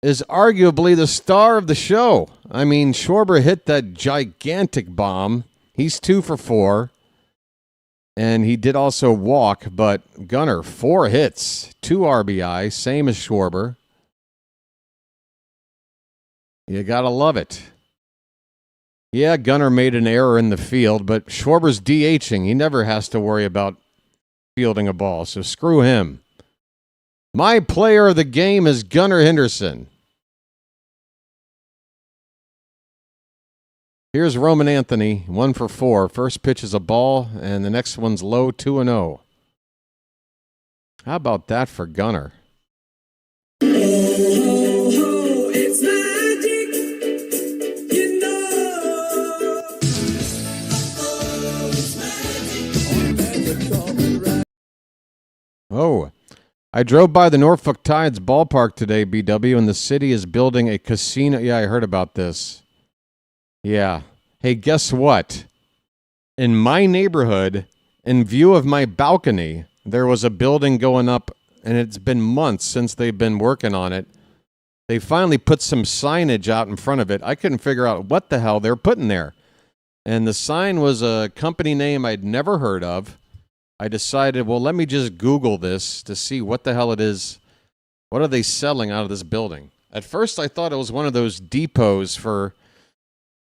is arguably the star of the show. I mean, Schwarber hit that gigantic bomb. He's 2 for 4. And he did also walk, but Gunner, 4 hits, 2 RBI, same as Schwarber. You gotta love it. Yeah, Gunner made an error in the field, but Schwarber's DHing. He never has to worry about fielding a ball, so screw him. My player of the game is Gunner Henderson. Here's Roman Anthony, 1 for 4. First pitch is a ball, and the next one's low, 2-0. How about that for Gunner? It's magic, you know. Oh, I drove by the Norfolk Tides ballpark today, BW, and the city is building a casino. Yeah, I heard about this. Yeah. Hey, guess what? In my neighborhood, in view of my balcony, there was a building going up, and it's been months since they've been working on it. They finally put some signage out in front of it. I couldn't figure out what the hell they're putting there. And the sign was a company name I'd never heard of. I decided, well, let me just Google this to see what the hell it is. What are they selling out of this building? At first, I thought it was one of those depots for,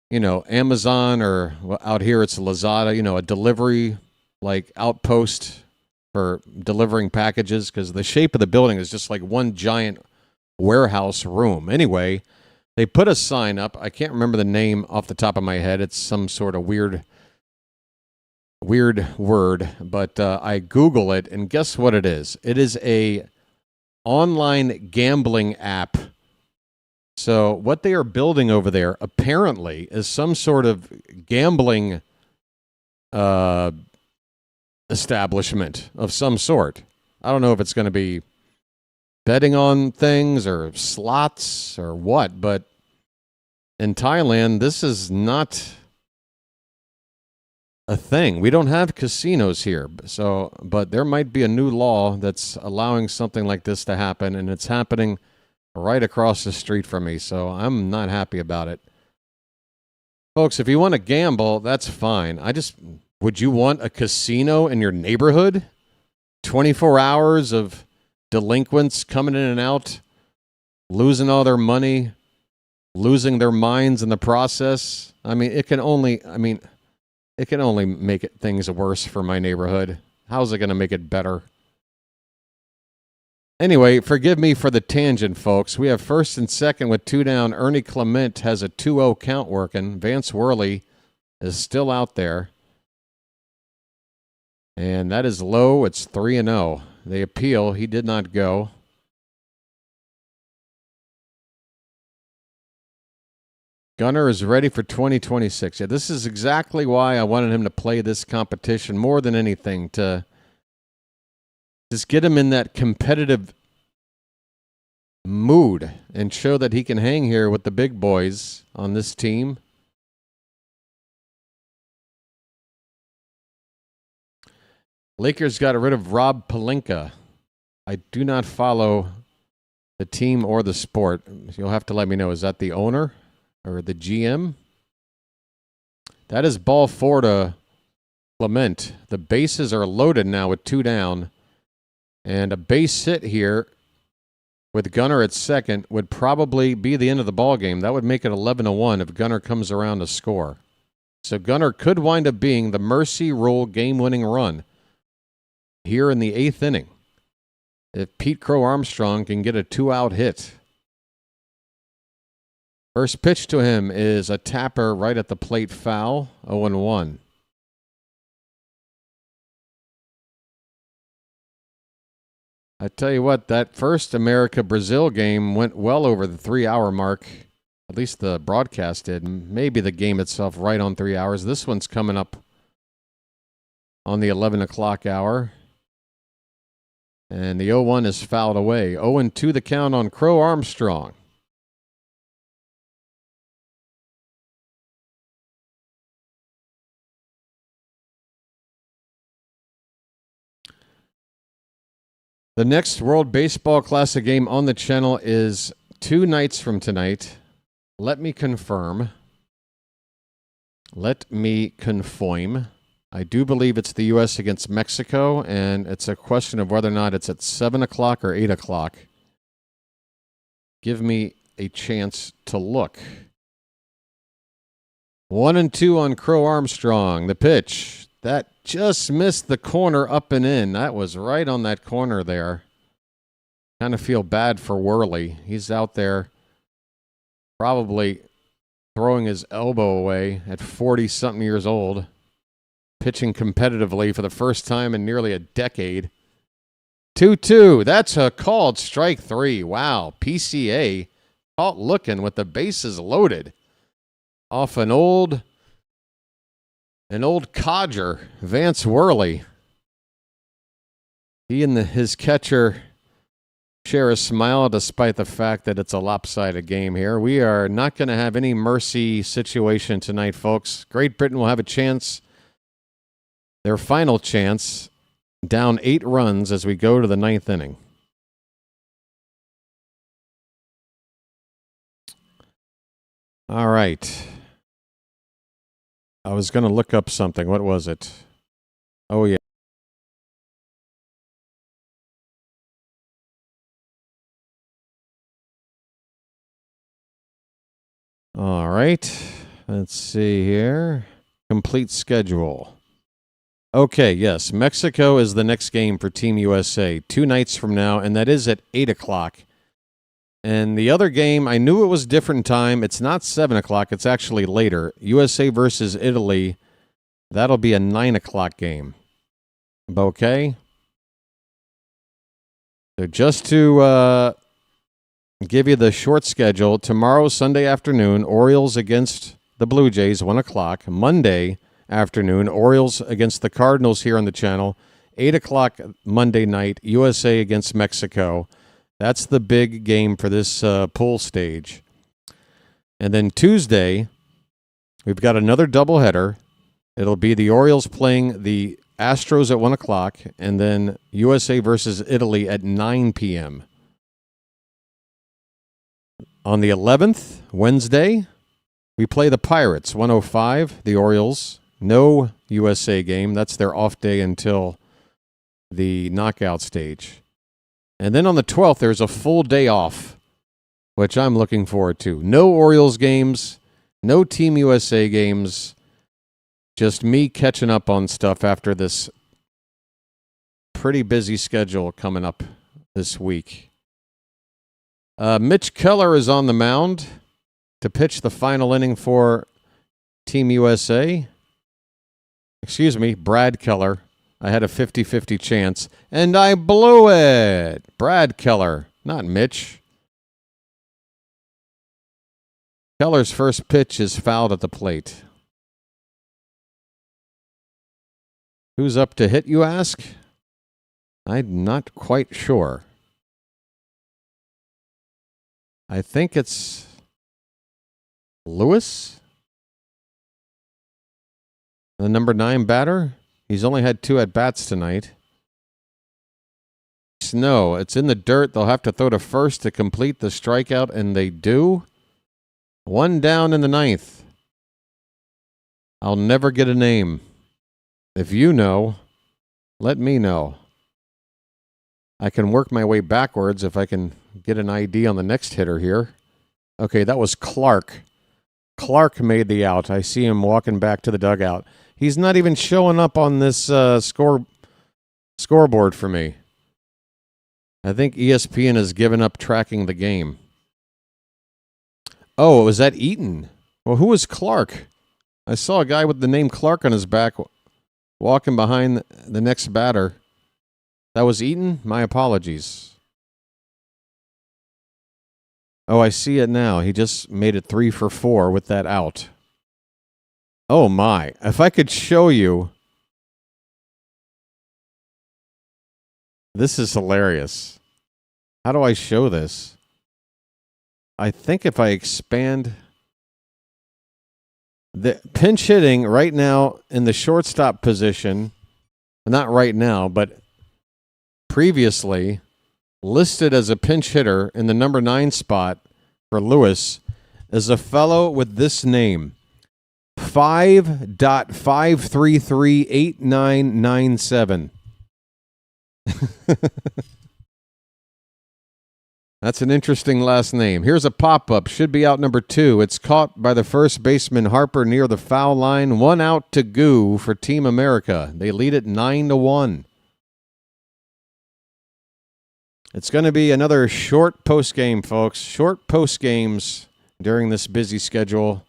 you know, Amazon, or out here it's Lazada, you know, a delivery, like, outpost for delivering packages, because the shape of the building is just like one giant warehouse room. Anyway, they put a sign up. I can't remember the name off the top of my head. It's some sort of weird word, but I Google it, and guess what it is? It is a online gambling app. So what they are building over there apparently is some sort of gambling establishment of some sort. I don't know if it's going to be betting on things or slots or what, but in Thailand, this is not a thing. We don't have casinos here. So, but there might be a new law that's allowing something like this to happen, and it's happening right across the street from me. So I'm not happy about it. Folks, if you want to gamble, that's fine. Would you want a casino in your neighborhood? 24 hours of delinquents coming in and out, losing all their money, losing their minds in the process. I mean, it can only make things worse for my neighborhood. How's it going to make it better? Anyway, forgive me for the tangent, folks. We have first and second with 2 down. Ernie Clement has a 2-0 count working. Vance Worley is still out there. And that is low. It's 3-0. They appeal. He did not go. Gunnar is ready for 2026. Yeah, this is exactly why I wanted him to play this competition more than anything, to just get him in that competitive mood and show that he can hang here with the big boys on this team. Lakers got rid of Rob Pelinka. I do not follow the team or the sport. You'll have to let me know. Is that the owner or the GM? That is ball 4 to Clement. The bases are loaded now with 2 down. And a base hit here with Gunnar at second would probably be the end of the ball game. That would make it 11-1 if Gunnar comes around to score. So Gunnar could wind up being the mercy rule game-winning run here in the 8th inning if Pete Crow Armstrong can get a 2-out hit. First pitch to him is a tapper right at the plate, foul, 0-1. I tell you what, that first America-Brazil game went well over the 3-hour mark. At least the broadcast did. Maybe the game itself right on 3 hours. This one's coming up on the 11 o'clock hour. And the 0-1 is fouled away. 0-2 the count on Crow Armstrong. The next World Baseball Classic game on the channel is 2 nights from tonight. Let me confirm. I do believe it's the U.S. against Mexico, and it's a question of whether or not it's at 7 o'clock or 8 o'clock. Give me a chance to look. 1-2 on Crow Armstrong. The pitch. That just missed the corner up and in. That was right on that corner there. Kind of feel bad for Worley. He's out there probably throwing his elbow away at 40-something years old. Pitching competitively for the first time in nearly a decade. 2-2. That's a called strike 3. Wow. PCA caught looking with the bases loaded. Off an old codger, Vance Worley. He and his catcher share a smile despite the fact that it's a lopsided game here. We are not going to have any mercy situation tonight, folks. Great Britain will have a chance. Their final chance, down 8 runs as we go to the 9th inning. All right. I was going to look up something. What was it? Oh, yeah. All right. Let's see here. Complete schedule. Okay, yes. Mexico is the next game for Team USA 2 nights from now, and that is at 8 o'clock. And the other game, I knew it was different time. It's not 7 o'clock. It's actually later. USA versus Italy. That'll be a 9 o'clock game. Okay? So just to give you the short schedule, tomorrow, Sunday afternoon, Orioles against the Blue Jays, 1 o'clock. Monday afternoon, Orioles against the Cardinals here on the channel. 8 o'clock Monday night, USA against Mexico. That's the big game for this pool stage. And then Tuesday, we've got another doubleheader. It'll be the Orioles playing the Astros at 1 o'clock, and then USA versus Italy at 9 p.m. On the 11th, Wednesday, we play the Pirates, 1:05, the Orioles. No USA game. That's their off day until the knockout stage. And then on the 12th, there's a full day off, which I'm looking forward to. No Orioles games, no Team USA games, just me catching up on stuff after this pretty busy schedule coming up this week. Mitch Keller is on the mound to pitch the final inning for Team USA. Excuse me, Brad Keller. I had a 50-50 chance, and I blew it. Brad Keller, not Mitch. Keller's first pitch is fouled at the plate. Who's up to hit, you ask? I'm not quite sure. I think it's Lewis, the number 9 batter. He's only had 2 at-bats tonight. Snow, it's in the dirt. They'll have to throw to first to complete the strikeout, and they do. 1 down in the 9th. I'll never get a name. If you know, let me know. I can work my way backwards if I can get an ID on the next hitter here. Okay, that was Clark. Clark made the out. I see him walking back to the dugout. He's not even showing up on this scoreboard for me. I think ESPN has given up tracking the game. Oh, was that Eaton? Well, who was Clark? I saw a guy with the name Clark on his back walking behind the next batter. That was Eaton? My apologies. Oh, I see it now. He just made it 3 for 4 with that out. Oh, my. If I could show you. This is hilarious. How do I show this? I think if I expand the pinch hitting right now in the shortstop position, not right now, but previously listed as a pinch hitter in the number 9 spot for Lewis is a fellow with this name, 5.5338997. That's an interesting last name. Here's a pop-up. Should be out number 2. It's caught by the first baseman Harper near the foul line. 1 out to go for Team America. They lead it 9-1. It's going to be another short postgame, folks. Short postgames during this busy schedule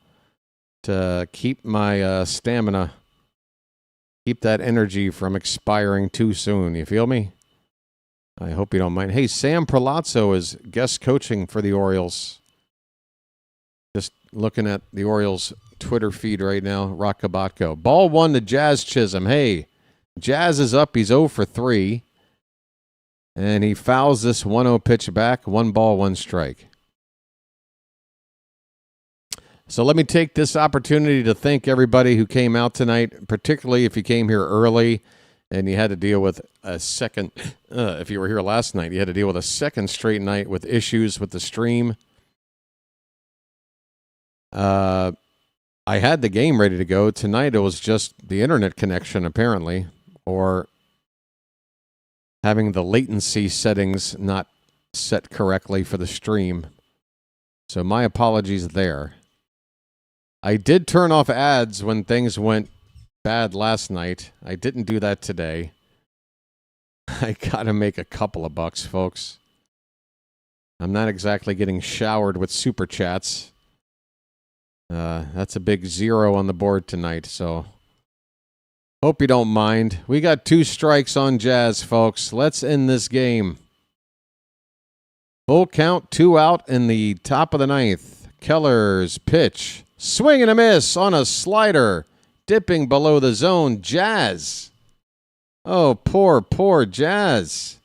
to keep my stamina, keep that energy from expiring too soon. You feel me? I hope you don't mind. Hey, Sam Prolazzo is guest coaching for the Orioles. Just looking at the Orioles Twitter feed right now. Rockabatko. Ball 1 to Jazz Chisholm. Hey, Jazz is up. He's 0 for 3. And he fouls this 1-0 pitch back. 1 ball, 1 strike. So let me take this opportunity to thank everybody who came out tonight, particularly if you came here early and you had to deal with a second, if you were here last night, you had to deal with a second straight night with issues with the stream. I had the game ready to go. Tonight it was just the internet connection, apparently, or having the latency settings not set correctly for the stream. So my apologies there. I did turn off ads when things went bad last night. I didn't do that today. I gotta make a couple of bucks, folks. I'm not exactly getting showered with super chats. That's a big 0 on the board tonight, so hope you don't mind. We got 2 strikes on Jazz, folks. Let's end this game. Full count, 2 out in the top of the 9th. Keller's pitch. Swing and a miss on a slider. Dipping below the zone. Jazz. Oh, poor Jazz.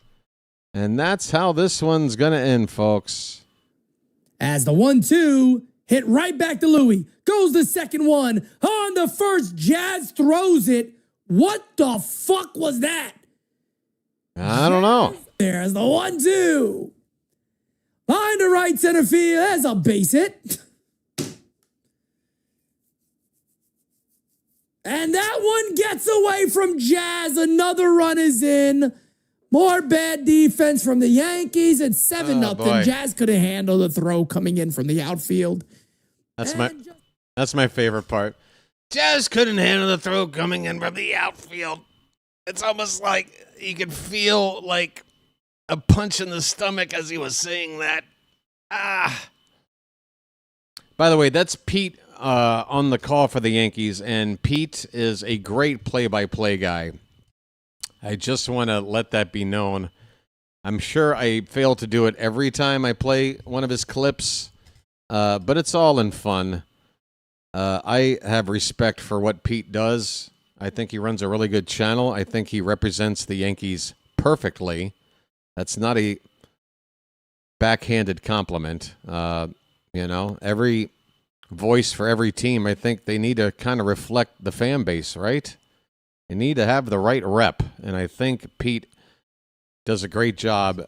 And that's how this one's going to end, folks. As the 1-2 Hit right back to Louis. Goes the second one. On the first, Jazz throws it. What the fuck was that? I don't know. There's the 1-2. Line to right center field. That's a base hit. And that one gets away from Jazz. Another run is in. More bad defense from the Yankees. It's 7-0. Jazz couldn't handle the throw coming in from the outfield. That's my favorite part. Jazz couldn't handle the throw coming in from the outfield. It's almost like you could feel like a punch in the stomach as he was saying that. By the way, that's Pete on the call for the Yankees, and Pete is a great play-by-play guy. I just want to let that be known. I'm sure I fail to do it every time I play one of his clips, but it's all in fun. I have respect for what Pete does. I think he runs a really good channel. I think he represents the Yankees perfectly. That's not a backhanded compliment. Every voice for every team, I think they need to kind of reflect the fan base, right? You need to have the right rep, and I think Pete does a great job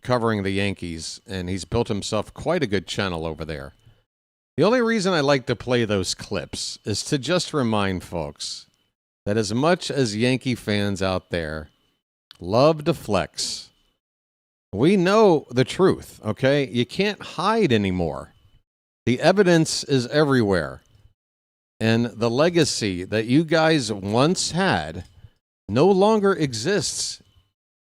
covering the Yankees, and he's built himself quite a good channel over there. The only reason I like to play those clips is to just remind folks that as much as Yankee fans out there love to flex, we know the truth, okay? You can't hide anymore. The evidence is everywhere. And the legacy that you guys once had no longer exists.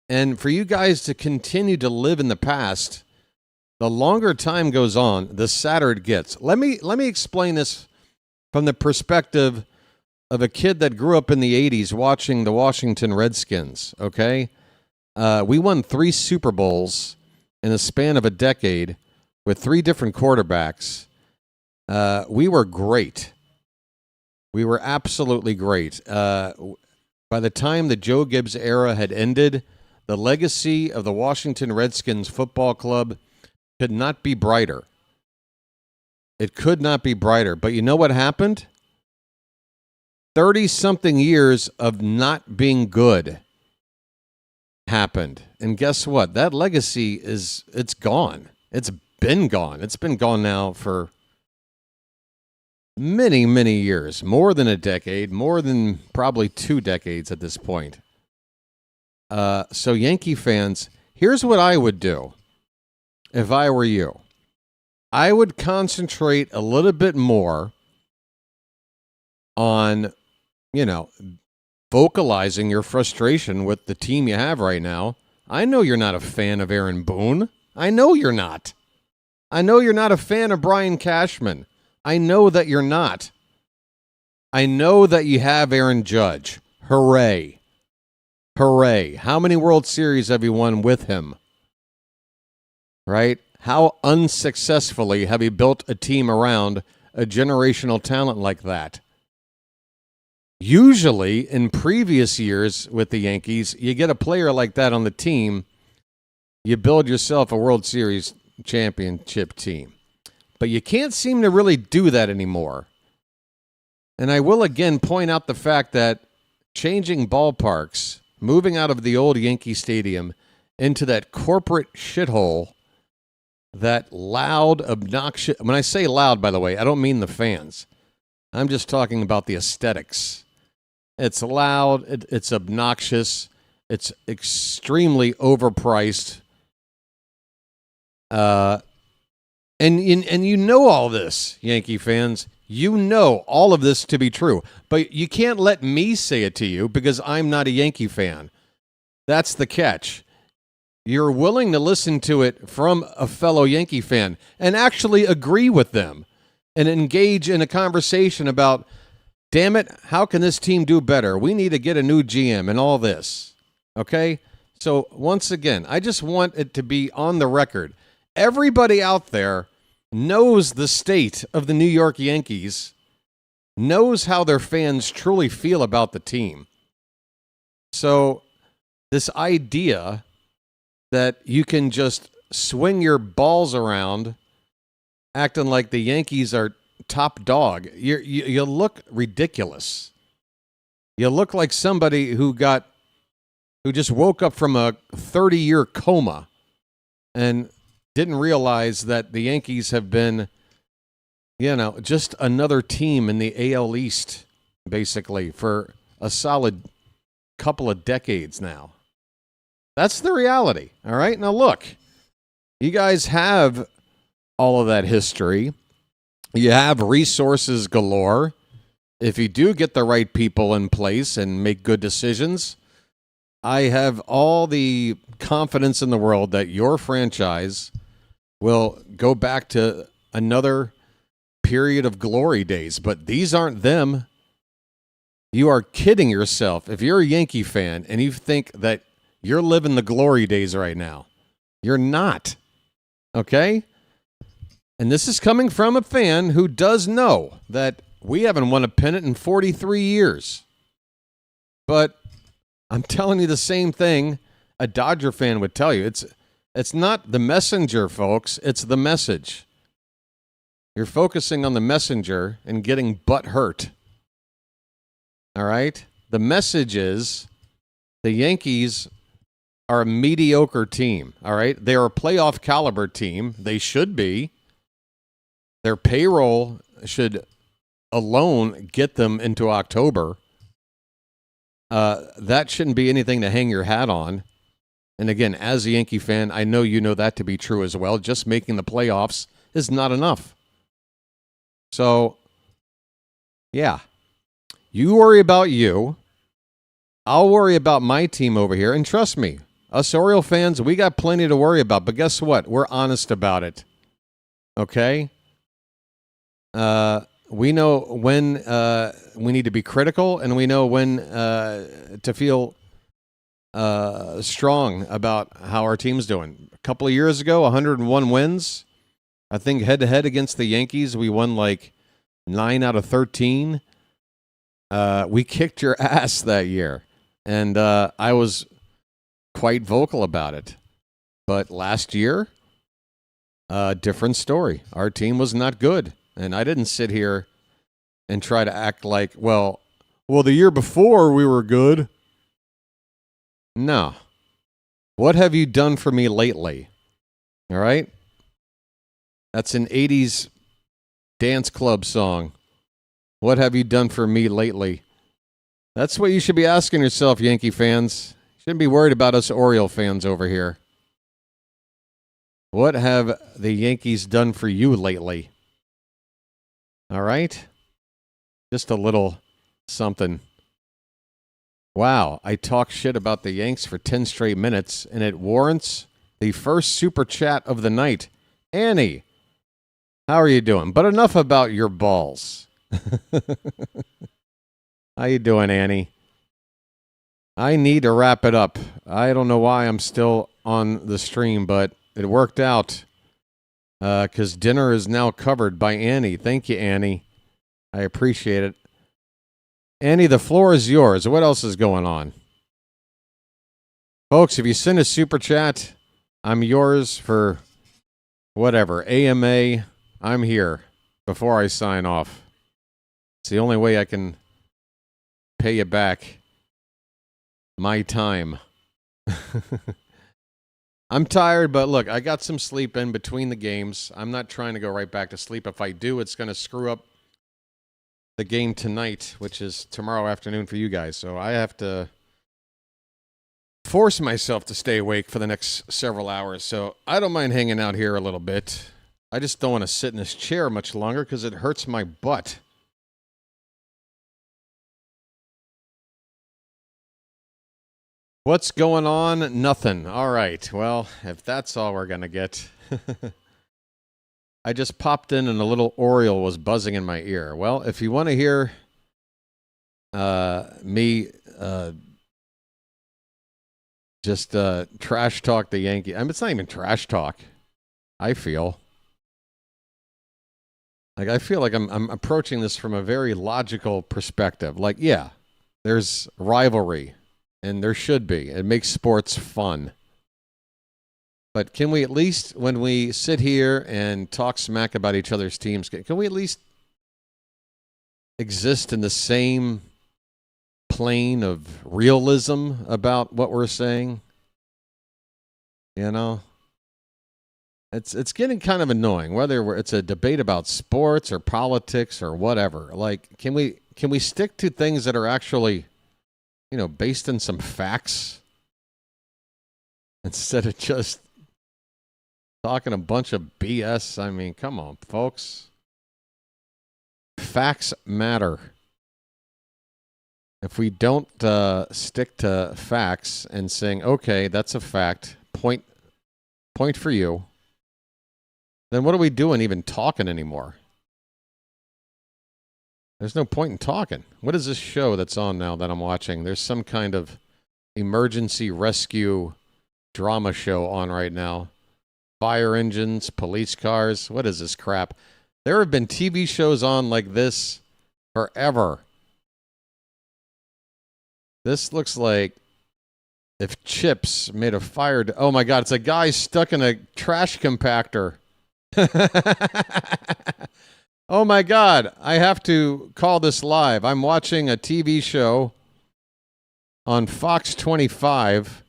And for you guys to continue to live in the past, the longer time goes on, the sadder it gets. Let me explain this from the perspective of a kid that grew up in the 80s watching the Washington Redskins, okay? We won 3 Super Bowls in a span of a decade with 3 different quarterbacks. We were great. We were absolutely great. By the time the Joe Gibbs era had ended, the legacy of the Washington Redskins football club could not be brighter. It could not be brighter. But you know what happened? 30-something years of not being good happened. And guess what? That legacy it's gone. It's been gone. It's been gone now for many, many years, more than a decade, more than probably 2 decades at this point. So Yankee fans, here's what I would do if I were you. I would concentrate a little bit more on, vocalizing your frustration with the team you have right now. I know you're not a fan of Aaron Boone. I know you're not. I know you're not a fan of Brian Cashman. I know that you're not. I know that you have Aaron Judge. Hooray. Hooray. How many World Series have you won with him? Right? How unsuccessfully have you built a team around a generational talent like that? Usually, in previous years with the Yankees, you get a player like that on the team, you build yourself a World Series championship team. But you can't seem to really do that anymore. And I will again point out the fact that changing ballparks, moving out of the old Yankee Stadium into that corporate shithole, that loud, obnoxious... When I say loud, by the way, I don't mean the fans. I'm just talking about the aesthetics. It's loud, it's obnoxious, it's extremely overpriced. And you know all this, Yankee fans. You know all of this to be true. But you can't let me say it to you because I'm not a Yankee fan. That's the catch. You're willing to listen to it from a fellow Yankee fan and actually agree with them and engage in a conversation about, damn it, how can this team do better? We need to get a new GM and all this. Okay? So once again, I just want it to be on the record. Everybody out there knows the state of the New York Yankees, knows how their fans truly feel about the team. So this idea that you can just swing your balls around acting like the Yankees are top dog. You look ridiculous. You look like somebody who just woke up from a 30-year coma and didn't realize that the Yankees have been, just another team in the AL East, basically, for a solid couple of decades now. That's the reality, all right? Now, look, you guys have all of that history. You have resources galore. If you do get the right people in place and make good decisions, I have all the confidence in the world that your franchise will go back to another period of glory days. But these aren't them. You are kidding yourself. If you're a Yankee fan and you think that you're living the glory days right now, you're not. Okay? And this is coming from a fan who does know that we haven't won a pennant in 43 years. But I'm telling you the same thing a Dodger fan would tell you. It's not the messenger, folks. It's the message. You're focusing on the messenger and getting butt hurt. All right? The message is the Yankees are a mediocre team. All right? They are a playoff caliber team. They should be. Their payroll should alone get them into October. That shouldn't be anything to hang your hat on. And again, as a Yankee fan, I know you know that to be true as well. Just making the playoffs is not enough. So, yeah. You worry about you. I'll worry about my team over here. And trust me, us Oriole fans, we got plenty to worry about. But guess what? We're honest about it. Okay? We know when we need to be critical, and we know when to feel strong about how our team's doing. A couple of years ago, 101 wins. I think head-to-head against the Yankees, we won like 9 out of 13. We kicked your ass that year, and I was quite vocal about it. But last year, different story. Our team was not good. And I didn't sit here and try to act like, well, the year before we were good. No. What have you done for me lately? All right? That's an 80s dance club song. What have you done for me lately? That's what you should be asking yourself, Yankee fans. You shouldn't be worried about us Oriole fans over here. What have the Yankees done for you lately? All right? Just a little something. Wow, I talk shit about the Yanks for 10 straight minutes, and it warrants the first super chat of the night. Annie, how are you doing? But enough about your balls. How you doing, Annie? I need to wrap it up. I don't know why I'm still on the stream, but it worked out. Because dinner is now covered by Annie. Thank you, Annie. I appreciate it. Annie, the floor is yours. What else is going on? Folks, if you send a super chat, I'm yours for whatever. AMA, I'm here before I sign off. It's the only way I can pay you back my time. I'm tired, but look, I got some sleep in between the games. I'm not trying to go right back to sleep. If I do, it's going to screw up the game tonight, which is tomorrow afternoon for you guys. So I have to force myself to stay awake for the next several hours. So I don't mind hanging out here a little bit. I just don't want to sit in this chair much longer because it hurts my butt. What's going on? Nothing. All right. Well, if that's all we're going to get. I just popped in and a little Oriole was buzzing in my ear. Well, if you want to hear me just trash talk the Yankee. I mean, it's not even trash talk. I feel like I'm approaching this from a very logical perspective. Like, yeah, there's rivalry. And there should be. It makes sports fun. But can we at least, when we sit here and talk smack about each other's teams, can we at least exist in the same plane of realism about what we're saying? You know? It's getting kind of annoying, whether it's a debate about sports or politics or whatever. Like, can we stick to things that are actually, based in some facts instead of just talking a bunch of BS? I mean, come on, folks. Facts matter. If we don't stick to facts and saying, okay, that's a fact, point for you, then what are we doing even talking anymore? There's no point in talking. What is this show that's on now that I'm watching? There's some kind of emergency rescue drama show on right now. Fire engines, police cars. What is this crap? There have been TV shows on like this forever. This looks like if Chips made a fire... Oh my God, it's a guy stuck in a trash compactor. Oh my God, I have to call this live. I'm watching a TV show on Fox 25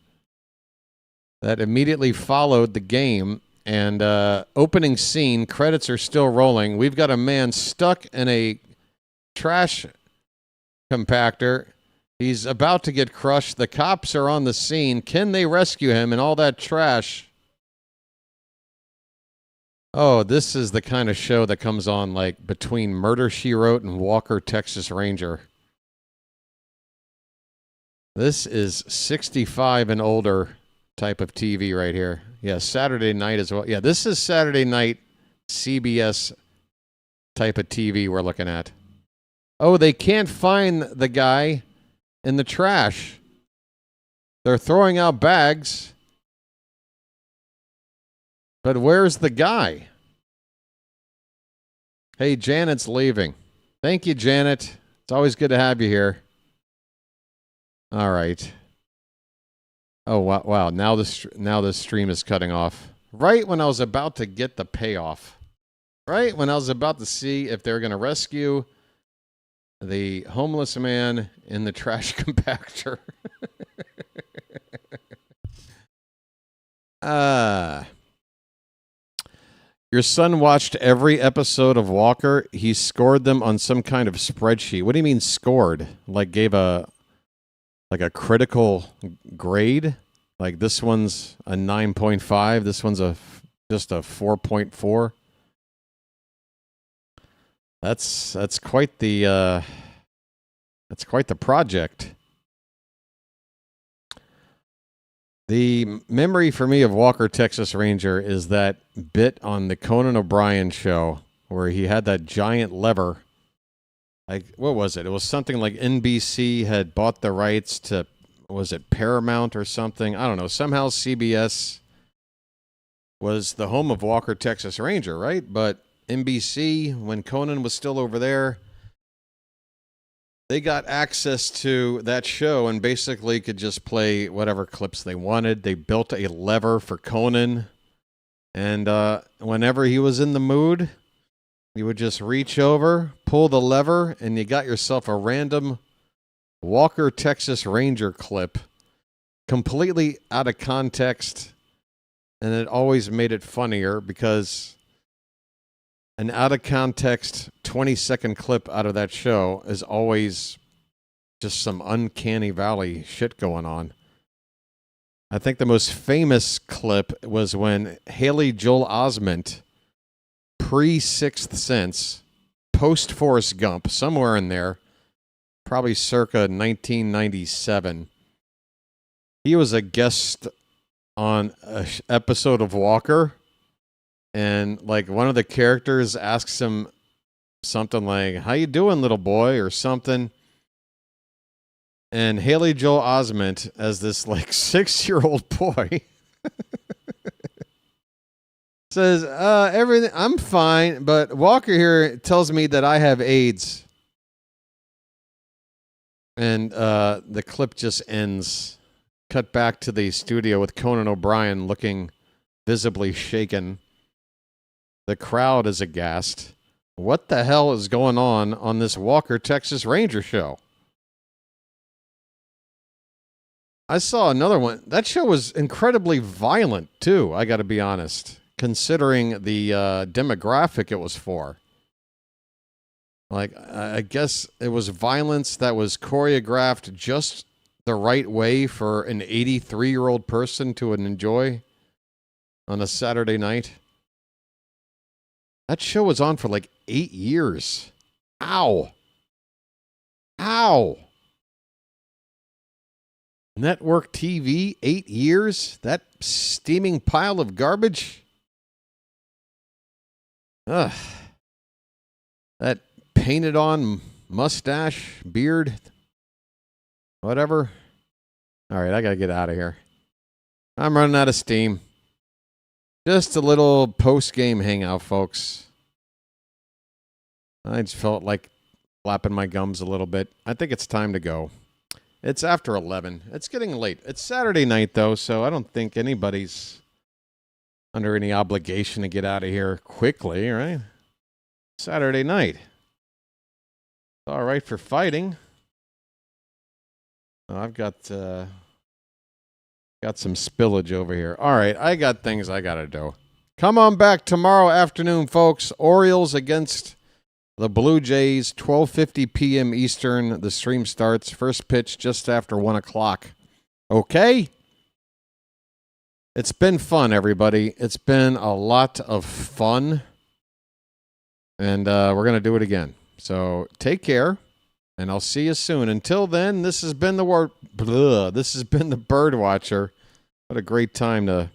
that immediately followed the game, and opening scene, credits are still rolling. We've got a man stuck in a trash compactor. He's about to get crushed. The cops are on the scene. Can they rescue him in all that trash? Oh, this is the kind of show that comes on like between Murder, She Wrote and Walker, Texas Ranger. This is 65 and older type of TV right here. Yeah, Saturday night as well. Yeah, this is Saturday night CBS type of TV we're looking at. Oh, they can't find the guy in the trash. They're throwing out bags. But where's the guy? Hey, Janet's leaving. Thank you, Janet. It's always good to have you here. All right. Oh, wow. Now the stream is cutting off. Right when I was about to get the payoff. Right when I was about to see if they're going to rescue the homeless man in the trash compactor. Your son watched every episode of Walker. He scored them on some kind of spreadsheet. What do you mean scored? Like gave a critical grade? Like this one's a 9.5. This one's just a 4.4. That's quite the project. The memory for me of Walker, Texas Ranger is that bit on the Conan O'Brien show where he had that giant lever. Like, what was it? It was something like NBC had bought the rights to, was it Paramount or something? I don't know. Somehow CBS was the home of Walker, Texas Ranger, right? But NBC, when Conan was still over there, they got access to that show and basically could just play whatever clips they wanted. They built a lever for Conan. And whenever he was in the mood, you would just reach over, pull the lever, and you got yourself a random Walker, Texas Ranger clip. Completely out of context. And it always made it funnier because an out-of-context 20-second clip out of that show is always just some uncanny valley shit going on. I think the most famous clip was when Haley Joel Osment, pre-Sixth Sense, post-Forrest Gump, somewhere in there, probably circa 1997, he was a guest on an episode of Walker. And like one of the characters asks him something like, "How you doing, little boy?" or something. And Haley Joel Osment, as this like 6-year-old boy, says, "Everything, I'm fine, but Walker here tells me that I have AIDS." And the clip just ends. Cut back to the studio with Conan O'Brien looking visibly shaken. The crowd is aghast. What the hell is going on this Walker, Texas Ranger show? I saw another one. That show was incredibly violent, too, I got to be honest, considering the demographic it was for. Like, I guess it was violence that was choreographed just the right way for an 83-year-old person to enjoy on a Saturday night. That show was on for like 8 years. Ow. Ow. Network TV, 8 years? That steaming pile of garbage? Ugh. That painted on mustache, beard, whatever. All right, I got to get out of here. I'm running out of steam. Just a little post-game hangout, folks. I just felt like flapping my gums a little bit. I think it's time to go. It's after 11. It's getting late. It's Saturday night, though, so I don't think anybody's under any obligation to get out of here quickly, right? Saturday night. All right for fighting. I've got some spillage over here. All right, I got things I got to do. Come on back tomorrow afternoon, folks. Orioles against the Blue Jays, 12:50 p.m. Eastern. The stream starts. First pitch just after 1 o'clock. Okay? It's been fun, everybody. It's been a lot of fun. And we're going to do it again. So take care, and I'll see you soon. Until then, this has been this has been the BirdWatcher. What a great time to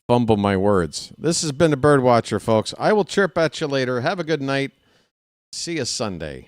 fumble my words. This has been the BirdWatcher, folks. I will chirp at you later. Have a good night. See you Sunday.